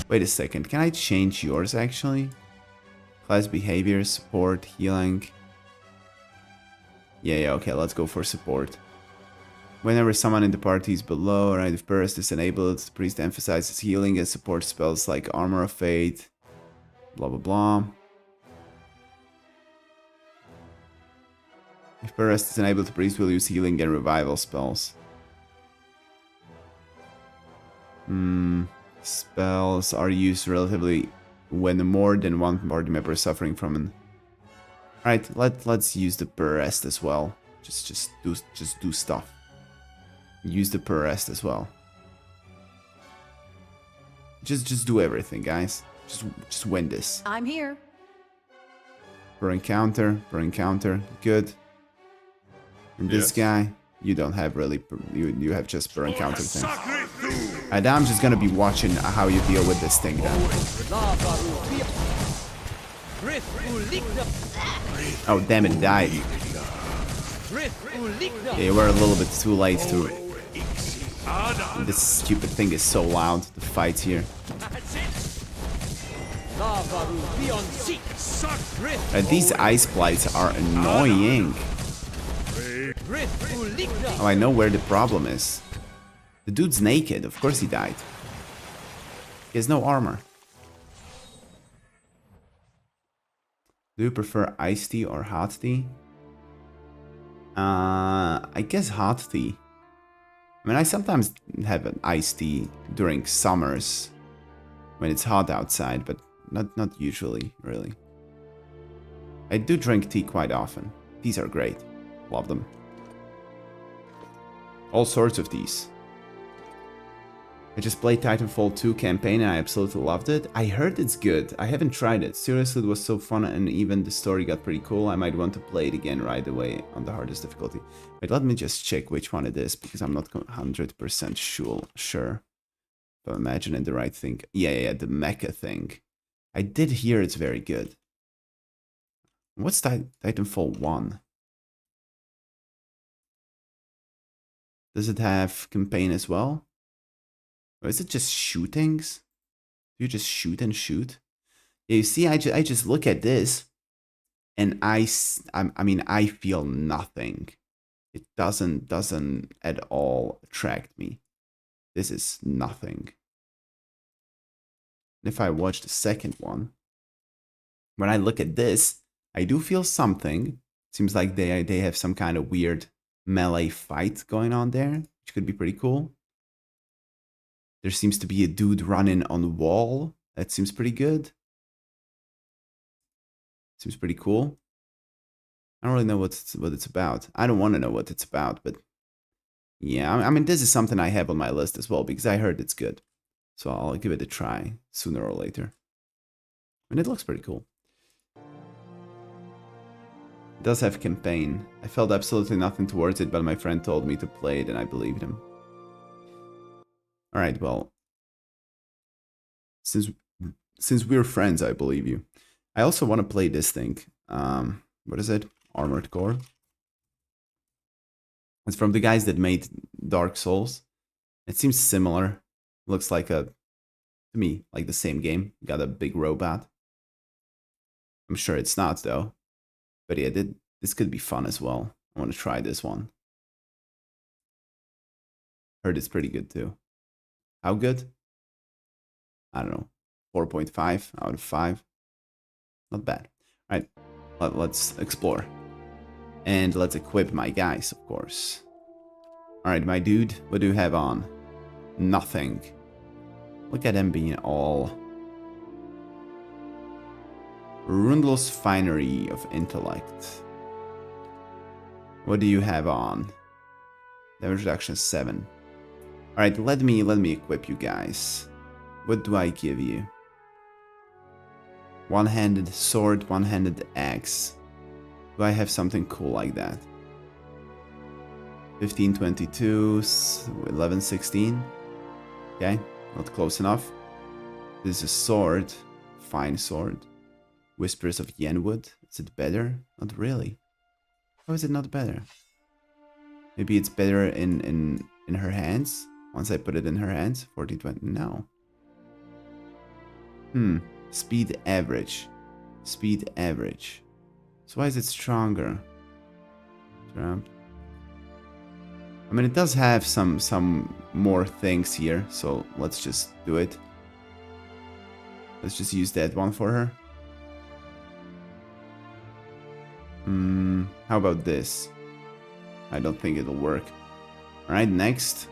Wait a second, can I change yours actually? Class behavior, support, healing. Yeah, okay, let's go for support. Whenever someone in the party is below, right, if burst is enabled, the priest emphasizes healing and support spells like Armor of Fate, blah blah blah. If burst is enabled, the priest will use healing and revival spells. Spells are used relatively when more than one party member is suffering from an... Alright, let's use the burst as well. Just do stuff. Use the burst as well. Just do everything, guys. Just win this. I'm here. Per encounter, good. And this guy, you don't have really, you have just per encounter things. Alright, I'm just gonna be watching how you deal with this thing then. Oh damn it, died. Yeah, we're a little bit too late to... This stupid thing is so loud, the fights here. These ice blights are annoying. Oh, I know where the problem is. The dude's naked, of course he died. He has no armor. Do you prefer iced tea or hot tea? I guess hot tea. I mean, I sometimes have an iced tea during summers when it's hot outside, but not usually, really. I do drink tea quite often. These are great. Love them. All sorts of these. I just played Titanfall 2 campaign and I absolutely loved it. I heard it's good. I haven't tried it. Seriously, it was so fun and even the story got pretty cool. I might want to play it again right away on the hardest difficulty. Wait, let me just check which one it is because I'm not 100% sure. If I'm imagining the right thing. Yeah, the mecha thing. I did hear it's very good. What's Titanfall 1? Does it have campaign as well? Or is it just shootings? Do you just shoot and shoot? Yeah, you see, I just look at this, and I mean, I feel nothing. It doesn't at all attract me. This is nothing. And if I watch the second one, when I look at this, I do feel something. Seems like they have some kind of weird melee fight going on there, which could be pretty cool. There seems to be a dude running on the wall. That seems pretty good. Seems pretty cool. I don't really know what it's about. I don't want to know what it's about, but yeah, I mean, this is something I have on my list as well because I heard it's good. So I'll give it a try sooner or later. And it looks pretty cool. It does have campaign. I felt absolutely nothing towards it, but my friend told me to play it and I believed him. Alright, well, since we're friends, I believe you. I also want to play this thing. What is it? Armored Core. It's from the guys that made Dark Souls. It seems similar. Looks like to me, like the same game. Got a big robot. I'm sure it's not, though. But yeah, this could be fun as well. I want to try this one. Heard it's pretty good, too. How good? I don't know. 4.5 out of 5. Not bad. Alright, let's explore. And let's equip my guys, of course. Alright, my dude, what do you have on? Nothing. Look at them being all... Rundle's Finery of Intellect. What do you have on? Damage reduction 7. Alright, let me equip you guys. What do I give you? One-handed sword, one-handed axe. Do I have something cool like that? 15, 22, 11, 16. Okay, not close enough. This is a sword. Fine sword. Whispers of Yenwood. Is it better? Not really. How is it not better? Maybe it's better in her hands? Once I put it in her hands? 1420. No. Speed average. Speed average. So why is it stronger? Trump. I mean, it does have some more things here, so let's just do it. Let's just use that one for her. How about this? I don't think it'll work. Alright, next.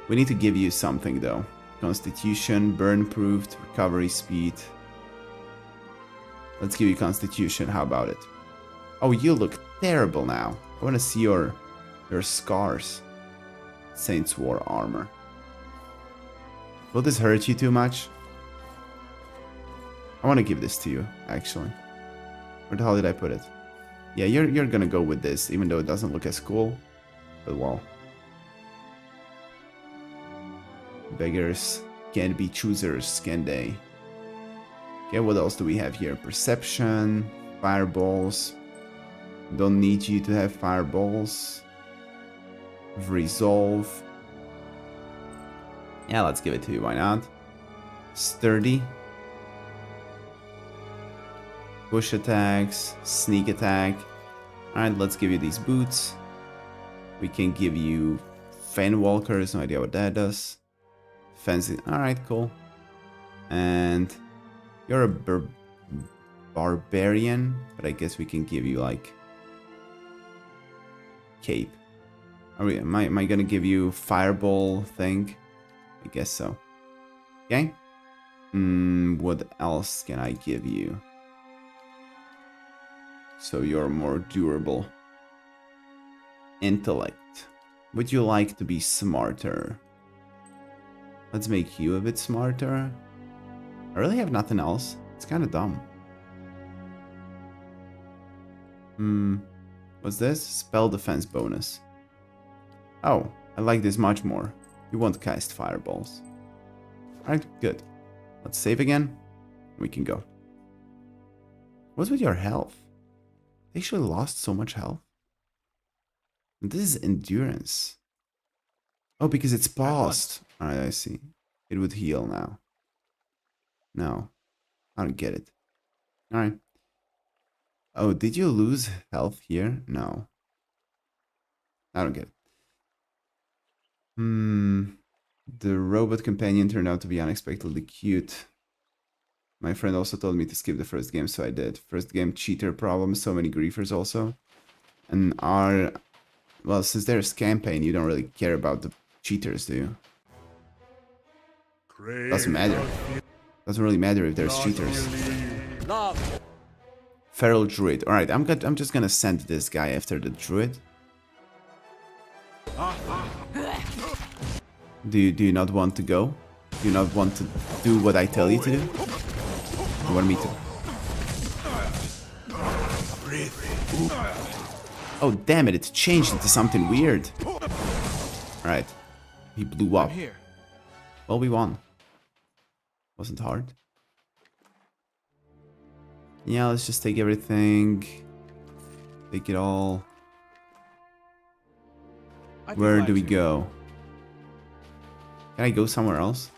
We need to give you something though. Constitution, burn-proofed, recovery speed. Let's give you Constitution, how about it? Oh, you look terrible now. I want to see your scars. Saints War armor. Will this hurt you too much? I want to give this to you, actually. Where the hell did I put it? Yeah, you're gonna go with this, even though it doesn't look as cool. But well. Beggars can't be choosers, can they? Okay, what else do we have here? Perception, fireballs. Don't need you to have fireballs. Resolve. Yeah, let's give it to you, why not? Sturdy. Push attacks, sneak attack. Alright, let's give you these boots. We can give you Fenwalkers, no idea what that does. Fancy, alright, cool. And you're a barbarian, but I guess we can give you like cape. Am I gonna give you fireball thing? I guess so. Okay. What else can I give you? So you're more durable. Intellect. Would you like to be smarter? Let's make you a bit smarter. I really have nothing else. It's kind of dumb. What's this? Spell defense bonus. Oh, I like this much more. You won't cast fireballs. Alright, good. Let's save again. We can go. What's with your health? They actually lost so much health. And this is endurance. Oh, because it's paused. Alright, I see. It would heal now. No. I don't get it. Alright. Oh, did you lose health here? No. I don't get it. The robot companion turned out to be unexpectedly cute. My friend also told me to skip the first game, so I did. First game, cheater problem, so many griefers also. And well, since there's campaign, you don't really care about the cheaters, do you? Doesn't matter. Doesn't really matter if there's cheaters. Feral druid. Alright, I'm just gonna send this guy after the druid. Do you not want to go? Do you not want to do what I tell you to do? You want me to? Oh damn it, it changed into something weird. Alright. He blew up. Well, we won. Wasn't hard. Yeah, let's just take everything. Take it all. Where do we go? Can I go somewhere else?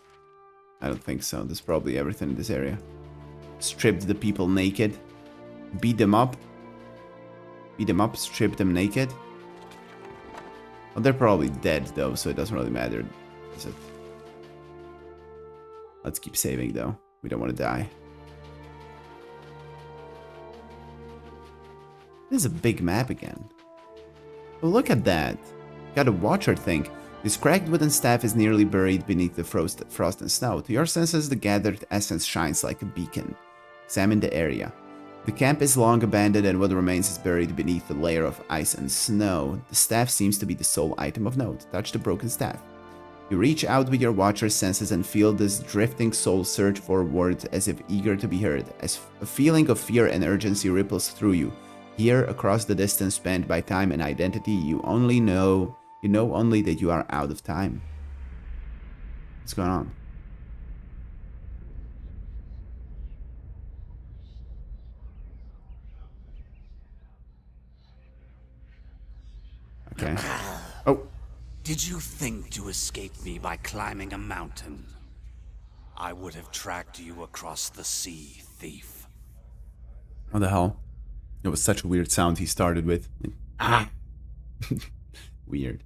I don't think so. There's probably everything in this area. Stripped the people naked. Beat them up. Beat them up, strip them naked. Well, they're probably dead though, so it doesn't really matter, does it? Let's keep saving though. We don't want to die. This is a big map again. Oh, look at that. Got a watcher thing. This cracked wooden staff is nearly buried beneath the frost and snow. To your senses, the gathered essence shines like a beacon. Examine the area. The camp is long abandoned and what remains is buried beneath a layer of ice and snow. The staff seems to be the sole item of note. Touch the broken staff. You reach out with your watcher's senses and feel this drifting soul surge forward as if eager to be heard. As a feeling of fear and urgency ripples through you. Here, across the distance spanned by time and identity, you know only that you are out of time. What's going on? Did you think to escape me by climbing a mountain? I would have tracked you across the sea, thief. What the hell? It was such a weird sound he started with. Ah! Weird.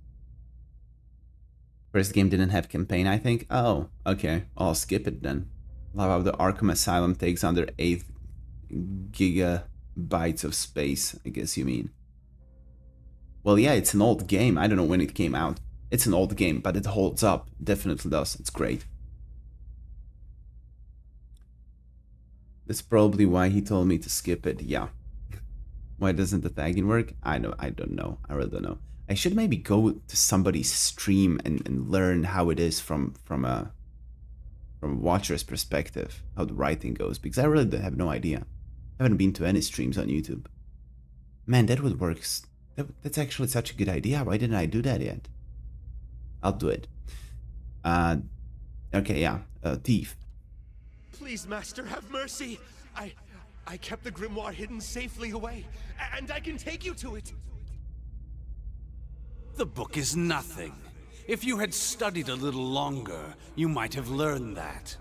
First game didn't have campaign, I think. Oh, okay. I'll skip it then. Love how the Arkham Asylum takes under 8 gigabytes of space, I guess you mean. Well, yeah, it's an old game. I don't know when it came out. It's an old game, but it holds up. Definitely does. It's great. That's probably why he told me to skip it. Yeah. Why doesn't the tagging work? I don't know. I really don't know. I should maybe go to somebody's stream and learn how it is from a watcher's perspective, how the writing goes, because I really have no idea. I haven't been to any streams on YouTube. Man, that would work. That's actually such a good idea. Why didn't I do that yet? I'll do it. Okay, yeah. Thief. Please, Master, have mercy. I kept the grimoire hidden safely away, and I can take you to it. The book is nothing. If you had studied a little longer, you might have learned that.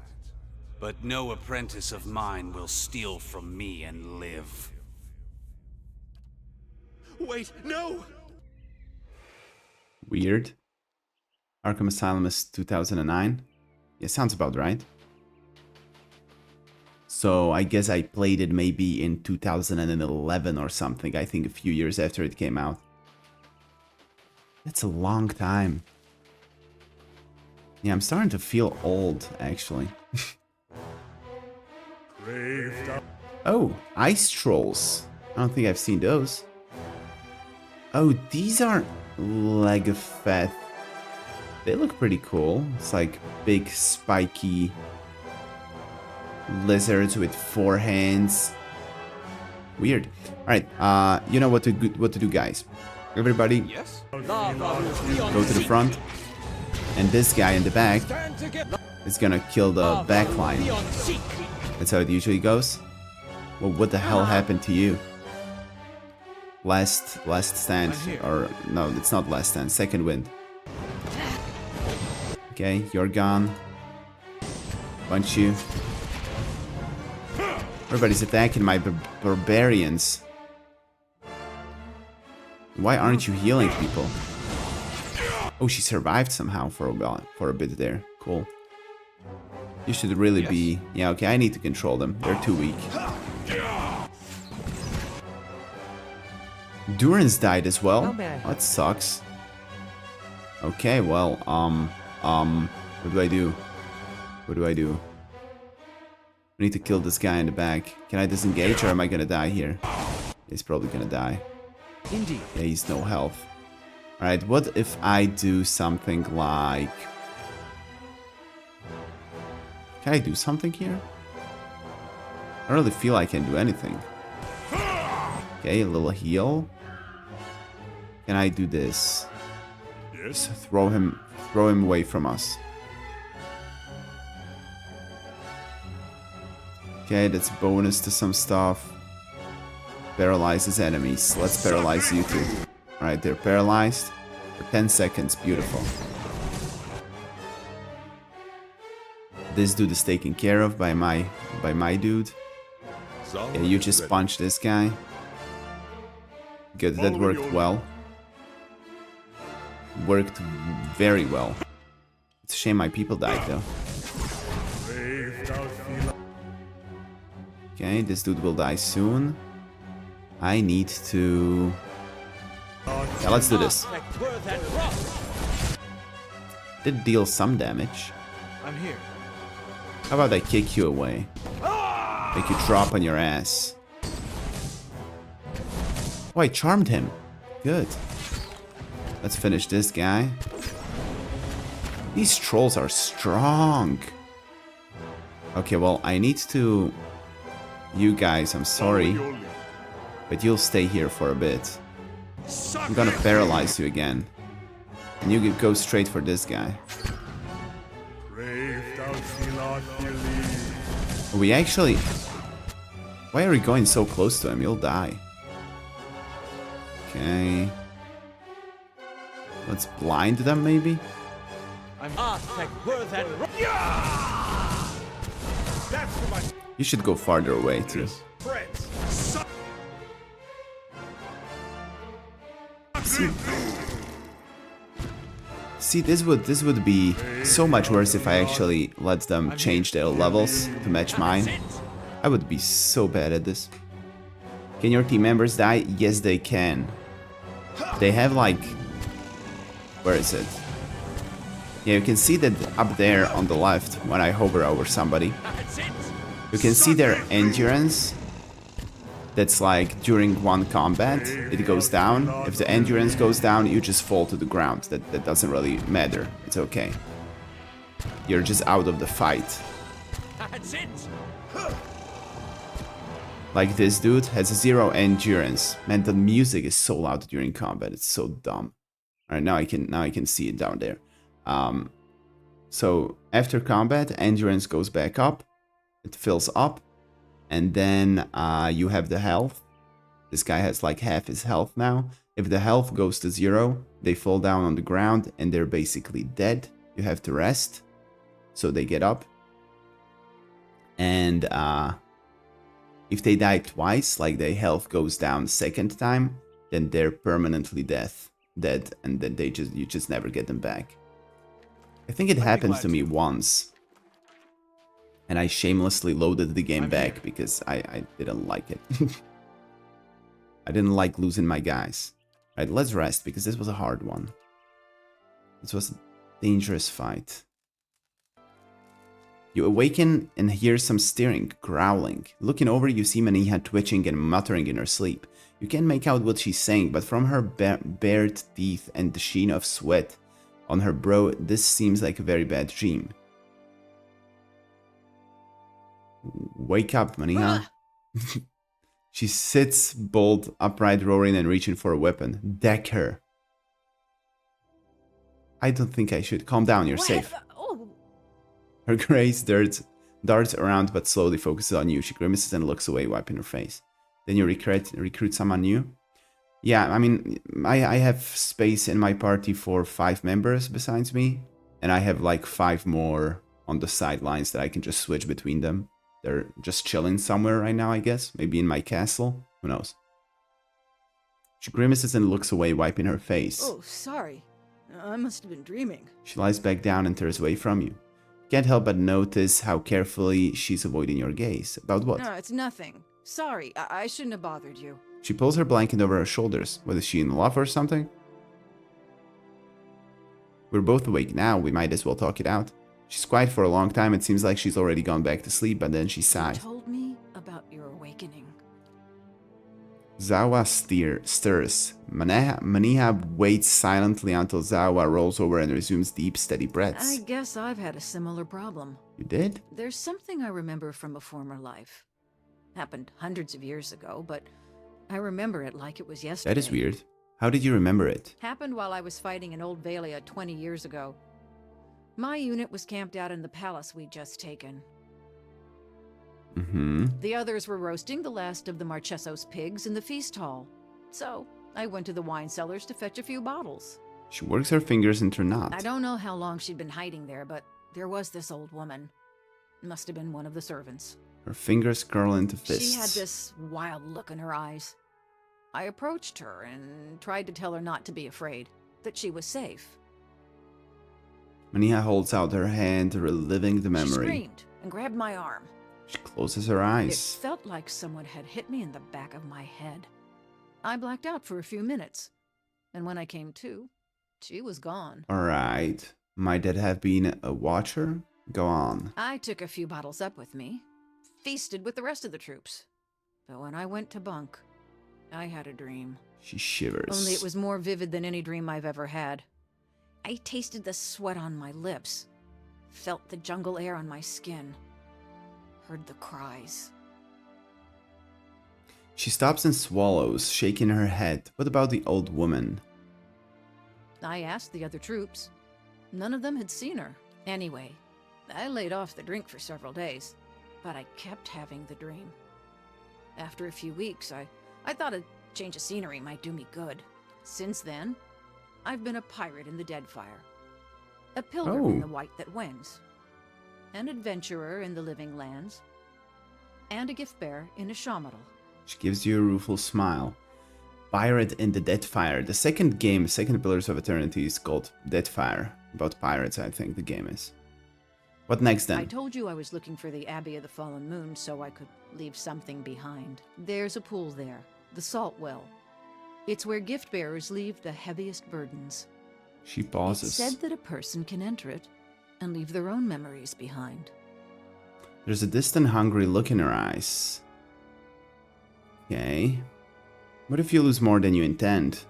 But no apprentice of mine will steal from me and live. Wait, no! Weird. Arkham Asylum is 2009. Yeah, sounds about right. So I guess I played it maybe in 2011 or something. I think a few years after it came out. That's a long time. Yeah, I'm starting to feel old, actually. Oh, ice trolls. I don't think I've seen those. Oh, these are Legafeth. They look pretty cool. It's like big, spiky lizards with 4 hands. Weird. All right, you know what to do, guys. Everybody, yes? Go to the front, and this guy in the back is gonna kill the back line. That's how it usually goes. Well, what the hell happened to you? Last stand, or no, it's not last stand. Second wind. Okay, you're gone. Punch you. Everybody's attacking my barbarians. Why aren't you healing people? Oh, she survived somehow for a bit there. Cool. You should really be... Yeah, okay, I need to control them. They're too weak. Durance died as well. That sucks. Okay, well, what do I do? What do I do? I need to kill this guy in the back. Can I disengage or am I gonna die here? He's probably gonna die. Indeed. Yeah, he's no health. Alright, what if I do something like... Can I do something here? I don't really feel I can do anything. Okay, a little heal. Can I do this? Yes. Throw him away from us. Okay, that's bonus to some stuff. Paralyzes enemies. Let's paralyze you too. Alright, they're paralyzed for 10 seconds. Beautiful. This dude is taken care of by my dude. Yeah, you just punch this guy. Good, that worked well. Worked very well. It's a shame my people died though. Okay, this dude will die soon. I need to... Yeah, let's do this. Did deal some damage. I'm here. How about I kick you away? Make you drop on your ass. Oh, I charmed him. Good. Let's finish this guy. These trolls are strong. Okay, well, I need to... You guys, I'm sorry. But you'll stay here for a bit. I'm gonna paralyze you again. And you go straight for this guy. We actually... Why are we going so close to him? You'll die. Okay. Let's blind them, maybe? I'm worth and That's for my You should go farther away, too. friends. See, this would be so much worse if I actually let them change their levels to match mine. I would be so bad at this. Can your team members die? Yes, they can. They have like... Where is it? Yeah, you can see that up there on the left when I hover over somebody. You can see their endurance. That's like during one combat, it goes down. If the endurance goes down, you just fall to the ground. That doesn't really matter. It's okay. You're just out of the fight. That's it. Like this dude has 0 endurance. Man, the music is so loud during combat. It's so dumb. Alright, now I can see it down there. So after combat, endurance goes back up. It fills up. And then you have the health. This guy has like half his health now. If the health goes to 0, they fall down on the ground and they're basically dead. You have to rest. So they get up. And if they die twice, like their health goes down second time, then they're permanently dead, and then you just never get them back. I think it happened to me once. And I shamelessly loaded the game back because I didn't like it. I didn't like losing my guys. Alright, let's rest because this was a hard one. This was a dangerous fight. You awaken and hear some stirring, growling. Looking over, you see Maniha twitching and muttering in her sleep. You can't make out what she's saying, but from her bared teeth and the sheen of sweat on her brow, this seems like a very bad dream. Wake up, Maniha. She sits bolt upright, roaring and reaching for a weapon. Deck her. I don't think I should. Calm down, you're safe. Her grace darts around but slowly focuses on you. She grimaces and looks away, wiping her face. Then you recruit someone new? Yeah, I mean, I have space in my party for 5 members besides me. And I have like 5 more on the sidelines that I can just switch between them. They're just chilling somewhere right now, I guess. Maybe in my castle. Who knows? She grimaces and looks away, wiping her face. Oh, sorry. I must have been dreaming. She lies back down and turns away from you. Can't help but notice how carefully she's avoiding your gaze. About what? No, it's nothing. Sorry, I shouldn't have bothered you. She pulls her blanket over her shoulders. Was she in love or something? We're both awake now. We might as well talk it out. She's quiet for a long time. It seems like she's already gone back to sleep, but then she sighs. You told me about your awakening. Zawa stirs. Maniha waits silently until Zawa rolls over and resumes deep, steady breaths. I guess I've had a similar problem. You did? There's something I remember from a former life. Happened hundreds of years ago, but I remember it like it was yesterday. That is weird. How did you remember it? Happened while I was fighting in Old Valia 20 years ago. My unit was camped out in the palace we'd just taken. The others were roasting the last of the Marcheso's pigs in the feast hall. So, I went to the wine cellars to fetch a few bottles. She works her fingers into a knot. I don't know how long she'd been hiding there, but there was this old woman. Must have been one of the servants. Her fingers curl into fists. She had this wild look in her eyes. I approached her and tried to tell her not to be afraid, that she was safe. Maniha holds out her hand, reliving the memory. She screamed and grabbed my arm. She closes her eyes. It felt like someone had hit me in the back of my head. I blacked out for a few minutes, and when I came to, she was gone. Alright. Might that have been a watcher? Go on. I took a few bottles up with me, feasted with the rest of the troops. But when I went to bunk, I had a dream. She shivers. Only it was more vivid than any dream I've ever had. I tasted the sweat on my lips, felt the jungle air on my skin, heard the cries. She stops and swallows, shaking her head. What about the old woman? I asked the other troops. None of them had seen her. Anyway, I laid off the drink for several days, but I kept having the dream. After a few weeks, I thought a change of scenery might do me good. Since then, I've been a pirate in the Deadfire, a pilgrim in the White that Wends, an adventurer in the Living Lands, and a gift-bearer in Ashamadal. She gives you a rueful smile. Pirate in the Deadfire. The second game, Second Pillars of Eternity, is called Deadfire. About pirates, I think the game is. What next then? I told you I was looking for the Abbey of the Fallen Moon so I could leave something behind. There's a pool there, the Salt Well. It's where gift-bearers leave the heaviest burdens. She pauses. It's said that a person can enter it and leave their own memories behind. There's a distant, hungry look in her eyes. Okay. What if you lose more than you intend?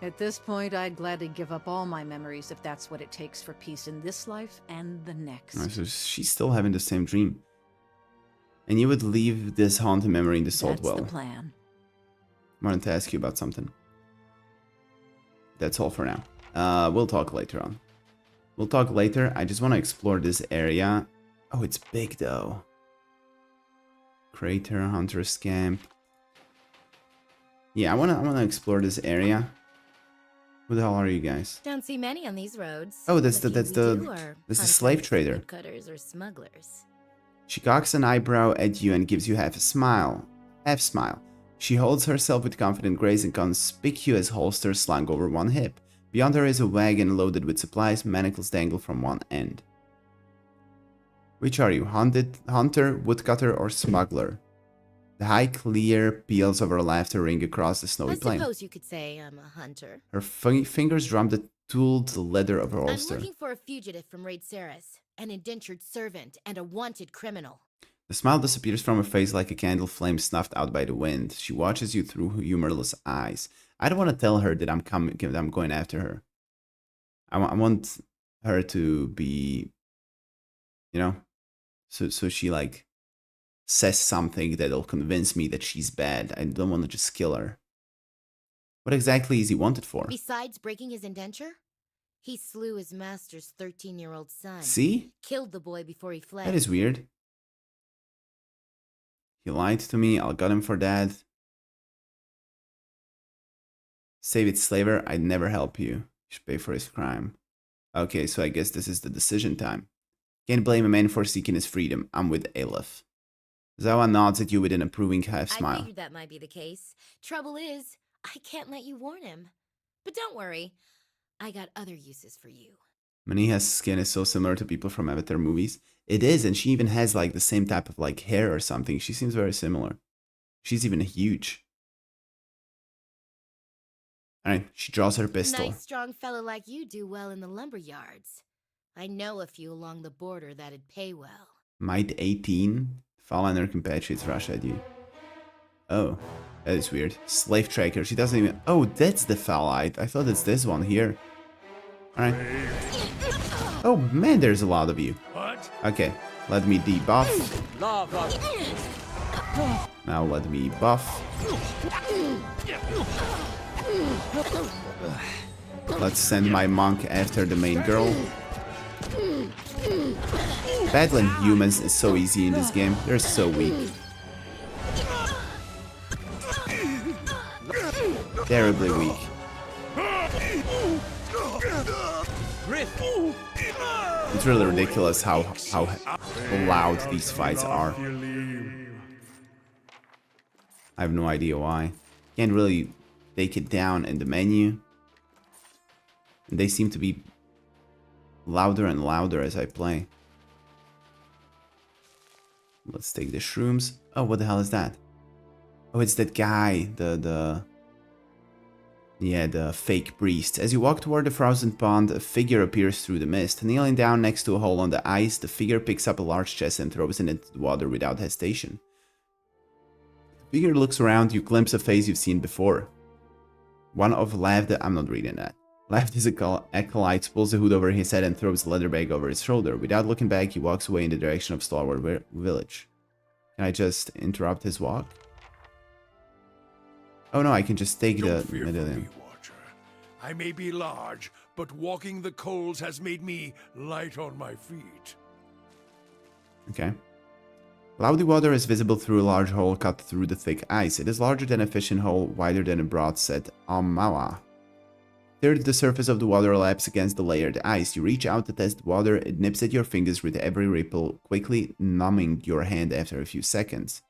At this point, I'd gladly give up all my memories if that's what it takes for peace in this life and the next. Oh, so she's still having the same dream. And you would leave this haunted memory in the Salt Well. That's the plan. I wanted to ask you about something. That's all for now. We'll talk later on. We'll talk later. I just want to explore this area. Oh, it's big though. Crater, Hunter's Camp. Yeah, I wanna explore this area. Who the hell are you guys? Don't see many on these roads. Oh, that's The the few we do are slave trader. Cutters or smugglers. She cocks an eyebrow at you and gives you half a smile. Half smile. She holds herself with confident grace and conspicuous holster slung over one hip. Beyond her is a wagon loaded with supplies, manacles dangle from one end. Which are you, hunter, woodcutter, or smuggler? The high, clear peals of her laughter ring across the snowy I plain. suppose you could say I'm a hunter. Her fingers drum the tooled leather of her holster. I'm looking for a fugitive from Raid Ceres, an indentured servant, and a wanted criminal. The smile disappears from her face like a candle flame snuffed out by the wind. She watches you through humorless eyes. I don't want to tell her that I'm going after her. I want her to be, you know, so she like says something that'll convince me that she's bad. I don't want to just kill her. What exactly is he wanted for? Besides breaking his indenture, he slew his master's 13-year-old son. See? Killed the boy before he fled. That is weird. He lied to me. I'll got him for that. Save it, slaver. I'd never help you. You should pay for his crime. Okay, so I guess this is the decision time. Can't blame a man for seeking his freedom. I'm with Aleph. Zawa nods at you with an approving half smile. I figured that might be the case. Trouble is, I can't let you warn him. But don't worry, I got other uses for you. Maniha's skin is so similar to people from Avatar movies. It is, and she even has like the same type of like hair or something. She seems very similar. She's even huge. Alright, she draws her pistol. Nice strong fellow like you do well in the lumber yards. I know a few along the border that'd pay well. Might 18? Fall and her compatriots rush at you. Oh, that is weird. Slave tracker. She doesn't even... Oh, that's the Phalite. I thought it's this one here. Alright. Oh man, there's a lot of you. What? Okay, let me debuff. Now let me buff. Let's send my monk after the main girl. Battling humans is so easy in this game. They're so weak. Terribly weak. It's really ridiculous how loud these fights are. I have no idea why. Can't really take it down in the menu. And they seem to be louder and louder as I play. Let's take the shrooms. Oh, what the hell is that? Oh, it's that guy, the fake priest. As you walk toward the frozen pond, a figure appears through the mist. Kneeling down next to a hole on the ice, the figure picks up a large chest and throws it into the water without hesitation. The figure looks around, you glimpse a face you've seen before. One of left, I'm not reading that. Left is acolyte, pulls the hood over his head and throws a leather bag over his shoulder. Without looking back, he walks away in the direction of Stalwart Village. Can I just interrupt his walk? Oh no, I can just take the medallion. Me, Watcher. I may be large, but walking the coals has made me light on my feet. Okay. Cloudy water is visible through a large hole cut through the thick ice. It is larger than a fishing hole, wider than a broad-set amawa. Third, the surface of the water laps against the layered ice. You reach out to test the water. It nips at your fingers with every ripple, quickly numbing your hand after a few seconds.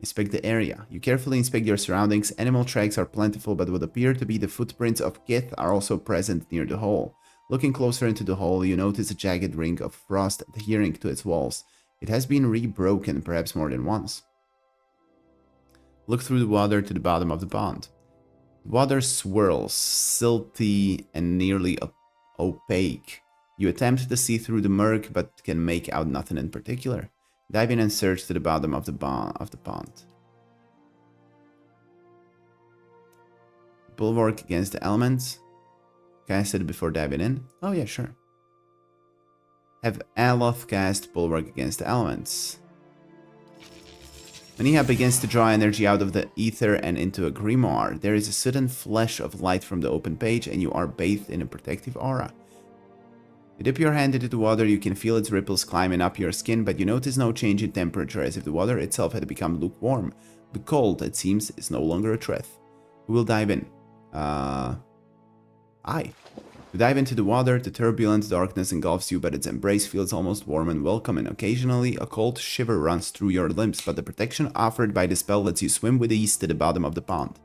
Inspect the area. You carefully inspect your surroundings. Animal tracks are plentiful, but what appear to be the footprints of Kith are also present near the hole. Looking closer into the hole, you notice a jagged ring of frost adhering to its walls. It has been rebroken, perhaps more than once. Look through the water to the bottom of the pond. The water swirls, silty and nearly opaque. You attempt to see through the murk, but can make out nothing in particular. Dive in and search to the bottom of the pond. Bulwark against the elements. Cast it before diving in. Oh yeah, sure. Have Aloth cast Bulwark against the elements. When Ihab begins to draw energy out of the ether and into a grimoire, there is a sudden flash of light from the open page and you are bathed in a protective aura. You dip your hand into the water, you can feel its ripples climbing up your skin, but you notice no change in temperature, as if the water itself had become lukewarm. The cold, it seems, is no longer a threat. Who will dive in? I. You dive into the water, the turbulent darkness engulfs you, but its embrace feels almost warm and welcoming. Occasionally, a cold shiver runs through your limbs, but the protection offered by the spell lets you swim with ease to the bottom of the pond.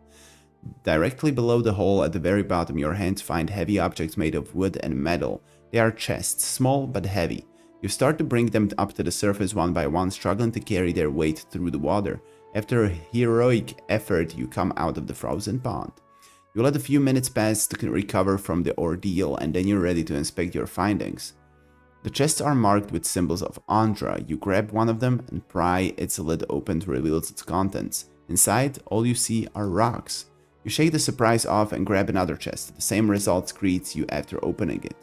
Directly below the hole, at the very bottom, your hands find heavy objects made of wood and metal. They are chests, small but heavy. You start to bring them up to the surface one by one, struggling to carry their weight through the water. After a heroic effort, you come out of the frozen pond. You let a few minutes pass to recover from the ordeal, and then you're ready to inspect your findings. The chests are marked with symbols of Andra. You grab one of them and pry its lid open to reveal its contents. Inside, all you see are rocks. You shake the surprise off and grab another chest. The same result greets you after opening it.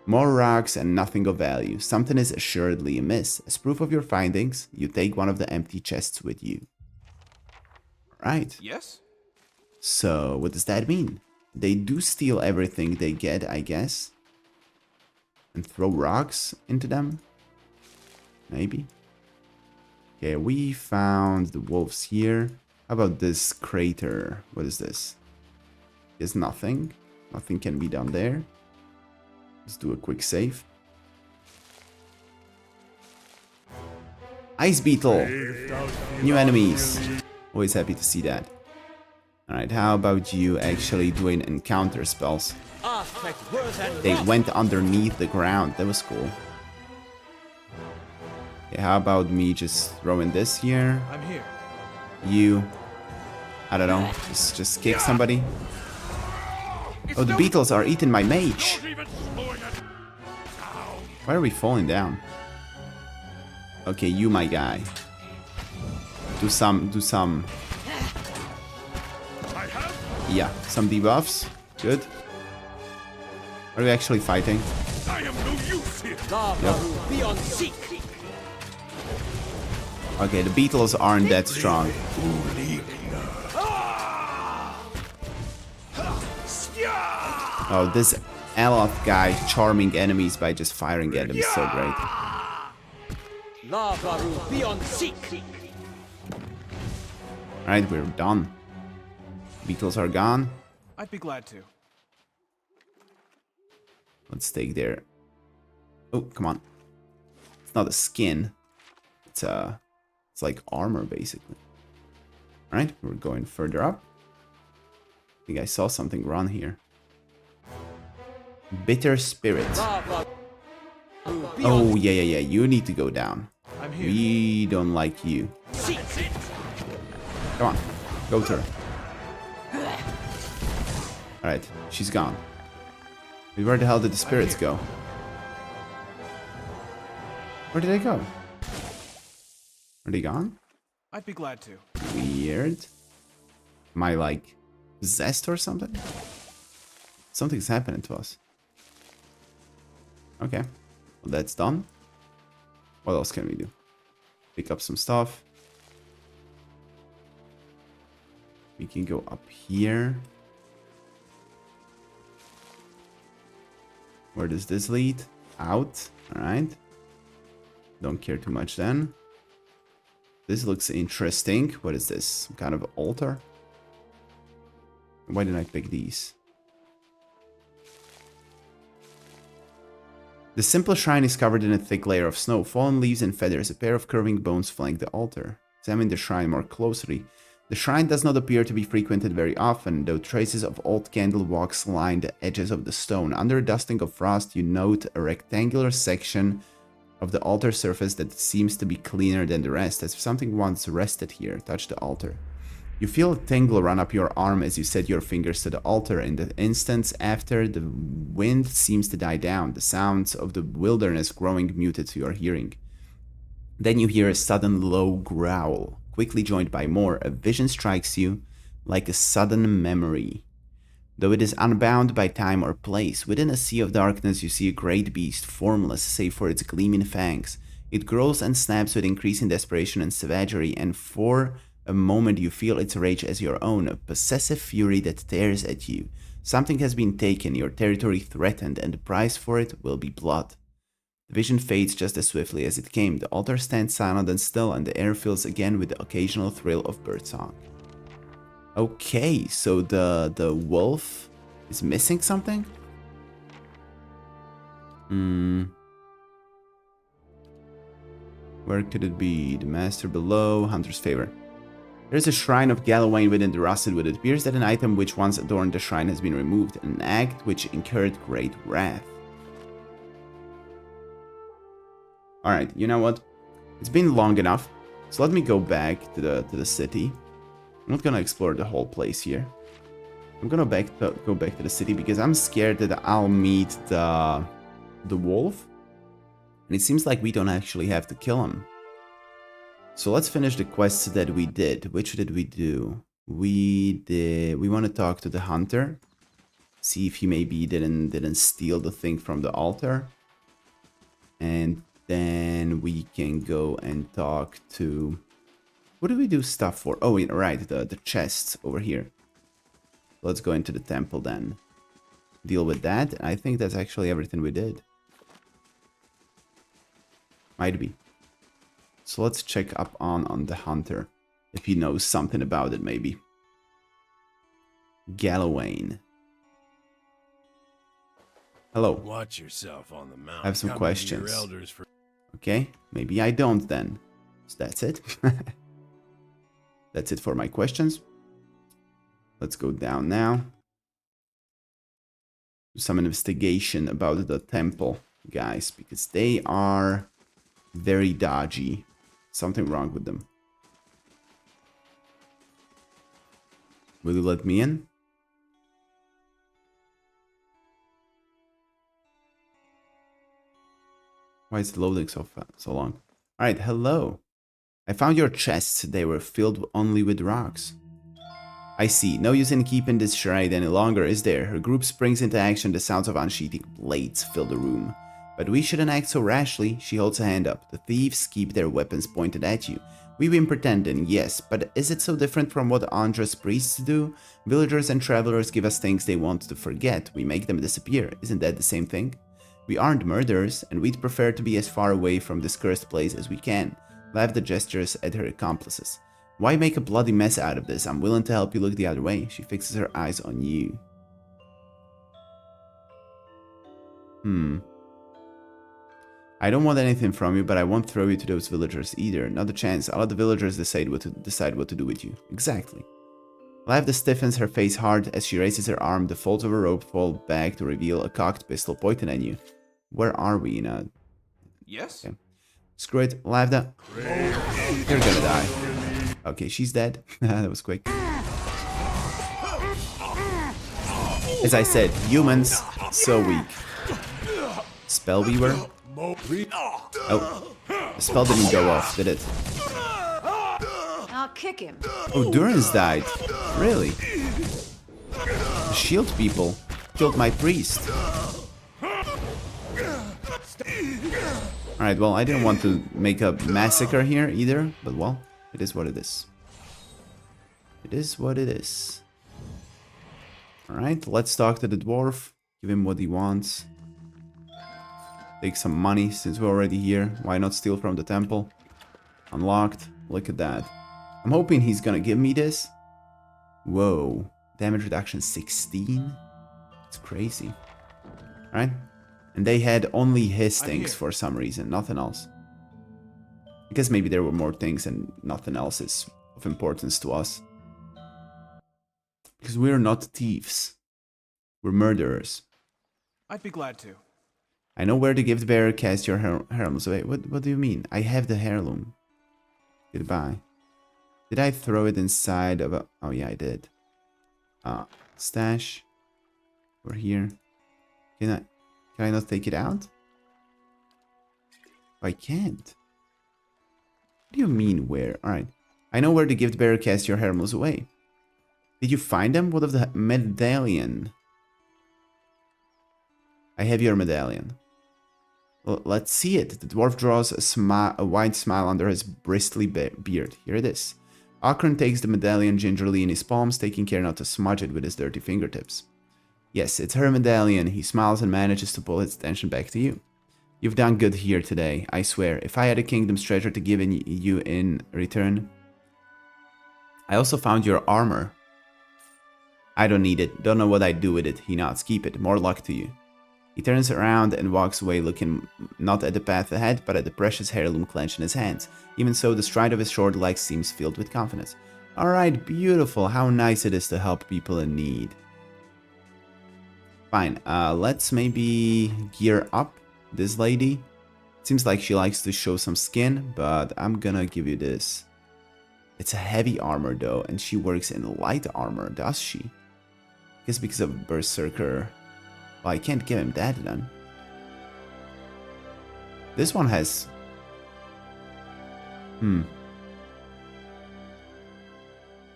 More rocks and nothing of value. Something is assuredly amiss. As proof of your findings, you take one of the empty chests with you. Right. Yes? So, what does that mean? They do steal everything they get, I guess. And throw rocks into them? Maybe. Okay, we found the wolves here. How about this crater? What is this? There's nothing. Nothing can be done there. Let's do a quick save. Ice Beetle! New enemies. Always happy to see that. Alright, how about you actually doing encounter spells? They went underneath the ground. That was cool. Okay, how about me just throwing this here? I'm here. You. I don't know. Just kick somebody. Oh, the beetles are eating my mage. Why are we falling down? Okay, you, my guy. Do some. Yeah, some debuffs. Good. Are we actually fighting? I am no use here. Yep. Okay, the beetles aren't that strong. Oh, this Aloth guy charming enemies by just firing at them is so great. Alright, we're done. Beetles are gone. I'd be glad to. Let's take their... Oh, come on. It's not a skin. It's like armor, basically. Alright, we're going further up. I think I saw something run here. Bitter Spirit. Oh, yeah. You need to go down. We don't like you. Come on. Go to her. Alright, she's gone. Where the hell did the spirits go? Where did they go? Are they gone? I'd be glad to. Weird. Am I like possessed or something? Something's happening to us. Okay. Well, that's done. What else can we do? Pick up some stuff. We can go up here. Where does this lead? Out. Alright. Don't care too much then. This looks interesting. What is this? Some kind of altar? Why did I pick these? The simple shrine is covered in a thick layer of snow. Fallen leaves and feathers. A pair of curving bones flank the altar. Examine the shrine more closely. The shrine does not appear to be frequented very often, though traces of old candle walks line the edges of the stone. Under a dusting of frost, you note a rectangular section of the altar surface that seems to be cleaner than the rest, as if something once rested here. Touch the altar. You feel a tingle run up your arm as you set your fingers to the altar. In the instants after, the wind seems to die down, the sounds of the wilderness growing muted to your hearing. Then you hear a sudden low growl, quickly joined by more. A vision strikes you like a sudden memory. Though it is unbound by time or place, within a sea of darkness you see a great beast, formless save for its gleaming fangs. It grows and snaps with increasing desperation and savagery, and for a moment you feel its rage as your own, a possessive fury that tears at you. Something has been taken, your territory threatened, and the price for it will be blood. The vision fades just as swiftly as it came. The altar stands silent and still, and the air fills again with the occasional thrill of birdsong. Okay, so the wolf is missing something? Where could it be? The master below, hunter's favor. There is a shrine of Galawain within the rusted wood. It appears that an item which once adorned the shrine has been removed, an act which incurred great wrath. Alright, you know what? It's been long enough, so let me go back to the city. I'm not gonna explore the whole place here. I'm gonna go back to the city because I'm scared that I'll meet the wolf. And it seems like we don't actually have to kill him. So let's finish the quests that we did. Which did we do? We want to talk to the hunter. See if he maybe didn't steal the thing from the altar. And then we can go and talk to... What do we do stuff for? Oh, right, the chests over here. Let's go into the temple then. Deal with that. I think that's actually everything we did. Might be. So let's check up on the hunter. If he knows something about it, maybe. Galawain. Hello. Watch yourself on the mountain. I have some questions. Okay, maybe I don't then. So that's it. That's it for my questions. Let's go down now. Do some investigation about the temple, guys, because they are very dodgy. Something wrong with them. Will you let me in? Why is it loading so long? Alright, hello. I found your chests. They were filled only with rocks. I see. No use in keeping this charade any longer, is there? Her group springs into action. The sounds of unsheathing blades fill the room. But we shouldn't act so rashly. She holds a hand up. The thieves keep their weapons pointed at you. We've been pretending, yes, but is it so different from what Andra's priests do? Villagers and travelers give us things they want to forget. We make them disappear. Isn't that the same thing? We aren't murderers, and we'd prefer to be as far away from this cursed place as we can. Lavda gestures at her accomplices. Why make a bloody mess out of this? I'm willing to help you look the other way. She fixes her eyes on you. I don't want anything from you, but I won't throw you to those villagers either. Not a chance. I'll let the villagers decide what to do with you. Exactly. Lavda stiffens, her face hard. As she raises her arm, the folds of her robe fall back to reveal a cocked pistol pointed at you. Where are we? In a... Yes? Okay. Screw it, Lavda. You're gonna die. Okay, she's dead. That was quick. As I said, humans, so weak. Spellweaver? Oh, the spell didn't go off, did it? I'll kick him. Oh, Duran's died. Really? The shield people killed my priest. Alright, well, I didn't want to make a massacre here either, but well, it is what it is. It is what it is. Alright, let's talk to the dwarf. Give him what he wants. Take some money since we're already here. Why not steal from the temple? Unlocked. Look at that. I'm hoping he's gonna give me this. Whoa. Damage reduction 16? It's crazy. Alright. And they had only his things for some reason, nothing else. I guess maybe there were more things and nothing else is of importance to us. Because we're not thieves. We're murderers. I'd be glad to. I know where the gift bearer cast your heirlooms away. What do you mean? I have the heirloom. Goodbye. Did I throw it inside of a... Oh yeah, I did. Stash. Over here. Can I not take it out? I can't. What do you mean where? Alright. I know where the gift bearer cast your heirlooms away. Did you find them? What of the medallion? I have your medallion. Well, let's see it. The dwarf draws a wide smile under his bristly beard. Here it is. Akron takes the medallion gingerly in his palms, taking care not to smudge it with his dirty fingertips. Yes, it's her medallion. He smiles and manages to pull his attention back to you. You've done good here today, I swear. If I had a kingdom's treasure to give you in return... I also found your armor. I don't need it. Don't know what I'd do with it. He nods. Keep it. More luck to you. He turns around and walks away, looking not at the path ahead, but at the precious heirloom clenched in his hands. Even so, the stride of his short legs seems filled with confidence. Alright, beautiful. How nice it is to help people in need. Fine, let's maybe gear up this lady. Seems like she likes to show some skin, but I'm gonna give you this. It's a heavy armor though, and she works in light armor, does she? I guess because of Berserker. Well, I can't give him that then. This one has... And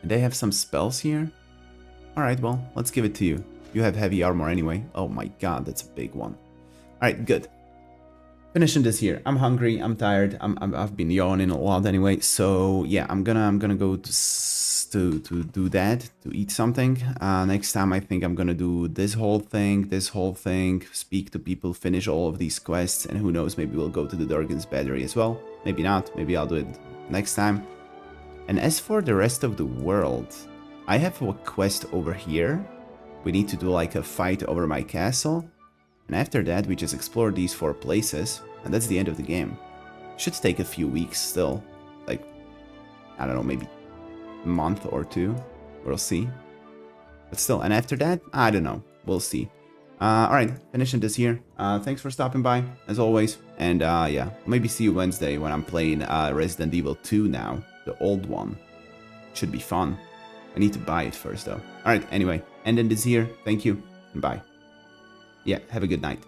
they have some spells here? Alright, well, let's give it to you. You have heavy armor anyway. Oh my god, that's a big one. Alright, good. Finishing this here. I'm hungry, I'm tired, I've been yawning a lot anyway, so yeah, I'm gonna go to do that, to eat something. Next time I think I'm gonna do this whole thing, speak to people, finish all of these quests, and who knows, maybe we'll go to the Durgan's Battery as well. Maybe not, maybe I'll do it next time. And as for the rest of the world, I have a quest over here. We need to do like a fight over my castle. And after that, we just explore these 4 places, and that's the end of the game. Should take a few weeks still, like, I don't know, maybe a month or 2, we'll see. But still, and after that, I don't know, we'll see. Alright, finishing this here. Thanks for stopping by, as always, and yeah, maybe see you Wednesday when I'm playing Resident Evil 2 now, the old one. Should be fun. I need to buy it first though. Alright, anyway, ending this here, thank you, and bye. Yeah, have a good night.